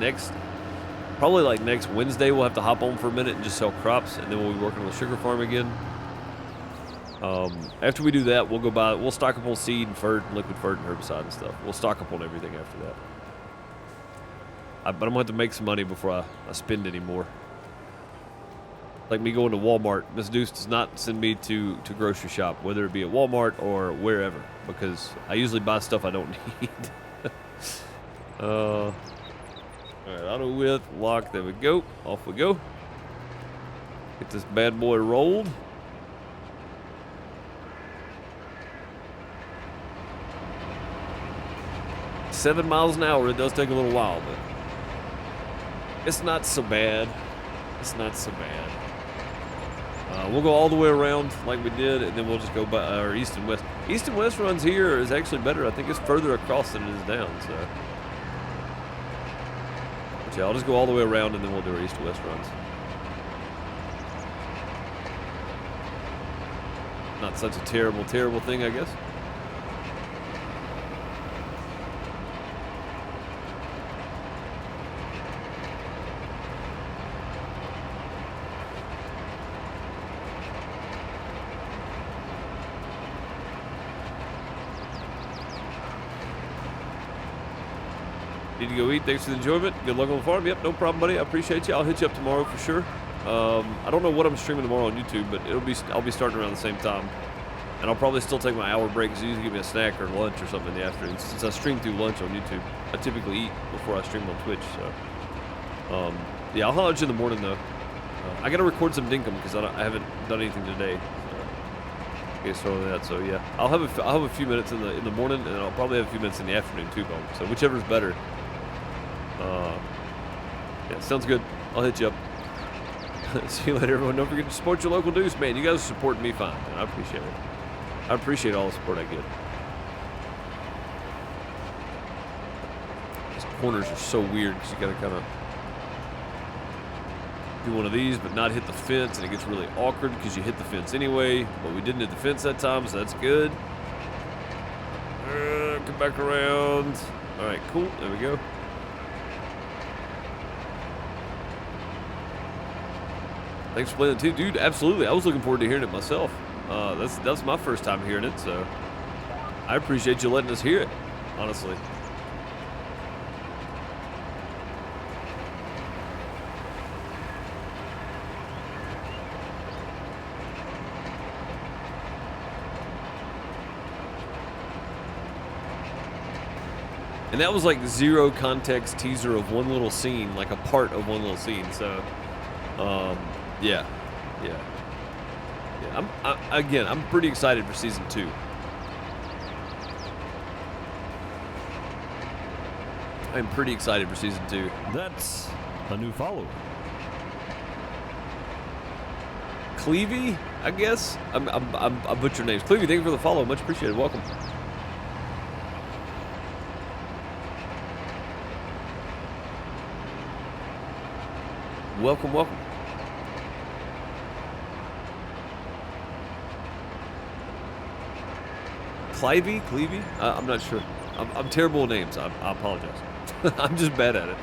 probably like next Wednesday, we'll have to hop on for a minute and just sell crops, and then we'll be working on the sugar farm again. After we do that, we'll stock up on seed and fert and liquid fert and herbicide and stuff. We'll stock up on everything after that. But I'm gonna have to make some money before I spend any more. Like me going to Walmart, Miss Deuce does not send me to grocery shop, whether it be at Walmart or wherever, because I usually buy stuff I don't need. All right, auto width, lock, there we go. Off we go. Get this bad boy rolled. – 7 miles an hour, it does take a little while, but it's not so bad. It's not so bad. We'll go all the way around like we did, and then we'll just go by our east and west. East and west runs here is actually better. I think it's further across than it is down, so. But yeah, I'll just go all the way around, and then we'll do our east and west runs. Not such a terrible, terrible thing, I guess. Need to go eat. Thanks for the enjoyment. Good luck on the farm. Yep, no problem, buddy. I appreciate you. I'll hit you up tomorrow for sure. I don't know what I'm streaming tomorrow on YouTube, but I'll be starting around the same time. And I'll probably still take my hour break because they usually give me a snack or lunch or something in the afternoon. Since I stream through lunch on YouTube, I typically eat before I stream on Twitch. So, yeah, I'll holler at you in the morning though. I got to record some dinkum because I haven't done anything today. So that. So yeah, I'll have a few minutes in the morning, and I'll probably have a few minutes in the afternoon too, Bo. So whichever's better. Yeah, sounds good. I'll hit you up. See you later, everyone. Don't forget to support your local Deuce, man. You guys are supporting me fine, man. I appreciate it. I appreciate all the support I get. These corners are so weird because you got to kind of do one of these, but not hit the fence, and it gets really awkward because you hit the fence anyway. But we didn't hit the fence that time, so that's good. Come back around. All right, cool. There we go. Thanks for playing too, dude. Absolutely, I was looking forward to hearing it myself. That's my first time hearing it, so I appreciate you letting us hear it. Honestly. And that was like zero context teaser of one little scene, like a part of one little scene. So, yeah. I'm pretty excited for season 2. I'm pretty excited for season 2. That's a new follower. Clevey, I guess. I butchered names. Clevey, thank you for the follow. Much appreciated. Welcome. Welcome. Clevey? I'm not sure. I'm terrible with names. I apologize. I'm just bad at it.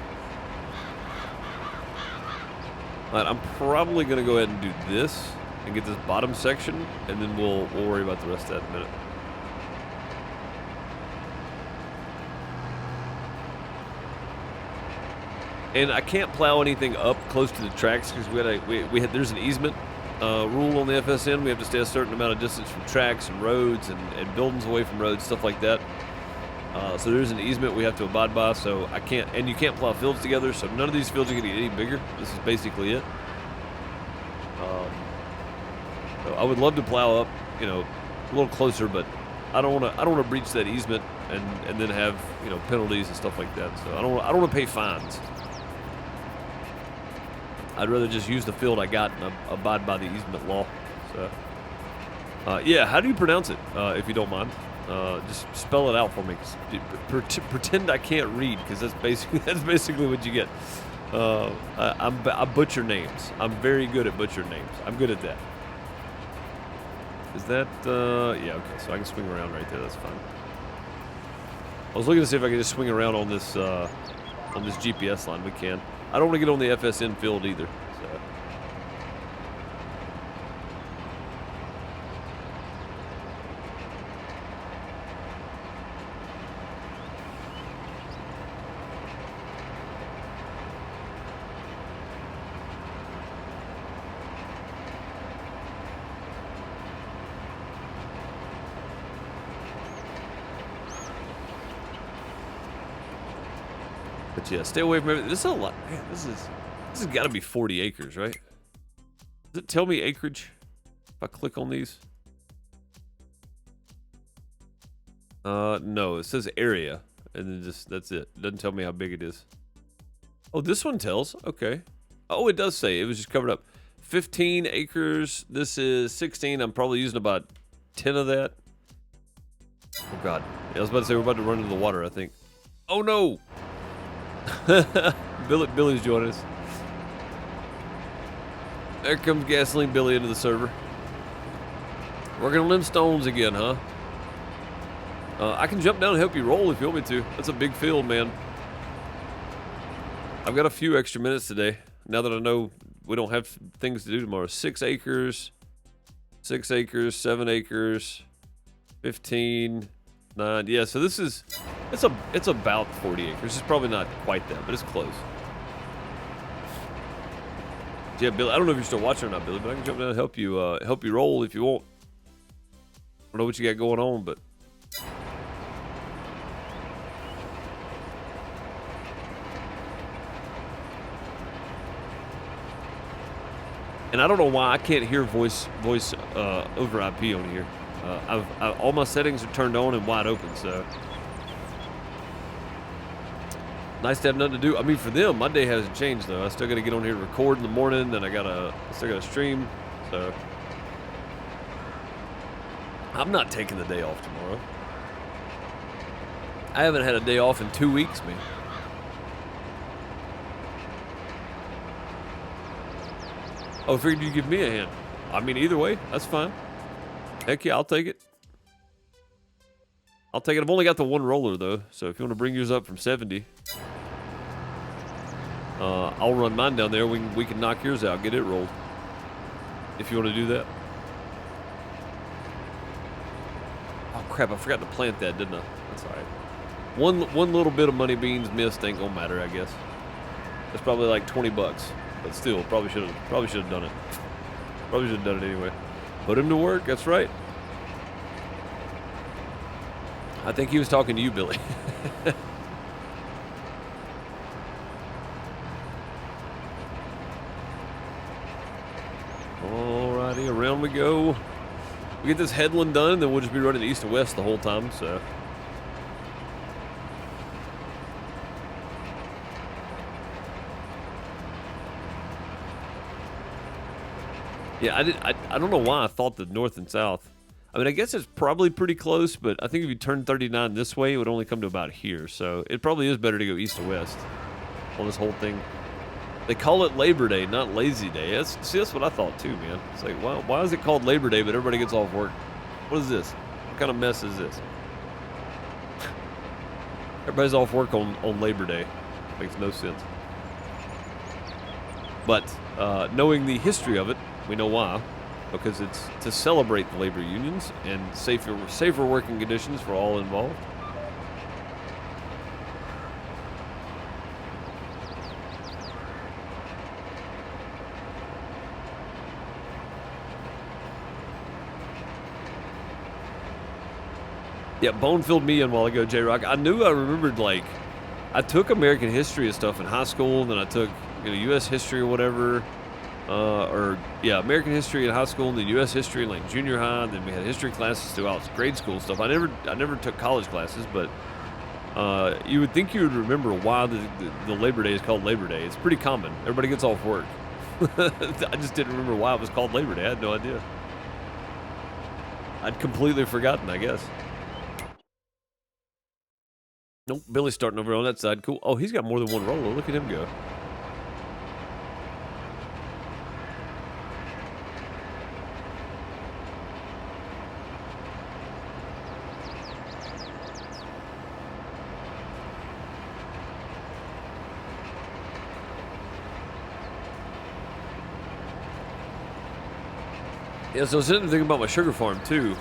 All right, I'm probably going to go ahead and do this and get this bottom section, and then we'll worry about the rest of that in a minute. And I can't plow anything up close to the tracks because there's an easement rule on the FSN. We have to stay a certain amount of distance from tracks and roads and buildings away from roads, stuff like that. So there's an easement we have to abide by. So I can't, and you can't plow fields together. So none of these fields are going to get any bigger. This is basically it. So I would love to plow up, a little closer, but I don't want to breach that easement and then have penalties and stuff like that. So I don't want to pay fines. I'd rather just use the field I got and abide by the easement law. So, yeah, how do you pronounce it, if you don't mind? Just spell it out for me. Pretend I can't read, because that's basically what you get. I butcher names. I'm very good at butcher names. I'm good at that. Is that, yeah, okay, so I can swing around right there. That's fine. I was looking to see if I could just swing around on this GPS line. We can. I don't want to get on the FSN field either. So. But yeah, stay away from everything. This is a lot. Man, this has got to be 40 acres, right? Does it tell me acreage if I click on these? No, it says area, and then that's it. It doesn't tell me how big it is. Oh, this one tells. Okay. Oh, it does say. It was just covered up. 15 acres. This is 16. I'm probably using about 10 of that. Oh, God. I was about to say we're about to run into the water, I think. Oh, no. Billy's joining us. There comes Gasoline Billy into the server. Working on them stones again, huh? I can jump down and help you roll if you want me to. That's a big field, man. I've got a few extra minutes today. Now that I know we don't have things to do tomorrow. 6 acres. 6 acres. 7 acres. 15. 9. Yeah, so this is... It's about 40 acres. It's probably not quite that, but it's close. Yeah, Billy. I don't know if you're still watching or not, Billy, but I can jump down and help you roll if you want. I don't know what you got going on, but and I don't know why I can't hear voice over IP on here. All my settings are turned on and wide open, so. Nice to have nothing to do. I mean, for them, my day hasn't changed, though. I still got to get on here and record in the morning, then I still got to stream, so. I'm not taking the day off tomorrow. I haven't had a day off in 2 weeks, man. Oh, I figured you'd give me a hand. I mean, either way, that's fine. Heck yeah, I'll take it. I'll take it. I've only got the one roller, though, so if you want to bring yours up from 70, I'll run mine down there. We can knock yours out, get it rolled, if you want to do that. Oh, crap, I forgot to plant that, didn't I? That's all right. One little bit of money beans missed ain't gonna matter, I guess. That's probably like 20 bucks, but still, probably should have done it. Probably should have done it anyway. Put him to work, that's right. I think he was talking to you, Billy. we go. We get this headland done, and then we'll just be running east to west the whole time. So. Yeah, I don't know why I thought the north and south. I mean, I guess it's probably pretty close, but I think if you turn 39 this way, it would only come to about here. So it probably is better to go east to west on this whole thing. They call it Labor Day, not Lazy Day. That's what I thought too, man. It's like, why is it called Labor Day, but everybody gets off work? What is this? What kind of mess is this? Everybody's off work on Labor Day. Makes no sense. But knowing the history of it, we know why. Because it's to celebrate the labor unions and safer working conditions for all involved. Yeah, Bone filled me in while ago, J-Rock. I remembered, like, I took American history and stuff in high school, and then I took, U.S. history or whatever. American history in high school, and then U.S. history in, like, junior high, and then we had history classes throughout grade school stuff. I never took college classes, but you would think you would remember why the Labor Day is called Labor Day. It's pretty common. Everybody gets off work. I just didn't remember why it was called Labor Day. I had no idea. I'd completely forgotten, I guess. Nope, Billy's starting over on that side. Cool. Oh, he's got more than one roller. Look at him go. Yeah, so I was sitting thinking about my sugar farm too.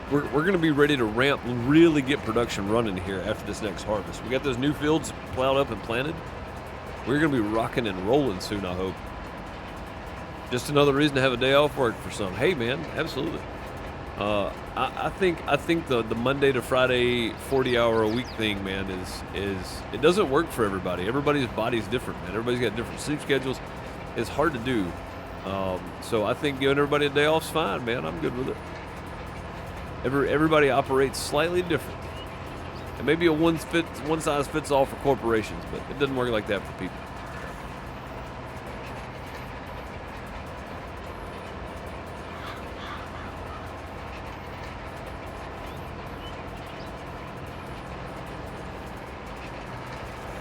We're going to be ready to ramp and really get production running here after this next harvest. We got those new fields plowed up and planted. We're going to be rocking and rolling soon, I hope. Just another reason to have a day off work for some. Hey, man, absolutely. I think the Monday to Friday 40-hour-a-week thing, man, is it doesn't work for everybody. Everybody's body's different, man. Everybody's got different sleep schedules. It's hard to do. So I think giving everybody a day off's fine, man. I'm good with it. Everybody operates slightly different. And maybe a one size fits all for corporations, but it doesn't work like that for people.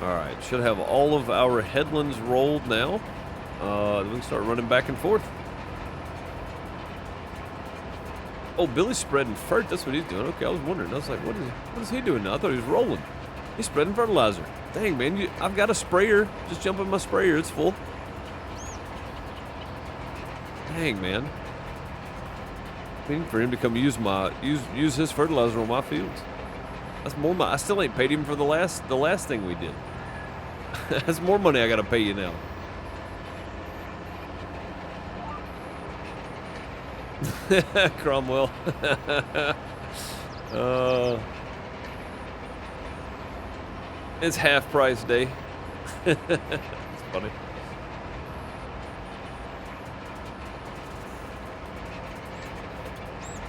All right, should have all of our headlands rolled now. Then we can start running back and forth. Oh, Billy's spreading fert. That's what he's doing. Okay, I was wondering. I was like, what is he doing now? I thought he was rolling. He's spreading fertilizer. Dang, man, I've got a sprayer. Just jump in my sprayer. It's full. Dang, man. Waiting for him to come use his fertilizer on my fields. That's more money. I still ain't paid him for the last thing we did. That's more money I gotta pay you now. Cromwell. It's half price day. It's funny.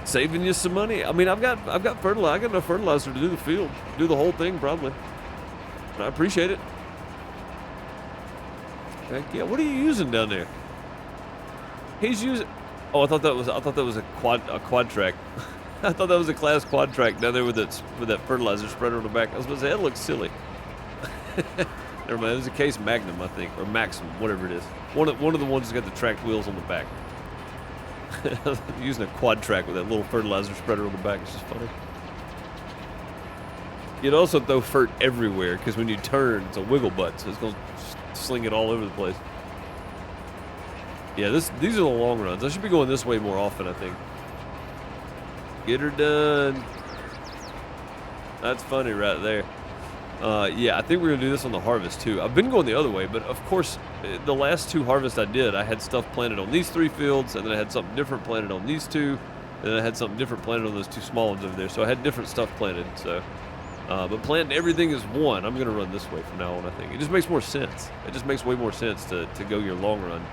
Saving you some money. I mean, I've got fertilizer. I got enough fertilizer to do the field, do the whole thing probably. And I appreciate it. Heck yeah. What are you using down there? He's using. Oh, I thought that was a quad track. I thought that was a class quad track down there with that fertilizer spreader on the back. I was going to say that looks silly. Never mind. It was a Case Magnum, I think, or Maxim, whatever it is. One of the ones that's got the tracked wheels on the back. Using a quad track with that little fertilizer spreader on the back. It's just funny. You'd also throw fert everywhere because when you turn, it's a wiggle butt, so it's going to sling it all over the place. Yeah, these are the long runs. I should be going this way more often, I think. Get her done. That's funny right there. Yeah, I think we're going to do this on the harvest, too. I've been going the other way, but of course, the last two harvests I did, I had stuff planted on these 3 fields, and then I had something different planted on these 2, and then I had something different planted on those 2 small ones over there. So I had different stuff planted, so... but planting everything as one, I'm going to run this way from now on, I think. It just makes more sense. It just makes way more sense to go your long run.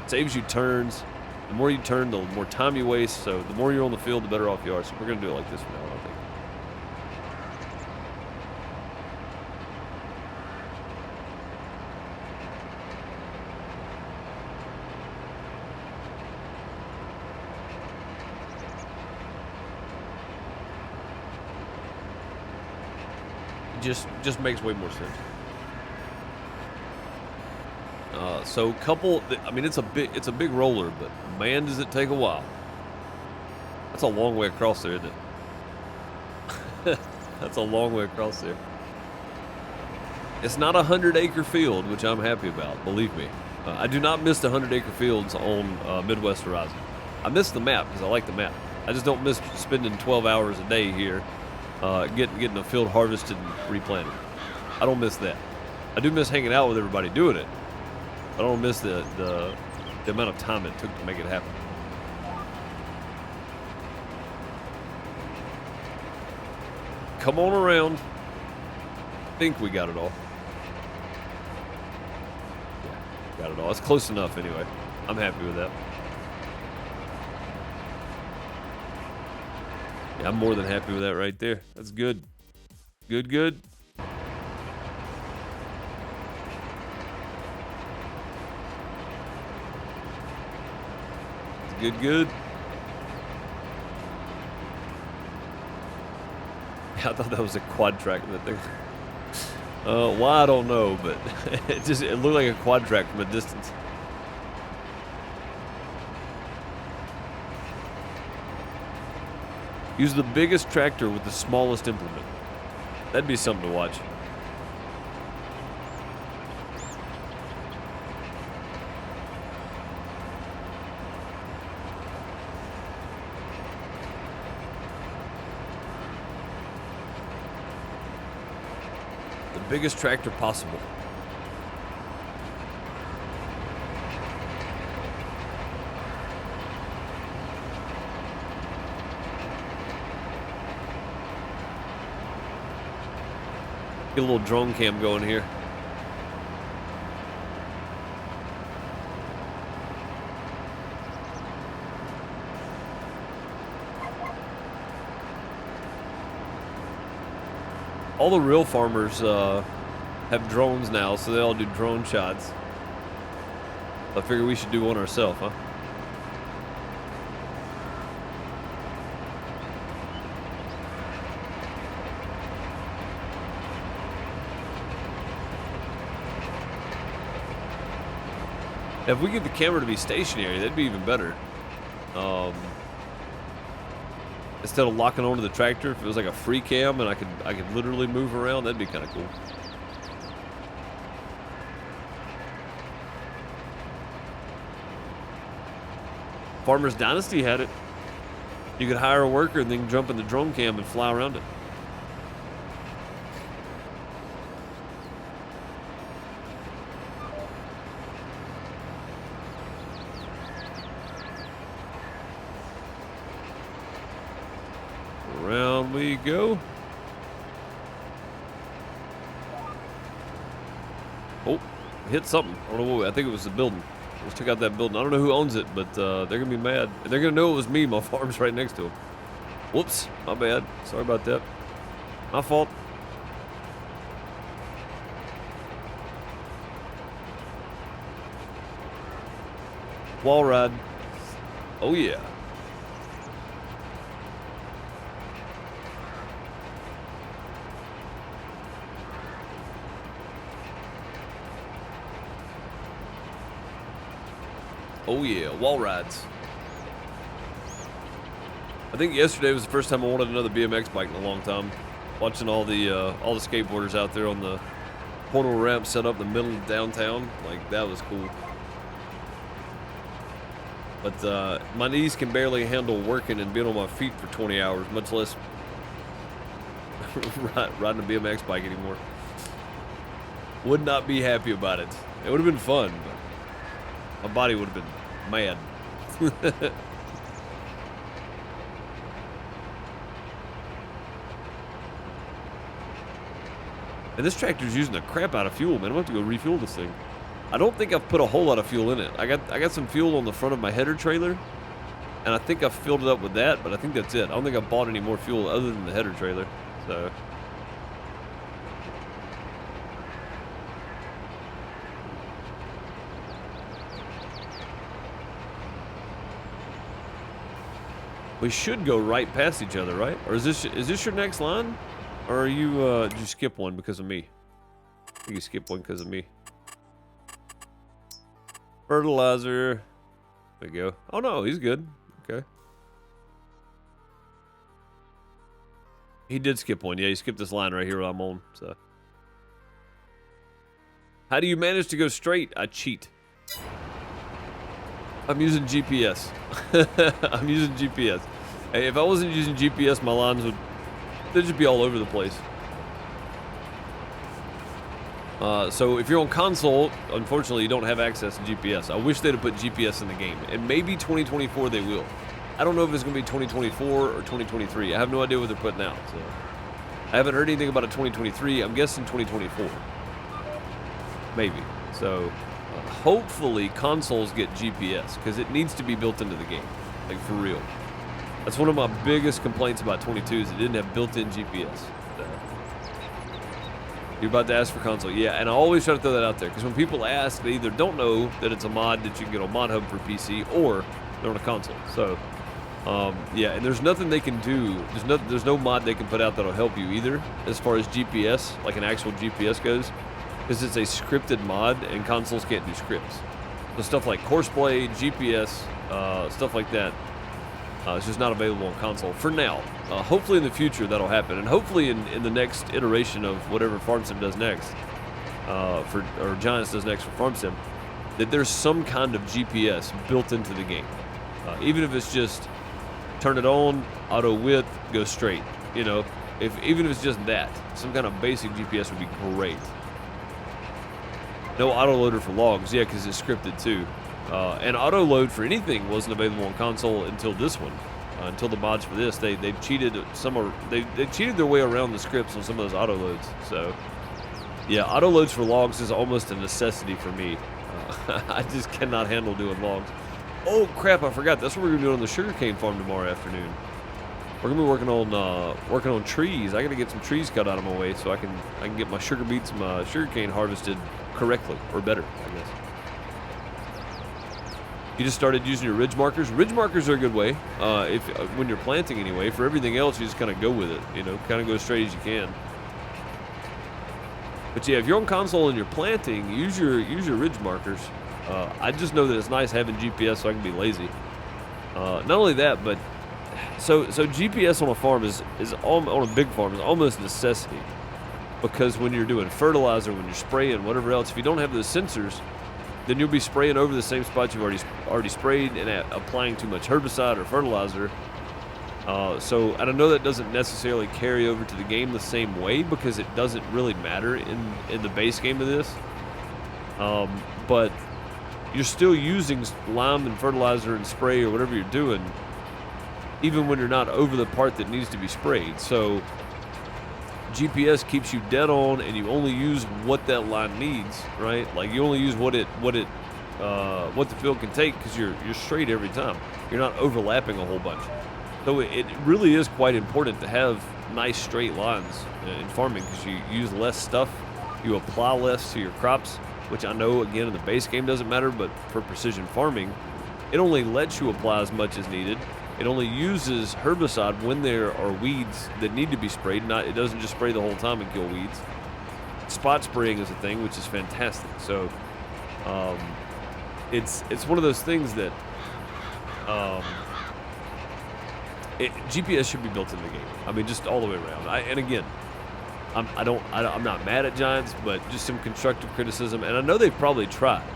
Saves you turns. The more you turn, the more time you waste. So the more you're on the field, the better off you are. So we're gonna do it like this from now on, I think. Just makes way more sense. So I mean, it's a big roller, but man, does it take a while. That's a long way across there, isn't it? That's a long way across there. It's not a 100-acre field, which I'm happy about, believe me. I do not miss the 100-acre fields on Midwest Horizon. I miss the map because I like the map. I just don't miss spending 12 hours a day here getting a field harvested and replanted. I don't miss that. I do miss hanging out with everybody doing it. I don't miss the amount of time it took to make it happen. Come on around. I think we got it all. Yeah, got it all. It's close enough anyway. I'm happy with that. Yeah, I'm more than happy with that right there. That's good. Good. Good. Yeah, I thought that was a quad track. That thing. Why I don't know, but it looked like a quad track from a distance. Use the biggest tractor with the smallest implement. That'd be something to watch. The biggest tractor possible. Get a little drone cam going here. All the real farmers have drones now, so they all do drone shots. I figure we should do one ourselves, huh? If we get the camera to be stationary, that'd be even better. Instead of locking onto the tractor, if it was like a free cam and I could literally move around, that'd be kind of cool. Farmer's Dynasty had it. You could hire a worker and then jump in the drone cam and fly around it. Around we go. Oh, hit something. I don't know what. I think it was the building. Just took out that building. I don't know who owns it, but they're gonna be mad. And they're gonna know it was me. My farm's right next to them. Whoops, my bad. Sorry about that. My fault. Wall ride. Oh yeah. Oh yeah, wall rides. I think yesterday was the first time I wanted another BMX bike in a long time. Watching all the skateboarders out there on the portal ramp set up in the middle of downtown, like that was cool. But my knees can barely handle working and being on my feet for 20 hours, much less riding a BMX bike anymore. Would not be happy about it. It would have been fun, but my body would have been mad. And this tractor's using the crap out of fuel, man. I'm going to have to go refuel this thing. I don't think I've put a whole lot of fuel in it. I got some fuel on the front of my header trailer, and I think I've filled it up with that, but I think that's it. I don't think I've bought any more fuel other than the header trailer. So we should go right past each other, right? Or is this your next line? Or are you did you skip one because of me? I think you skipped one because of me. Fertilizer. There we go. Oh no, he's good. Okay. He did skip one. Yeah, he skipped this line right here I'm on. So how do you manage to go straight? I cheat. I'm using GPS. I'm using GPS. Hey, if I wasn't using GPS, my lines they'd just be all over the place. So if you're on console, unfortunately, you don't have access to GPS. I wish they'd have put GPS in the game, and maybe 2024 they will. I don't know if it's going to be 2024 or 2023. I have no idea what they're putting out. So I haven't heard anything about a 2023. I'm guessing 2024, maybe. So hopefully consoles get GPS because it needs to be built into the game, like for real. That's one of my biggest complaints about 22 is it didn't have built-in GPS. You're about to ask for console. Yeah, and I always try to throw that out there because when people ask, they either don't know that it's a mod that you can get on Mod Hub for PC or they're on a console. So, yeah, and there's nothing they can do. There's no mod they can put out that'll help you either as far as GPS, like an actual GPS goes, because it's a scripted mod and consoles can't do scripts. So stuff like Courseplay, GPS, stuff like that, it's just not available on console for now. Hopefully in the future that'll happen, and hopefully in the next iteration of whatever FarmSim does next, or Giants does next for FarmSim, that there's some kind of GPS built into the game, even if it's just turn it on, auto width, go straight. You know, even if it's just that, some kind of basic GPS would be great. No autoloader for logs, yeah, because it's scripted too. And auto load for anything wasn't available on console until this one. Until the mods for this, they cheated they cheated their way around the scripts on some of those auto loads. So yeah, auto loads for logs is almost a necessity for me. I just cannot handle doing logs. Oh crap! I forgot. That's what we're gonna do on the sugarcane farm tomorrow afternoon. We're gonna be working on trees. I gotta get some trees cut out of my way so I can get my sugar beets and my sugarcane harvested correctly or better, I guess. You just started using your ridge markers. Ridge markers are a good way, when you're planting anyway. For everything else, you just kind of go with it, you know, kind of go as straight as you can. But yeah, if you're on console and you're planting, use your ridge markers. I just know that it's nice having GPS so I can be lazy. Not only that, but so GPS on a farm on a big farm is almost a necessity, because when you're doing fertilizer, when you're spraying, whatever else, if you don't have those sensors, then you'll be spraying over the same spot you've already sprayed and applying too much herbicide or fertilizer. So and I know that doesn't necessarily carry over to the game the same way because it doesn't really matter in the base game of this. But you're still using lime and fertilizer and spray or whatever you're doing, even when you're not over the part that needs to be sprayed. So GPS keeps you dead on, and you only use what that line needs, right? Like you only use what the field can take because you're straight every time. You're not overlapping a whole bunch. So it really is quite important to have nice straight lines in farming because you use less stuff, you apply less to your crops, which I know again in the base game doesn't matter, but for precision farming, it only lets you apply as much as needed. It only uses herbicide when there are weeds that need to be sprayed. It doesn't just spray the whole time and kill weeds. Spot spraying is a thing, which is fantastic. So it's one of those things that GPS should be built into the game. I mean, just all the way around. And again, I'm not mad at Giants, but just some constructive criticism. And I know they've probably tried.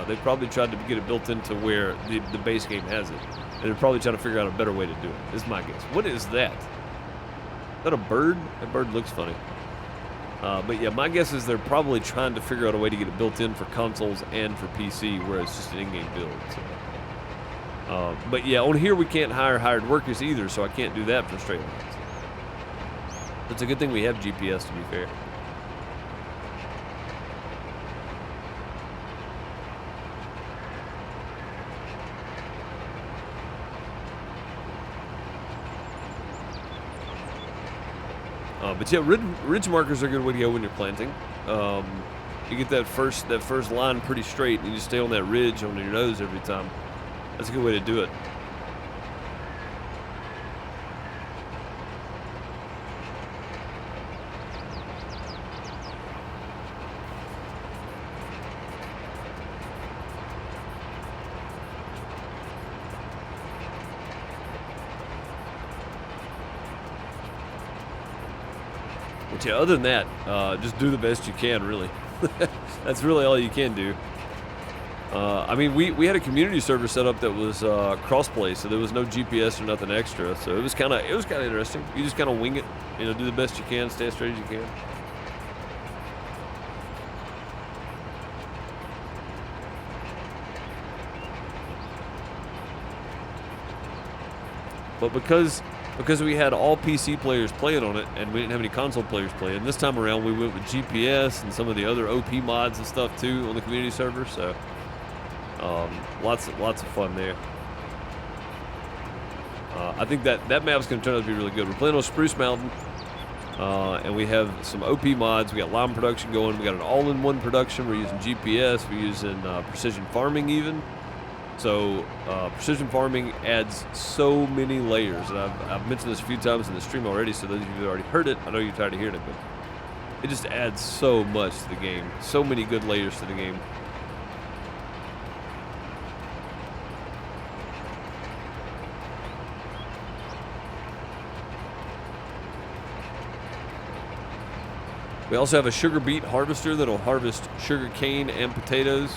They've probably tried to get it built into where the base game has it. And they're probably trying to figure out a better way to do it, is my guess. What is that? Is that a bird? That bird looks funny. But yeah, my guess is they're probably trying to figure out a way to get it built in for consoles and for PC, where it's just an in-game build. So. But yeah, on here we can't hire hired workers either, so I can't do that for straight lines. It's a good thing we have GPS, to be fair. But yeah, ridge markers are a good way to go when you're planting. You get that first line pretty straight, and you just stay on that ridge on your nose every time. That's a good way to do it. But yeah, other than that, just do the best you can, really. That's really all you can do. I mean, we had a community server set up that was cross-play, so there was no GPS or nothing extra. So it was kind of interesting. You just kind of wing it, you know, do the best you can, stay as straight as you can. But because we had all PC players playing on it and we didn't have any console players playing, this time around we went with GPS and some of the other OP mods and stuff too on the community server. So lots of fun there. I think that map's going to turn out to be really good. We're playing on Spruce Mountain, and we have some OP mods. We got lime production going. We got an all-in-one production. We're using GPS. We're using precision farming even. So precision farming adds so many layers, and I've mentioned this a few times in the stream already, so those of you who already heard it, I know you're tired of hearing it, but it just adds so much to the game. So many good layers to the game. We also have a sugar beet harvester that'll harvest sugar cane and potatoes.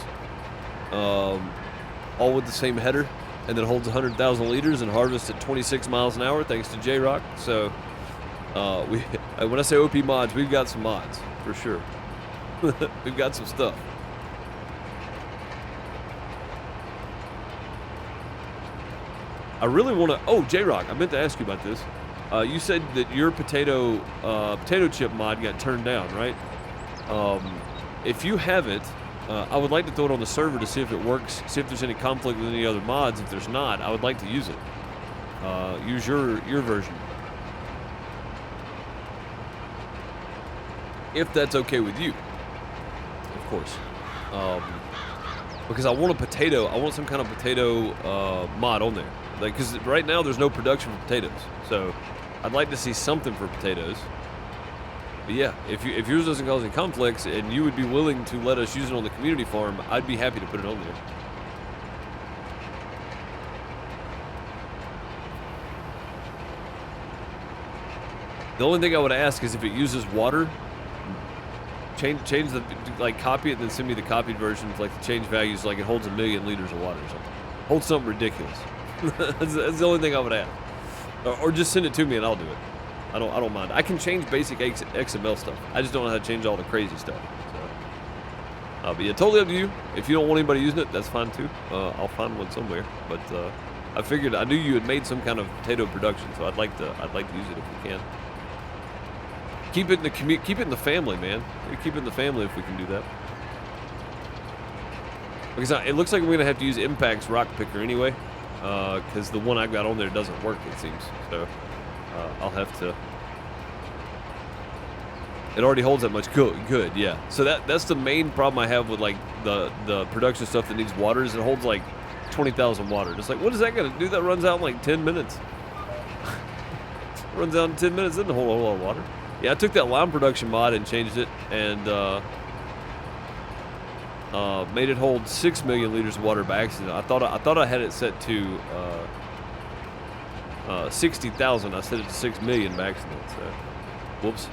All with the same header, and then holds 100,000 liters and harvests at 26 miles an hour thanks to J-Rock. So when I say OP mods, we've got some mods for sure. We've got some stuff. I really want to J-Rock, I meant to ask you about this. You said that your potato chip mod got turned down, right? If you have it, I would like to throw it on the server to see if it works, see if there's any conflict with any other mods. If there's not, I would like to use it. Use your version. If that's okay with you, of course. Because I want some kind of potato mod on there. Like, because right now there's no production for potatoes. So I'd like to see something for potatoes. But yeah, if yours doesn't cause any conflicts and you would be willing to let us use it on the community farm, I'd be happy to put it on there. The only thing I would ask is if it uses water, change the, like, copy it and then send me the copied version, like the change values, like it holds 1 million liters of water or something. Holds something ridiculous. That's the only thing I would ask. Or just send it to me and I'll do it. I don't mind. I can change basic XML stuff. I just don't know how to change all the crazy stuff. So, but yeah, totally up to you. If you don't want anybody using it, that's fine too. I'll find one somewhere. But I knew you had made some kind of potato production, so I'd like to use it if we can. Keep it in the family, man. Keep it in the family if we can do that. Because it looks like we're gonna have to use Impact's rock picker anyway, because the one I got on there doesn't work, it seems. So. I'll have to. It already holds that much. Good, yeah. So that's the main problem I have with like the production stuff that needs water is it holds like 20,000 water. Just like, what is that gonna do? That runs out in like 10 minutes. Runs out in 10 minutes. Isn't a whole lot of water. Yeah, I took that lime production mod and changed it and made it hold 6 million liters of water by accident. I thought I had it set to 60,000. I set it to 6 million by accident. So, whoops,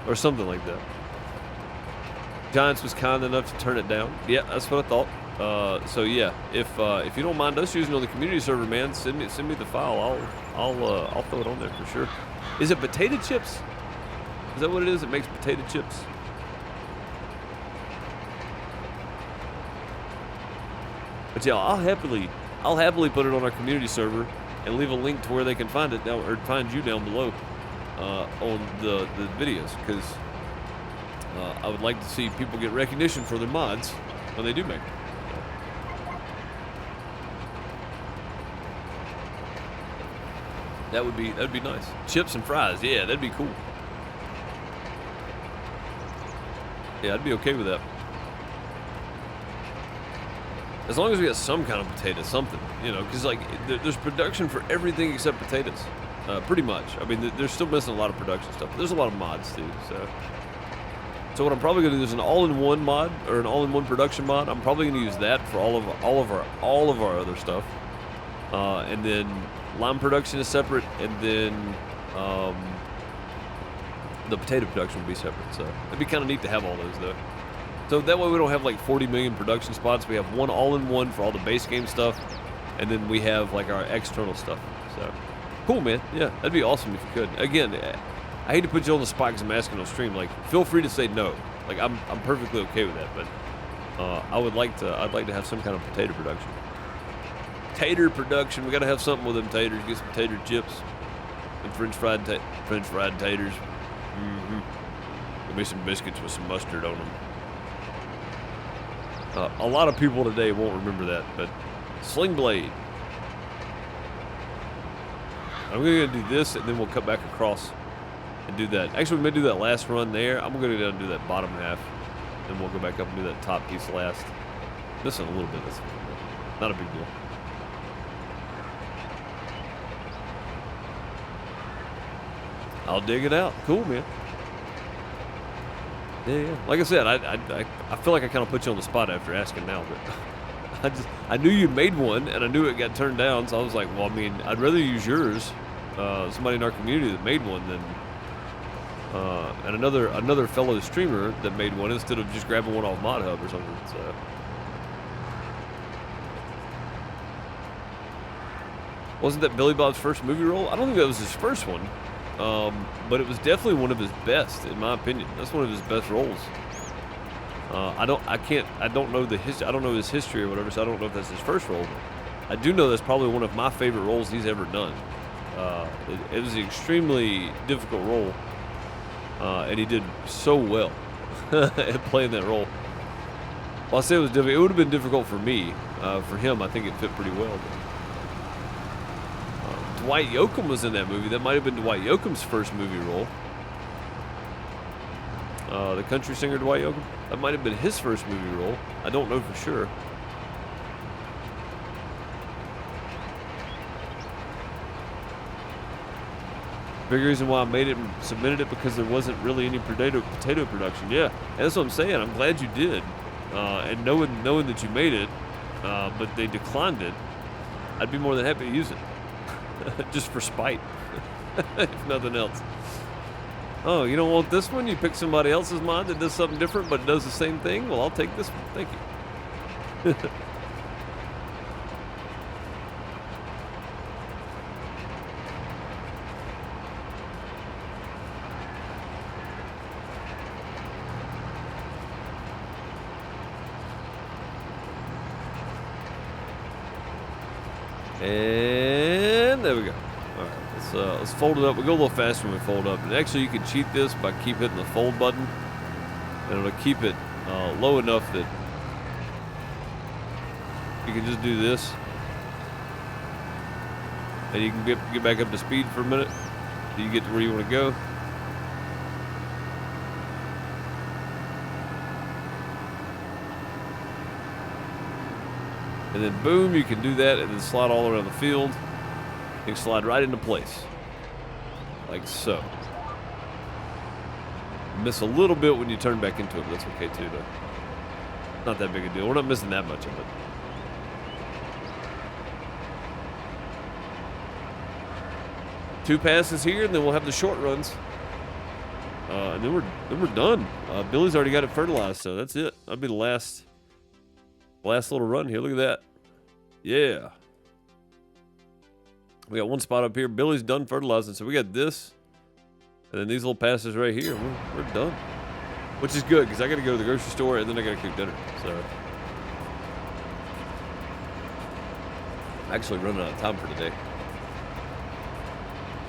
or something like that. Giants was kind enough to turn it down. Yeah, that's what I thought. So yeah, if you don't mind us using it on the community server, man, send me the file. I'll throw it on there for sure. Is it potato chips? Is that what it is? It makes potato chips. But yeah, I'll happily put it on our community server and leave a link to where they can find it down, or find you down below on the videos, because I would like to see people get recognition for their mods when they do make them. That'd be nice. Chips and fries, yeah, that'd be cool. Yeah, I'd be okay with that. As long as we get some kind of potato, something, you know, because like there's production for everything except potatoes, pretty much. I mean, they're still missing a lot of production stuff. But there's a lot of mods too. So what I'm probably gonna do is an all-in-one mod or an all-in-one production mod. I'm probably gonna use that for all of our other stuff, and then lime production is separate, and then the potato production will be separate. So it'd be kind of neat to have all those though. So that way we don't have like 40 million production spots. We have one all-in-one for all the base game stuff, and then we have like our external stuff. So cool, man. Yeah, that'd be awesome if you could. Again, I hate to put you on the spot because I'm asking on stream. Like, feel free to say no. Like, I'm perfectly okay with that. But I'd like to have some kind of potato production. Tater production. We gotta have something with them taters. Get some tater chips and French fried taters. Give me some biscuits with some mustard on them. A lot of people today won't remember that, but Sling Blade. I'm going to do this, and then we'll cut back across and do that. Actually, we may do that last run there. I'm going to go down and do that bottom half, then we'll go back up and do that top piece last. This in a little bit. That's not a big deal. I'll dig it out. Cool, man. Yeah. Like I said, I feel like I kind of put you on the spot after asking now, but I knew you made one, and I knew it got turned down, so I was like, well, I mean, I'd rather use yours, somebody in our community that made one, than and another fellow streamer that made one instead of just grabbing one off Mod Hub or something. So. Wasn't that Billy Bob's first movie role? I don't think that was his first one. But it was definitely one of his best, in my opinion. That's one of his best roles. I don't know his history or whatever, so I don't know if that's his first role. But I do know that's probably one of my favorite roles he's ever done. It was an extremely difficult role, and he did so well at playing that role. Well, I say it was difficult. It would have been difficult for me. For him, I think it fit pretty well. But, Dwight Yoakam was in that movie. That might have been Dwight Yoakam's first movie role. The country singer Dwight Yoakam. That might have been his first movie role. I don't know for sure. Big reason why I made it and submitted it because there wasn't really any potato production. Yeah, and that's what I'm saying. I'm glad you did. And knowing that you made it, but they declined it, I'd be more than happy to use it. Just for spite, if nothing else. Oh, you don't want this one? You pick somebody else's mod that does something different but does the same thing? Well, I'll take this one. Thank you. And there we go. All right, let's fold it up. We go a little faster when we fold up. And actually, you can cheat this by keep hitting the fold button, and it'll keep it low enough that you can just do this, and you can get back up to speed for a minute. Till you get to where you want to go. And then boom, you can do that and then slide all around the field. You can slide right into place. Like so. Miss a little bit when you turn back into it, but that's okay too though. Not that big a deal. We're not missing that much of it. Two passes here and then we'll have the short runs. And then we're done. Billy's already got it fertilized, so that's it. That'll be the last little run here. Look at that. Yeah. We got one spot up here. Billy's done fertilizing, so we got this. And then these little passes right here. We're done. Which is good, because I got to go to the grocery store, and then I got to cook dinner. So. I'm actually running out of time for today.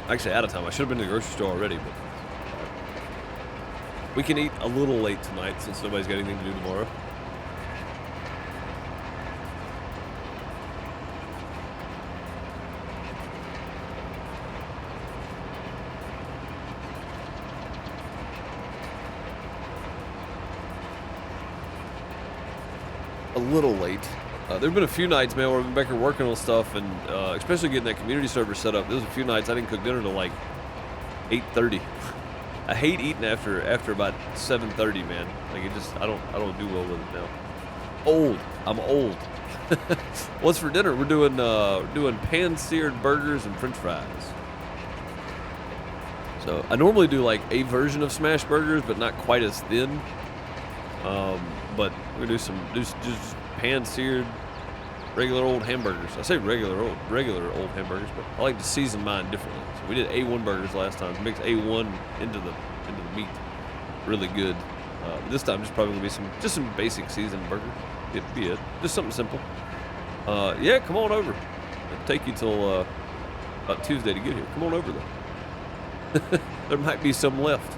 Actually, out of time. I should have been to the grocery store already, but. We can eat a little late tonight, since nobody's got anything to do tomorrow. a little late. There've been a few nights, man, where I've been back here working on stuff, and especially getting that community server set up. There was a few nights I didn't cook dinner till like 8:30. I hate eating after about 7:30, man. Like it just I don't do well with it now. I'm old. What's for dinner? We're doing pan-seared burgers and French fries. So I normally do like a version of smash burgers, but not quite as thin. But we're gonna do just pan-seared regular old hamburgers. I say regular old hamburgers, but I like to season mine differently. So we did A1 burgers last time. Mix A1 into the meat, really good. This time just probably gonna be some basic seasoned burger. It'd be it. Just something simple. Yeah, come on over. It'll take you till about Tuesday to get here. Come on over though. There might be some left.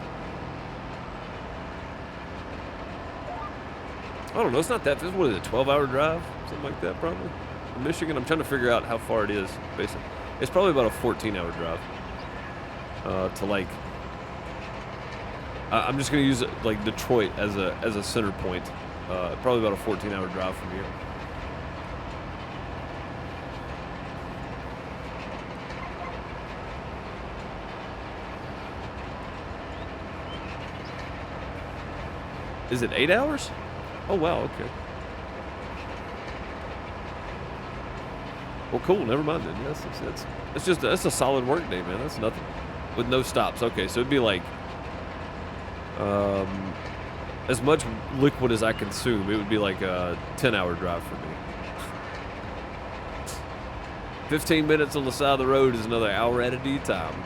I don't know. It's not that. What is it? 12-hour drive, something like that, probably. From Michigan. I'm trying to figure out how far it is. Basically, it's probably about a 14-hour drive. To like. I'm just gonna use it, like Detroit as a center point. Probably about a 14-hour drive from here. Is it 8 hours? Oh wow, okay. Well, cool. Never mind then. Yes, that's a solid work day, man. That's nothing with no stops. Okay, so it'd be like as much liquid as I consume. It would be like a 10-hour drive for me. 15 minutes on the side of the road is another hour at a time.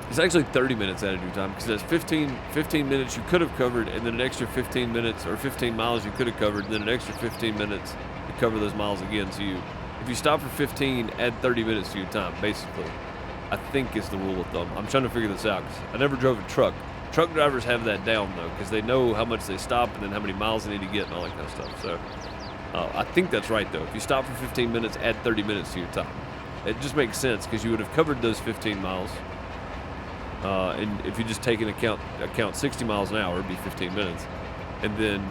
It's actually 30 minutes at a time because that's 15 minutes you could have covered, and then an extra 15 minutes or 15 miles you could have covered, and then an extra 15 minutes to cover those miles again. So if you stop for 15, add 30 minutes to your time, basically. I think is the rule of thumb. I'm trying to figure this out because I never drove a truck. Truck drivers have that down, though, because they know how much they stop and then how many miles they need to get and all that kind of stuff. So I think that's right, though. If you stop for 15 minutes, add 30 minutes to your time. It just makes sense because you would have covered those 15 miles. And if you just take into account 60 miles an hour, it'd be 15 minutes. And then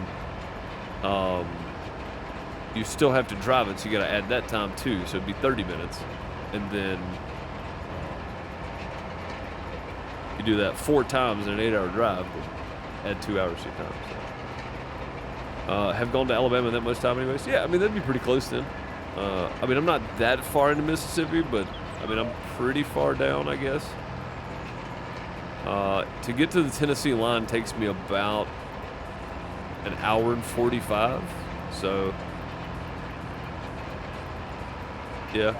you still have to drive it, so you got to add that time too. So it'd be 30 minutes. And then you do that 4 times in an 8-hour drive, add 2 hours to your time. So. Have gone to Alabama that much time anyways? Yeah, I mean, that'd be pretty close then. I mean, I'm not that far into Mississippi, but I mean, I'm pretty far down, I guess. To get to the Tennessee line takes me about an hour and 45. So, yeah.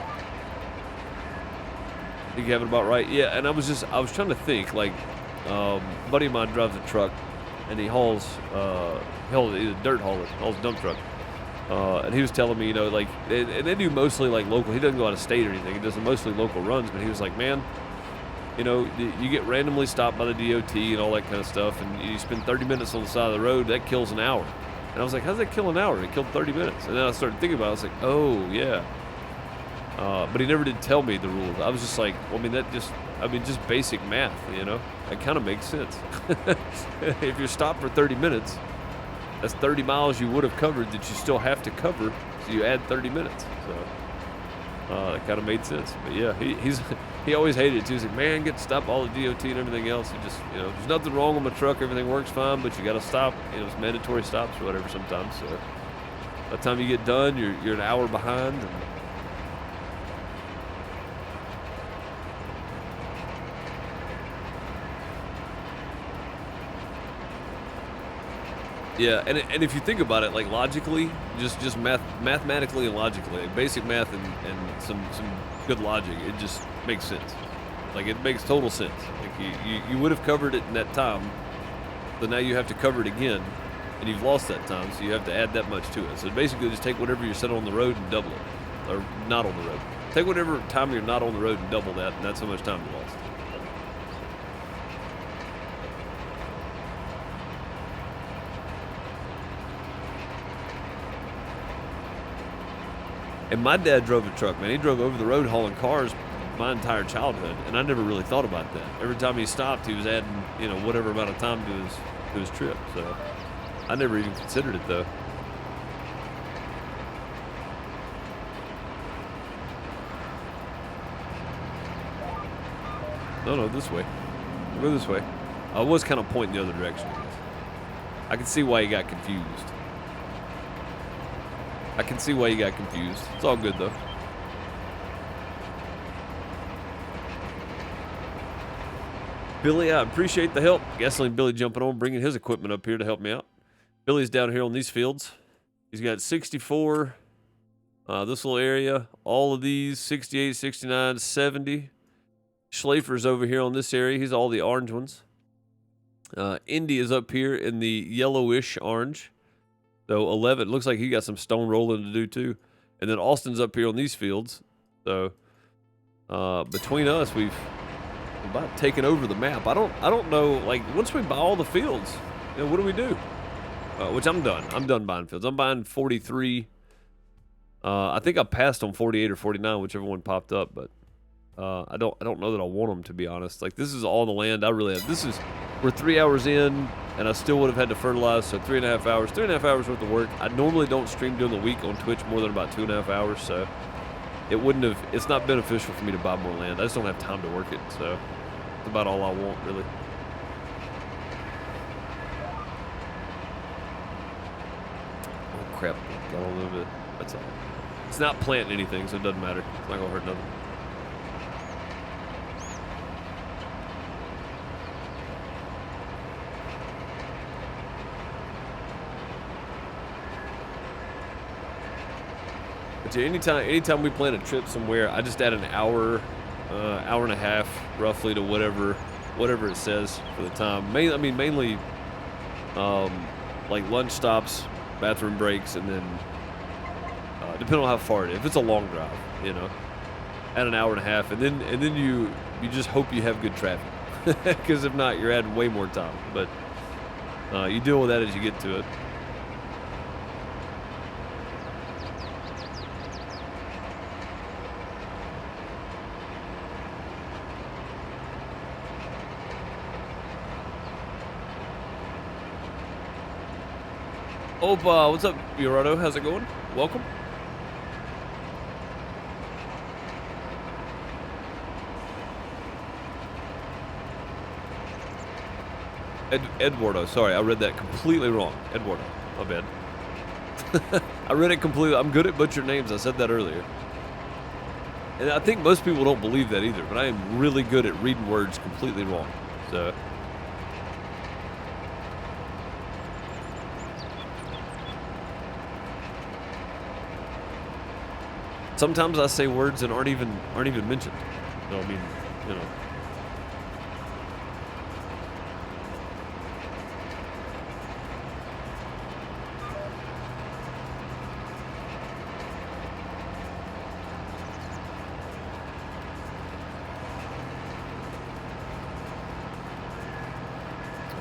I think you have it about right. Yeah, and I was trying to think, like, a buddy of mine drives a truck, and he hauls, he's a dirt hauler, hauls a dump truck. And he was telling me, you know, like, and they do mostly, like, local. He doesn't go out of state or anything. He does mostly local runs, but he was like, man, you know, you get randomly stopped by the DOT and all that kind of stuff, and you spend 30 minutes on the side of the road, that kills an hour. And I was like, how does that kill an hour? It killed 30 minutes. And then I started thinking about it. I was like, oh, yeah. But he never did tell me the rules. I was just like, well, I mean, just basic math, you know? It kind of makes sense. If you're stopped for 30 minutes, that's 30 miles you would have covered that you still have to cover, so you add 30 minutes. So that kind of made sense. But yeah, he always hated it too. He's like, man, get to stop all the DOT and everything else. It just, you know, there's nothing wrong with my truck. Everything works fine, but you got to stop. You know, it's mandatory stops or whatever sometimes. So by the time you get done, you're an hour behind. And yeah, and if you think about it, like logically, just mathematically and logically, like basic math and some good logic, it just makes sense. Like it makes total sense. Like you would have covered it in that time, but now you have to cover it again, and you've lost that time, so you have to add that much to it. So basically, just take whatever you're set on the road and double it, or not on the road. Take whatever time you're not on the road and double that, and that's how much time you lost. And my dad drove a truck, man. He drove over the road hauling cars my entire childhood, and I never really thought about that. Every time he stopped, he was adding, whatever amount of time to his trip. So I never even considered it though. No, this way. Go this way. I was kind of pointing the other direction. I can see why you got confused. It's all good though. Billy, I appreciate the help. Gasoline Billy jumping on, bringing his equipment up here to help me out. Billy's down here on these fields. He's got 64, this little area. All of these, 68, 69, 70. Schlafer's over here on this area. He's all the orange ones. Indy is up here in the yellowish orange. So 11, looks like he got some stone rolling to do too. And then Austin's up here on these fields. So between us, we've about taken over the map. I don't know, like, once we buy all the fields, what do we do? Which I'm done. I'm done buying fields. I'm buying 43. I think I passed on 48 or 49, whichever one popped up, but I don't know that I want them, to be honest. Like, this is all the land I really have. We're 3 hours in, and I still would have had to fertilize, so 3.5 hours. 3.5 hours worth of work. I normally don't stream during the week on Twitch more than about 2.5 hours, so it's not beneficial for me to buy more land. I just don't have time to work it, so that's about all I want, really. Oh, crap. Got a little bit. That's all. It's not planting anything, so it doesn't matter. It's not going to hurt nothing. But yeah, anytime we plan a trip somewhere, I just add an hour, hour and a half, roughly, to whatever it says for the time. Mainly, like lunch stops, bathroom breaks, and then depending on how far it is. If it's a long drive, add an hour and a half, and then you just hope you have good traffic, because if not, you're adding way more time. But you deal with that as you get to it. Oh, what's up, Burado? How's it going? Welcome. Eduardo, sorry, I read that completely wrong. Eduardo, my bad. I read it completely. I'm good at butchered names. I said that earlier. And I think most people don't believe that either, but I am really good at reading words completely wrong. So... sometimes I say words that aren't even mentioned. So, I mean,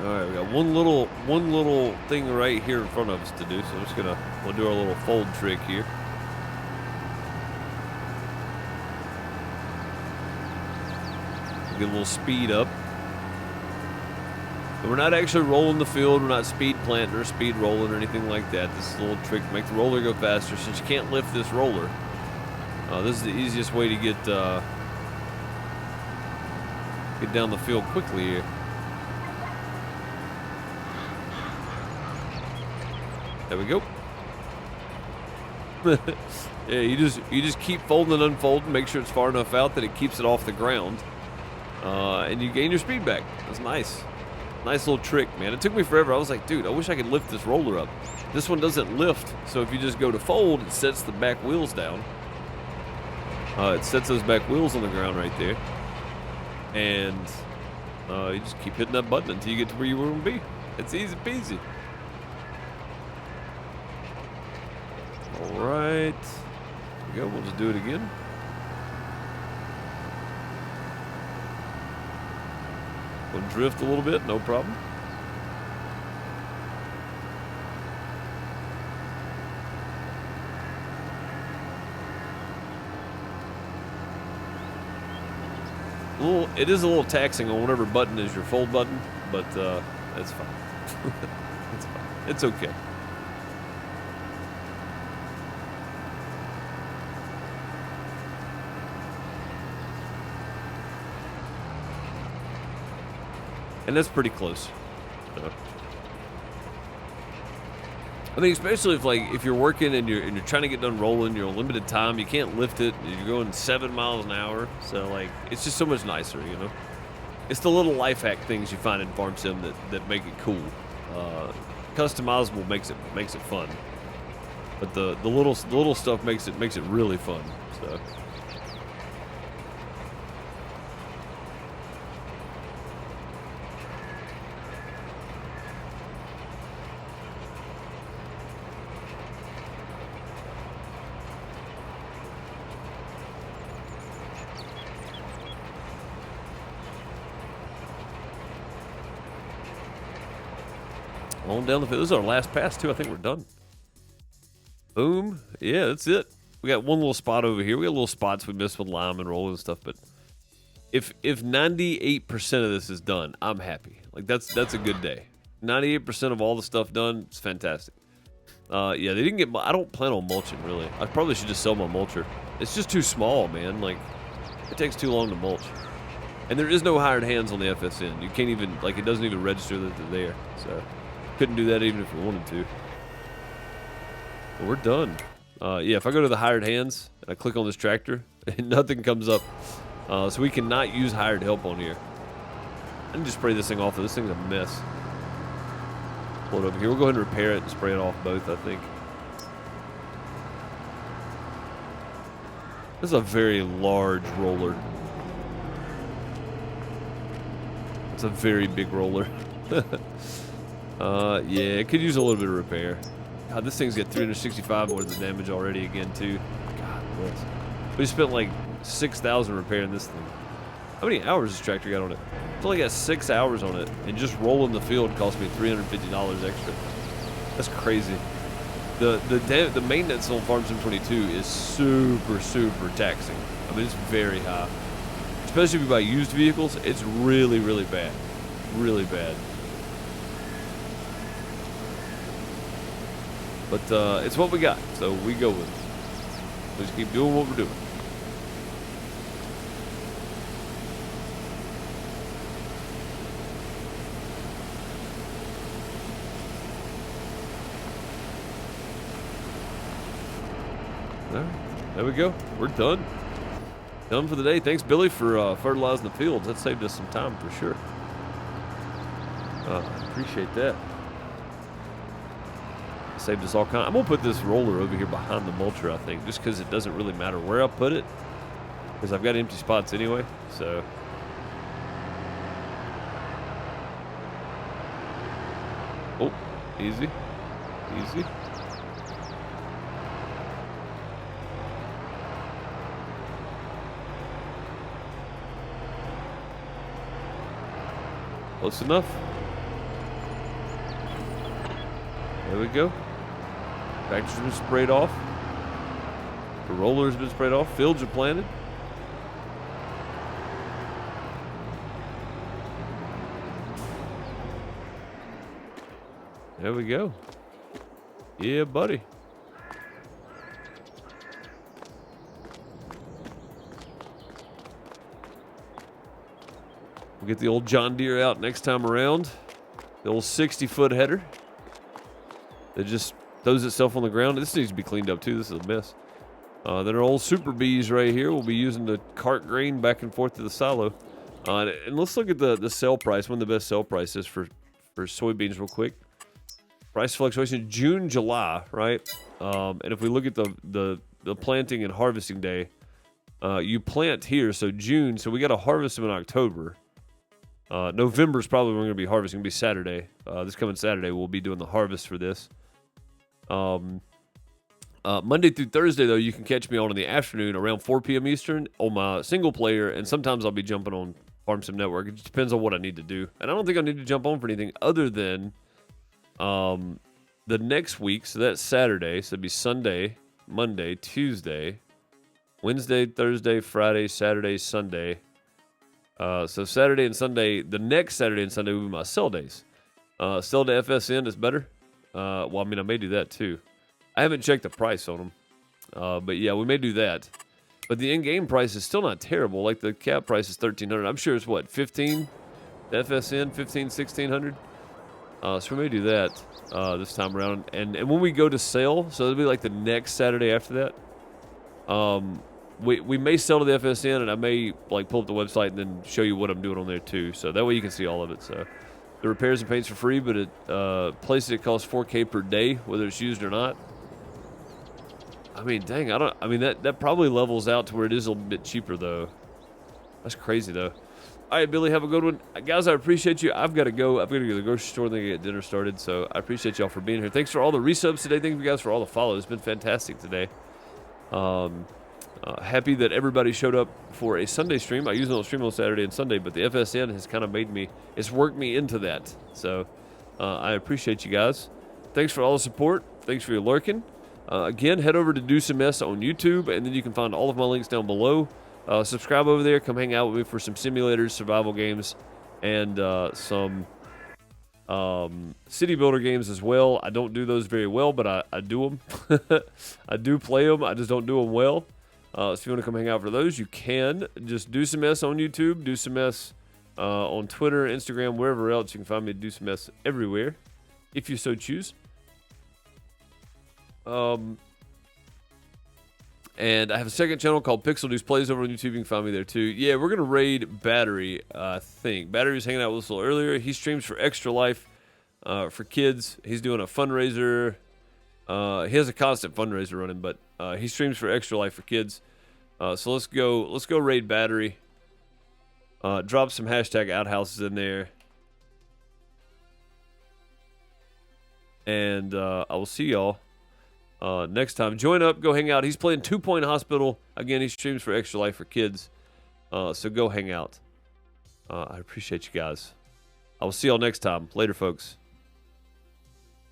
All right, we got one little thing right here in front of us to do. So I'm just we'll do our little fold trick here. Get a little speed up. But we're not actually rolling the field. We're not speed planting or speed rolling or anything like that. This is a little trick to make the roller go faster. Since you can't lift this roller, this is the easiest way to get down the field quickly here. There we go. Yeah, you just keep folding and unfolding. Make sure it's far enough out that it keeps it off the ground. And you gain your speed back. That's nice. Nice little trick, man. It took me forever. I was like, dude, I wish I could lift this roller up. This one doesn't lift, so if you just go to fold, it sets the back wheels down. It sets those back wheels on the ground right there. And you just keep hitting that button until you get to where you want to be. It's easy peasy. All right. There we go. We'll just do it again. We'll drift a little bit, no problem. It is a little taxing on whatever button is your fold button, but it's fine. It's fine. It's okay. And that's pretty close. So. I mean, especially if you're working and you're trying to get done rolling, you're on limited time, you can't lift it, you're going 7 miles an hour, so like it's just so much nicer, you know. It's the little life hack things you find in Farm Sim that make it cool. Customizable makes it fun, but the little stuff makes it really fun. So. On down the field. This is our last pass, too. I think we're done. Boom. Yeah, that's it. We got one little spot over here. We got little spots we missed with lime and roll and stuff, but if 98% of this is done, I'm happy. Like, that's a good day. 98% of all the stuff done, it's fantastic. Yeah, they didn't get... I don't plan on mulching, really. I probably should just sell my mulcher. It's just too small, man. Like, it takes too long to mulch. And there is no hired hands on the FSN. You can't even... Like, it doesn't even register that they're there, so... Couldn't do that even if we wanted to. But we're done. Yeah, if I go to the hired hands and I click on this tractor, nothing comes up. So we cannot use hired help on here. I can just spray this thing off. This thing's a mess. Pull it over here. We'll go ahead and repair it and spray it off both, I think. This is a very large roller. It's a very big roller. Yeah, it could use a little bit of repair. God, this thing's got 365 more than damage already again, too. God bless. We spent like 6,000 repairing this thing. How many hours has this tractor got on it? It's only got 6 hours on it, and just rolling the field cost me $350 extra. That's crazy. The maintenance on Farm Sim 22 is super, super taxing. I mean, it's very high. Especially if you buy used vehicles, it's really, really bad. Really bad. But it's what we got, so we go with it. We just keep doing what we're doing. All right, there we go. We're done. Done for the day. Thanks, Billy, for fertilizing the fields. That saved us some time for sure. Appreciate that. Saved us all kind. I'm gonna put this roller over here behind the mulcher, I think, just because it doesn't really matter where I put it, because I've got empty spots anyway. So oh, easy, easy. Close enough. There we go. Tractor's been sprayed off. The roller's been sprayed off. Fields are planted. There we go. Yeah, buddy. We'll get the old John Deere out next time around. The old 60-foot header. It just throws itself on the ground. This needs to be cleaned up too. This is a mess. Then our old Super Bees right here. We'll be using to cart grain back and forth to the silo. And let's look at the sell price. When the best sell price is for soybeans real quick. Price fluctuation June, July, right? And if we look at the planting and harvesting day, you plant here, so June. So we got to harvest them in October. November is probably when we're going to be harvesting. It'll be Saturday. This coming Saturday, we'll be doing the harvest for this. Monday through Thursday, though, you can catch me on in the afternoon around 4 p.m. Eastern on my single player, and sometimes I'll be jumping on Farm Sim Network. It just depends on what I need to do. And I don't think I need to jump on for anything other than the next week. So that's Saturday. So it'd be Sunday, Monday, Tuesday, Wednesday, Thursday, Friday, Saturday, Sunday. So Saturday and Sunday, the next Saturday and Sunday will be my sell days. Sell to FSN is better. Well, I mean, I may do that too. I haven't checked the price on them. But yeah, we may do that. But the in-game price is still not terrible. Like the cap price is $1,300. I'm sure it's what, 15? The FSN, 15, 1,600. So we may do that this time around. And when we go to sell, so it'll be like the next Saturday after that. We may sell to the FSN, and I may like pull up the website and then show you what I'm doing on there too. So that way you can see all of it. So the repairs and paints for free, but it places it costs $4K per day, whether it's used or not. I mean, dang, that probably levels out to where it is a little bit cheaper though. That's crazy though. All right, Billy, have a good one. Guys, I appreciate you. I've got to go. I've got to go to the grocery store and then get dinner started. So I appreciate y'all for being here. Thanks for all the resubs today. Thank you guys for all the follows. It's been fantastic today. Happy that everybody showed up for a Sunday stream. I usually don't stream on Saturday and Sunday, but the FSN has kind of it's worked me into that. So I appreciate you guys. Thanks for all the support. Thanks for your lurking. Again, head over to Do Some Mess on YouTube, and then you can find all of my links down below. Subscribe over there. Come hang out with me for some simulators, survival games, and some city builder games as well. I don't do those very well, but I do them. I do play them. I just don't do them well. So if you want to come hang out for those, you can. Just Do Some Mess on YouTube. Do Some Mess on Twitter, Instagram, wherever else. You can find me at Do Some Mess everywhere, if you so choose. And I have a second channel called Pixel Deuce Plays over on YouTube. You can find me there too. Yeah, we're going to raid Battery, I think. Battery was hanging out with us a little earlier. He streams for Extra Life for kids. He's doing a fundraiser. He has a constant fundraiser running, but he streams for Extra Life for kids. So let's go raid Battery. Drop some hashtag outhouses in there. And I will see y'all next time. Join up, go hang out. He's playing 2 Point Hospital. Again, he streams for Extra Life for kids. So go hang out. I appreciate you guys. I will see y'all next time. Later, folks.